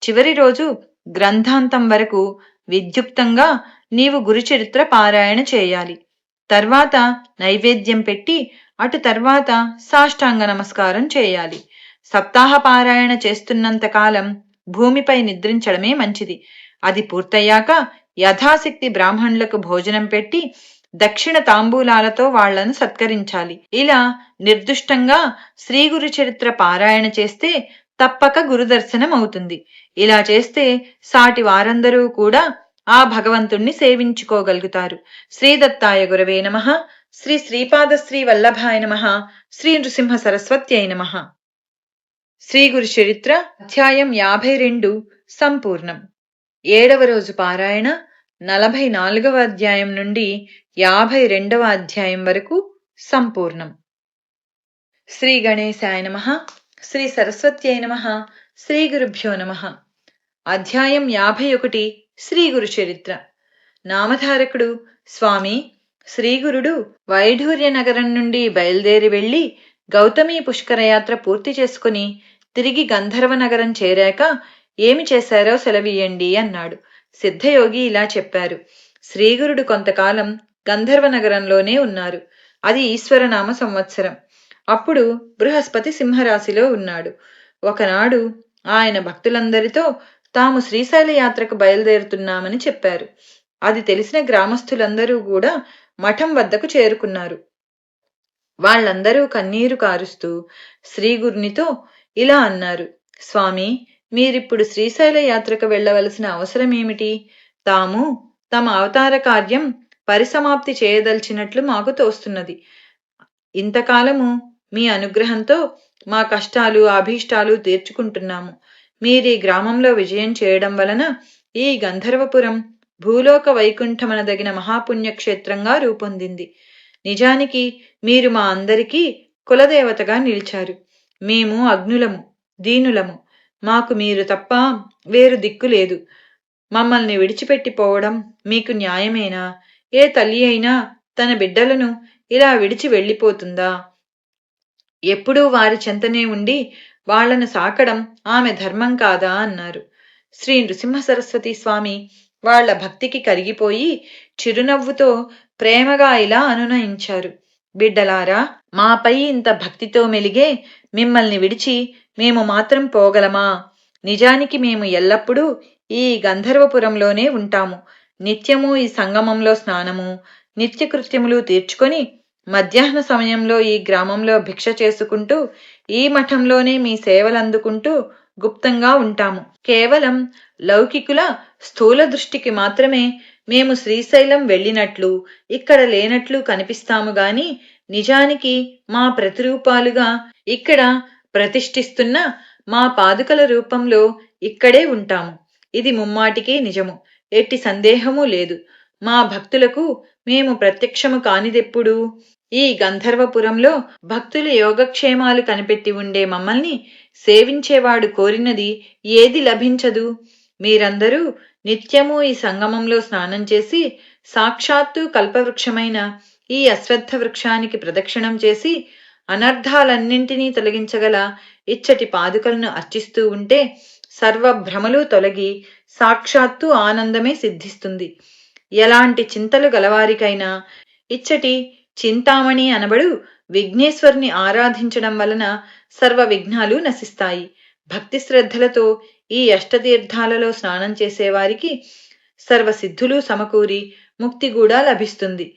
చివరి రోజు గ్రంథాంతం వరకు విద్యుక్తంగా నీవు గురుచరిత్ర పారాయణ చేయాలి. తర్వాత నైవేద్యం పెట్టి అటు తర్వాత సాష్టాంగ నమస్కారం చేయాలి. సప్తాహ పారాయణ చేస్తున్నంత కాలం భూమిపై నిద్రించడమే మంచిది. అది పూర్తయ్యాక యథాశక్తి బ్రాహ్మణులకు భోజనం పెట్టి దక్షిణ తాంబూలాలతో వాళ్లను సత్కరించాలి. ఇలా నిర్దుష్టంగా శ్రీ గురు చరిత్ర పారాయణ చేస్తే తప్పక గురుదర్శనం అవుతుంది. ఇలా చేస్తే సాటి వారందరూ కూడా ఆ భగవంతుణ్ణి సేవించుకోగలుగుతారు. శ్రీదత్తాయ గురవే నమః. శ్రీ శ్రీపాద శ్రీ వల్లభాయ నమః. శ్రీ నృసింహ సరస్వత్యై నమః. శ్రీ గురు చరిత్ర అధ్యాయం 52 సంపూర్ణం. 7వ రోజు పారాయణ 44వ అధ్యాయం నుండి 52వ అధ్యాయం వరకు సంపూర్ణం. శ్రీ గణేశాయ నమః. శ్రీ సరస్వత్యై నమః. శ్రీ గురుభ్యో నమః. అధ్యాయం 51 శ్రీ గురు చరిత్ర. నామధారకుడు, స్వామి, శ్రీగురుడు వైఢూర్య నగరం నుండి బయలుదేరి వెళ్లి గౌతమీ పుష్కరయాత్ర పూర్తి చేసుకుని తిరిగి గంధర్వ నగరం చేరాక ఏమి చేశారో సెలవీయండి అన్నాడు. సిద్ధయోగి ఇలా చెప్పారు. శ్రీగురుడు కొంతకాలం గంధర్వ నగరంలోనే ఉన్నారు. అది ఈశ్వరనామ సంవత్సరం. అప్పుడు బృహస్పతి సింహరాశిలో ఉన్నాడు. ఒకనాడు ఆయన భక్తులందరితో తాము శ్రీశైల యాత్రకు బయలుదేరుతున్నామని చెప్పారు. అది తెలిసిన గ్రామస్తులందరూ కూడా మఠం వద్దకు చేరుకున్నారు. వాళ్ళందరూ కన్నీరు కారుస్తూ శ్రీగురునితో ఇలా అన్నారు. స్వామి, మీరిప్పుడు శ్రీశైల యాత్రకు వెళ్లవలసిన అవసరమేమిటి? తాము తమ అవతార కార్యం పరిసమాప్తి చేయదలిచినట్లు మాకు తోస్తున్నది. ఇంతకాలము మీ అనుగ్రహంతో మా కష్టాలు అభీష్టాలు తీర్చుకుంటున్నాము. మీరీ గ్రామంలో విజయం చేయడం వలన ఈ గంధర్వపురం భూలోక వైకుంఠమనదగిన మహాపుణ్యక్షేత్రంగా రూపొందింది. నిజానికి మీరు మా అందరికీ కులదేవతగా నిలిచారు. మేము అగ్నులము, దీనులము. మాకు మీరు తప్ప వేరు దిక్కు లేదు. మమ్మల్ని విడిచిపెట్టిపోవడం మీకు న్యాయమేనా? ఏ తల్లి అయినా తన బిడ్డలను ఇలా విడిచి వెళ్ళిపోతుందా? ఎప్పుడూ వారి చెంతనే ఉండి వాళ్లను సాకడం ఆమె ధర్మం కాదా అన్నారు. శ్రీ నృసింహ సరస్వతి స్వామి వాళ్ల భక్తికి కరిగిపోయి చిరునవ్వుతో ప్రేమగా ఇలా అనునయించారు. బిడ్డలారా, మాపై ఇంత భక్తితో మెలిగే మిమ్మల్ని విడిచి మేము మాత్రం పోగలమా? నిజానికి మేము ఎల్లప్పుడూ ఈ గంధర్వపురంలోనే ఉంటాము. నిత్యము ఈ సంగమంలో స్నానము, నిత్యకృత్యములు తీర్చుకొని మధ్యాహ్న సమయంలో ఈ గ్రామంలో భిక్ష చేసుకుంటూ ఈ మఠంలోనే మీ సేవలందుకుంటూ గుప్తంగా ఉంటాము. కేవలం లౌకికుల స్థూల దృష్టికి మాత్రమే మేము శ్రీశైలం వెళ్ళినట్లు ఇక్కడ లేనట్లు కనిపిస్తాము గాని నిజానికి మా ప్రతిరూపాలుగా ఇక్కడ ప్రతిష్ఠిస్తున్న మా పాదుకల రూపంలో ఇక్కడే ఉంటాము. ఇది ముమ్మాటికి నిజము, ఎట్టి సందేహమూ లేదు. మా భక్తులకు మేము ప్రత్యక్షము కానిదెప్పుడు? ఈ గంధర్వపురంలో భక్తుల యోగక్షేమాలు కనిపెట్టి ఉండే మమ్మల్ని సేవించేవాడు కోరినది ఏది లభించదు. మీరందరూ నిత్యము ఈ సంగమంలో స్నానం చేసి సాక్షాత్తు కల్పవృక్షమైన ఈ అశ్వత్థ వృక్షానికి ప్రదక్షిణం చేసి అనర్థాలన్నింటినీ తొలగించగల ఇచ్చటి పాదుకలను అర్చిస్తూ ఉంటే సర్వభ్రమలు తొలగి సాక్షాత్తు ఆనందమే సిద్ధిస్తుంది. ఎలాంటి చింతలు గలవారికైనా ఇచ్చటి చింతామణి అనబడు విఘ్నేశ్వరుని ఆరాధించడం వలన సర్వ విఘ్నాలు నశిస్తాయి. భక్తి శ్రద్ధలతో ఈ అష్టతీర్థాలలో స్నానం చేసేవారికి సర్వసిద్ధులు సమకూరి ముక్తి కూడా లభిస్తుంది.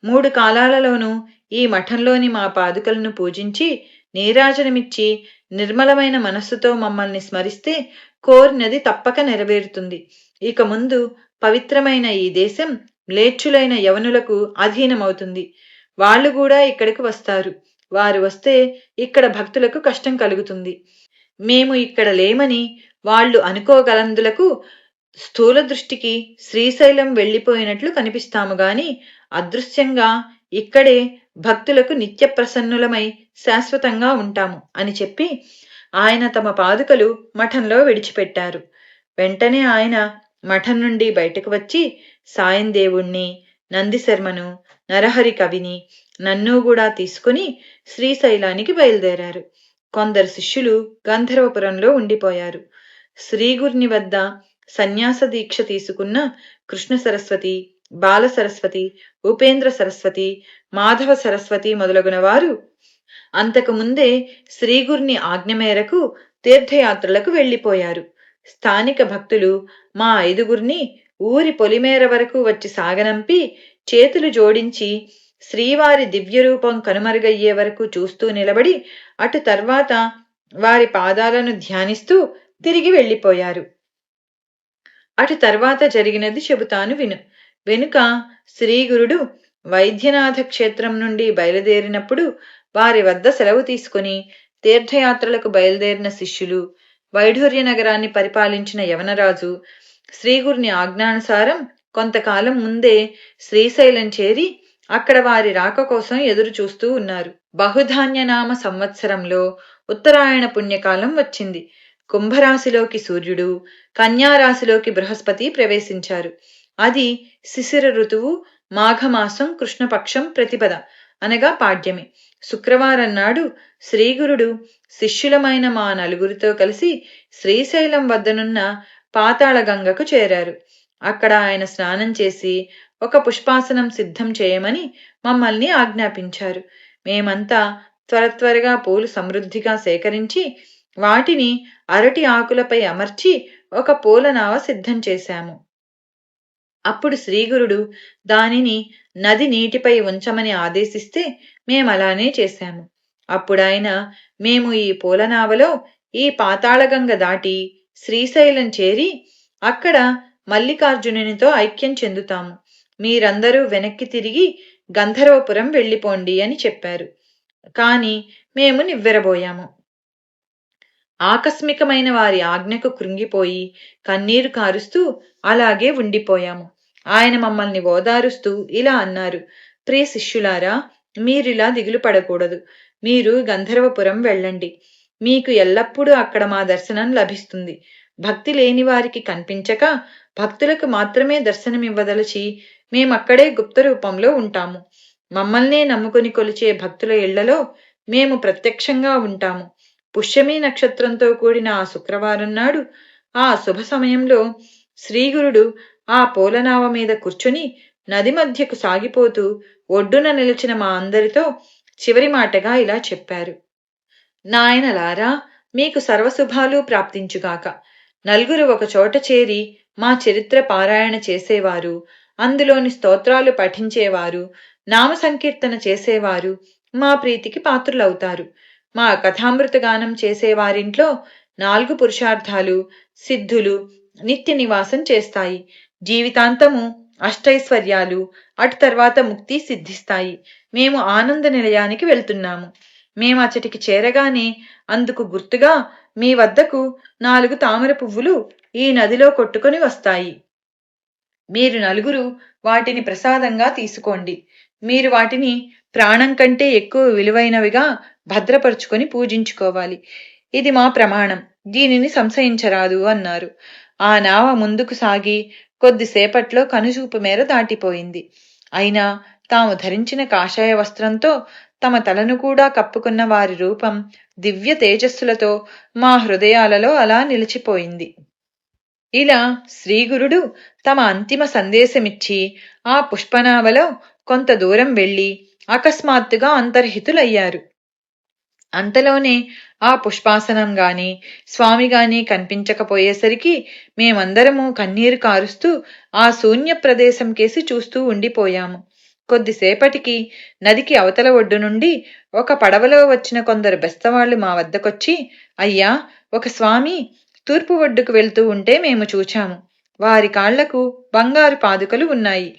3 కాలాలలోనూ ఈ మఠంలోని మా పాదుకలను పూజించి నీరాజనమిచ్చి నిర్మలమైన మనస్సుతో మమ్మల్ని స్మరిస్తే కోరినది తప్పక నెరవేరుతుంది. ఇక ముందు పవిత్రమైన ఈ దేశం మ్లేచ్ఛులైన యవనులకు అధీనమవుతుంది. వాళ్ళు కూడా ఇక్కడికి వస్తారు. వారు వస్తే ఇక్కడ భక్తులకు కష్టం కలుగుతుంది. మేము ఇక్కడ లేమని వాళ్ళు అనుకోగలందులకు స్థూల దృష్టికి శ్రీశైలం వెళ్ళిపోయినట్లు కనిపిస్తాము గాని అదృశ్యంగా ఇక్కడే భక్తులకు నిత్య ప్రసన్నులమై శాశ్వతంగా ఉంటాము అని చెప్పి ఆయన తమ పాదుకలు మఠంలో విడిచిపెట్టారు. వెంటనే ఆయన మఠం నుండి బయటకు వచ్చి సాయందేవుణ్ణి, నందిశర్మను, నరహరి కవిని, నన్ను కూడా తీసుకుని శ్రీశైలానికి బయలుదేరారు. కొందరు శిష్యులు గంధర్వపురంలో ఉండిపోయారు. శ్రీగుర్ని వద్ద సన్యాస దీక్ష తీసుకున్న కృష్ణ సరస్వతి, బాల సరస్వతి, ఉపేంద్ర సరస్వతి, మాధవ సరస్వతి మొదలగున వారు అంతకుముందే శ్రీగుర్ని ఆజ్ఞ మేరకు తీర్థయాత్రలకు వెళ్లిపోయారు. స్థానిక భక్తులు మా 5గురిని ఊరి పొలిమేర వరకు వచ్చి సాగనంపి చేతులు జోడించి శ్రీవారి దివ్యరూపం కనుమరుగయ్యే వరకు చూస్తూ నిలబడి అటు తర్వాత వారి పాదాలను ధ్యానిస్తూ తిరిగి వెళ్లిపోయారు. అటు తర్వాత జరిగినది చెబుతాను విను. వెనుక శ్రీగురుడు వైద్యనాథ క్షేత్రం నుండి బయలుదేరినప్పుడు వారి వద్ద సెలవు తీసుకుని తీర్థయాత్రలకు బయలుదేరిన శిష్యులు, వైఢూర్య నగరాన్ని పరిపాలించిన యవనరాజు శ్రీగురుని ఆజ్ఞానుసారం కొంతకాలం ముందే శ్రీశైలం చేరి అక్కడ వారి రాక కోసం ఎదురు చూస్తూ ఉన్నారు. బహుధాన్యనామ సంవత్సరంలో ఉత్తరాయణ పుణ్యకాలం వచ్చింది. కుంభరాశిలోకి సూర్యుడు, కన్యారాశిలోకి బృహస్పతి ప్రవేశించారు. అది శిశిర ఋతువు, మాఘమాసం కృష్ణపక్షం ప్రతిపద అనగా పాడ్యమి. శుక్రవారం నాడు శ్రీగురుడు శిష్యులమైన మా 4గురితో కలిసి శ్రీశైలం వద్దనున్న పాతాళ గంగకు చేరారు. అక్కడ ఆయన స్నానం చేసి ఒక పుష్పాసనం సిద్ధం చేయమని మమ్మల్ని ఆజ్ఞాపించారు. మేమంతా త్వరగా పూలు సమృద్ధిగా సేకరించి వాటిని అరటి ఆకులపై అమర్చి ఒక పూలనావ సిద్ధం చేశాము. అప్పుడు శ్రీగురుడు దానిని నది నీటిపై ఉంచమని ఆదేశిస్తే మేమలానే చేశాము. అప్పుడాయన మేము ఈ పూలనావలో ఈ పాతాళగంగ దాటి శ్రీశైలం చేరి అక్కడ మల్లికార్జునునితో ఐక్యం చెందుతాము. మీరందరూ వెనక్కి తిరిగి గంధర్వపురం వెళ్ళిపోండి అని చెప్పారు. కాని మేము నివ్వెరబోయాము. ఆకస్మికమైన వారి ఆజ్ఞకు కృంగిపోయి కన్నీరు కారుస్తూ అలాగే ఉండిపోయాము. ఆయన మమ్మల్ని ఓదారుస్తూ ఇలా అన్నారు: ప్రియ శిష్యులారా, మీరిలా దిగులు పడకూడదు. మీరు గంధర్వపురం వెళ్ళండి. మీకు ఎల్లప్పుడూ అక్కడ మా దర్శనం లభిస్తుంది. భక్తి లేని వారికి కనిపించక భక్తులకు మాత్రమే దర్శనమివ్వదలచి మేమక్కడే గుప్త రూపంలో ఉంటాము. మమ్మల్నే నమ్ముకుని కొలిచే భక్తుల ఇళ్లలో మేము ప్రత్యక్షంగా ఉంటాము. పుష్యమీ నక్షత్రంతో కూడిన ఆ శుక్రవారం నాడు ఆ శుభ సమయంలో శ్రీగురుడు ఆ పూలనావ మీద కూర్చుని నది మధ్యకు సాగిపోతూ ఒడ్డున నిలిచిన మా అందరితో చివరి మాటగా ఇలా చెప్పారు: నాయనలారా, మీకు సర్వశుభాలు ప్రాప్తించుగాక. నలుగురు ఒక చోట చేరి మా చరిత్ర పారాయణ చేసేవారు, అందులోని స్తోత్రాలు పఠించేవారు, నామ సంకీర్తన చేసేవారు మా ప్రీతికి పాత్రులవుతారు. మా కథామృతగానం చేసేవారింట్లో 4 పురుషార్థాలు, సిద్ధులు నిత్య నివాసం చేస్తాయి. జీవితాంతము అష్టైశ్వర్యాలు, అటు తర్వాత ముక్తి సిద్ధిస్తాయి. మేము ఆనంద నిలయానికి వెళ్తున్నాము. మేమచ్చటికి చేరగానే అందుకు గుర్తుగా మీ వద్దకు 4 తామర పువ్వులు ఈ నదిలో కొట్టుకొని వస్తాయి. మీరు నలుగురు వాటిని ప్రసాదంగా తీసుకోండి. మీరు వాటిని ప్రాణం కంటే ఎక్కువ విలువైనవిగా భద్రపరుచుకొని పూజించుకోవాలి. ఇది మా ప్రమాణం. దీనిని సంశయించరాదు అన్నారు. ఆ నావ ముందుకు సాగి కొద్దిసేపట్లో కనుచూపు మేర దాటిపోయింది. అయినా తాము ధరించిన కాషాయ వస్త్రంతో తమ తలను కూడా కప్పుకున్న వారి రూపం దివ్య తేజస్సులతో మా హృదయాలలో అలా నిలిచిపోయింది. ఇలా శ్రీగురుడు తమ అంతిమ సందేశమిచ్చి ఆ పుష్పనావలో కొంత దూరం వెళ్లి అకస్మాత్తుగా అంతర్హితులయ్యారు. అంతలోనే ఆ పుష్పాసనం గాని స్వామి గాని కనిపించకపోయేసరికి మేమందరము కన్నీరు కారుస్తూ ఆ శూన్య ప్రదేశం కేసి చూస్తూ ఉండిపోయాము. కొద్దిసేపటికి నదికి అవతల ఒడ్డు నుండి ఒక పడవలో వచ్చిన కొందరు బెస్తవాళ్లు మా వద్దకొచ్చి, అయ్యా, ఒక స్వామి తూర్పు ఒడ్డుకు వెళ్తూ ఉంటే మేము చూచాము. వారి కాళ్లకు బంగారు పాదుకలు ఉన్నాయి.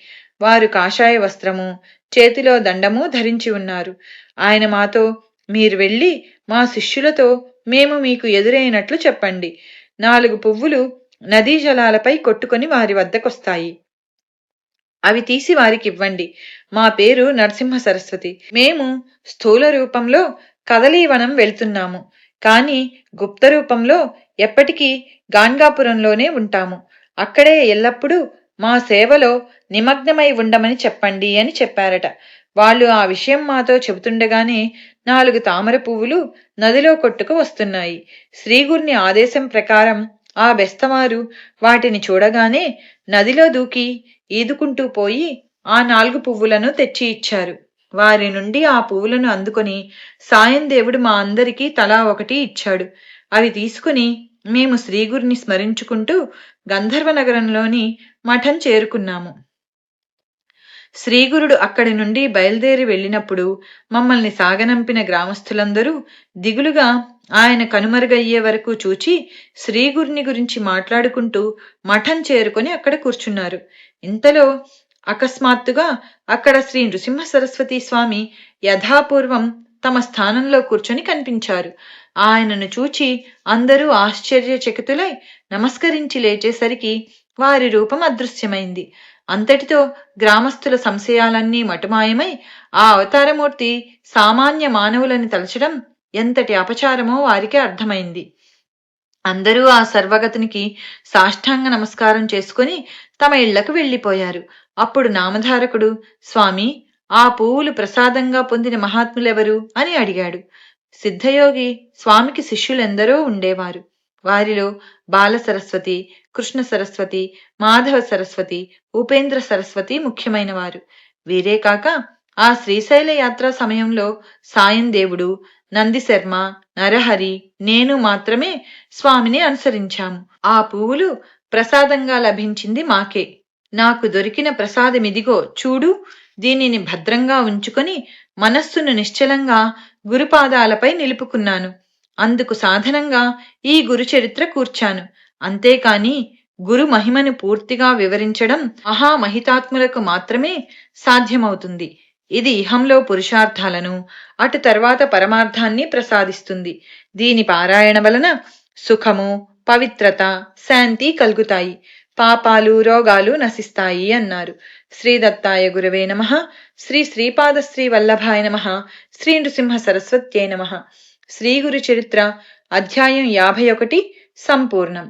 వారు కాషాయ వస్త్రము, చేతిలో దండము ధరించి ఉన్నారు. ఆయన మాతో, మీరు వెళ్ళి మా శిష్యులతో మేము మీకు ఎదురైనట్లు చెప్పండి. 4 పువ్వులు నదీ జలాలపై కొట్టుకొని వారి వద్దకొస్తాయి. అవి తీసి వారికివ్వండి. మా పేరు నరసింహ సరస్వతి. మేము స్థూల రూపంలో కదలీవనం వెళ్తున్నాము. కాని గుప్త రూపంలో ఎప్పటికీ గాన్గాపురంలోనే ఉంటాము. అక్కడే ఎల్లప్పుడూ మా సేవలో నిమగ్నమై ఉండమని చెప్పండి అని చెప్పారట. వాళ్ళు ఆ విషయం మాతో చెబుతుండగానే 4 తామర పువ్వులు నదిలో కొట్టుకు వస్తున్నాయి. శ్రీగుర్ని ఆదేశం ప్రకారం ఆ బెస్తవారు వాటిని చూడగానే నదిలో దూకి ఈదుకుంటూ పోయి ఆ 4 పువ్వులను తెచ్చి ఇచ్చారు. వారి నుండి ఆ పువ్వులను అందుకొని సాయం దేవుడు మా అందరికీ తలా ఒకటి ఇచ్చాడు. అవి తీసుకుని మేము శ్రీగురిని స్మరించుకుంటూ గంధర్వ నగరంలోని మఠం చేరుకున్నాము. శ్రీగురుడు అక్కడి నుండి బయలుదేరి వెళ్ళినప్పుడు మమ్మల్ని సాగనంపిన గ్రామస్తులందరూ దిగులుగా ఆయన కనుమరుగయ్యే వరకు చూచి శ్రీగురిని గురించి మాట్లాడుకుంటూ మఠం చేరుకొని అక్కడ కూర్చున్నారు. ఇంతలో అకస్మాత్తుగా అక్కడ శ్రీ నృసింహ సరస్వతి స్వామి యథాపూర్వం తమ స్థానంలో కూర్చొని కనిపించారు. ఆయనను చూచి అందరూ ఆశ్చర్యచకితులై నమస్కరించి లేచేసరికి వారి రూపం అదృశ్యమైంది. అంతటితో గ్రామస్తుల సంశయాలన్నీ మటుమాయమై ఆ అవతారమూర్తి సామాన్య మానవులని తలచడం ఎంతటి అపచారమో వారికి అర్థమైంది. అందరూ ఆ సర్వగతునికి సాష్టాంగ నమస్కారం చేసుకుని తమ ఇళ్లకు వెళ్లిపోయారు. అప్పుడు నామధారకుడు, స్వామి, ఆ పువ్వులు ప్రసాదంగా పొందిన మహాత్ములెవరు అని అడిగాడు. సిద్ధయోగి స్వామికి శిష్యులెందరో ఉండేవారు. వారిలో బాల సరస్వతి, కృష్ణ సరస్వతి, మాధవ సరస్వతి, ఉపేంద్ర సరస్వతి ముఖ్యమైన వారు. వీరే కాక ఆ శ్రీశైల యాత్ర సమయంలో సాయం దేవుడు, నందిశర్మ, నరహరి, నేను మాత్రమే స్వామిని అనుసరించాము. ఆ పువ్వులు ప్రసాదంగా లభించింది మాకే. నాకు దొరికిన ప్రసాదమిదిగో చూడు. దీనిని భద్రంగా ఉంచుకొని మనస్సును నిశ్చలంగా గురుపాదాలపై నిలుపుకున్నాను. అందుకు సాధనంగా ఈ గురుచరిత్ర కూర్చాను. అంతేకాని గురు మహిమను పూర్తిగా వివరించడం మహామహితాత్ములకు మాత్రమే సాధ్యమవుతుంది. ఇది ఇహంలో పురుషార్థాలను, అటు తర్వాత పరమార్థాన్ని ప్రసాదిస్తుంది. దీని పారాయణ వలన సుఖము, పవిత్రత, శాంతి కలుగుతాయి. పాపాలు, రోగాలు నశిస్తాయి అన్నారు. శ్రీ దత్తాయ గురవే నమః. శ్రీ శ్రీపాద శ్రీ వల్లభాయ నమః. శ్రీ నృసింహ సరస్వత్యై నమః. శ్రీ గురు చరిత్ర అధ్యాయం 51 సంపూర్ణం.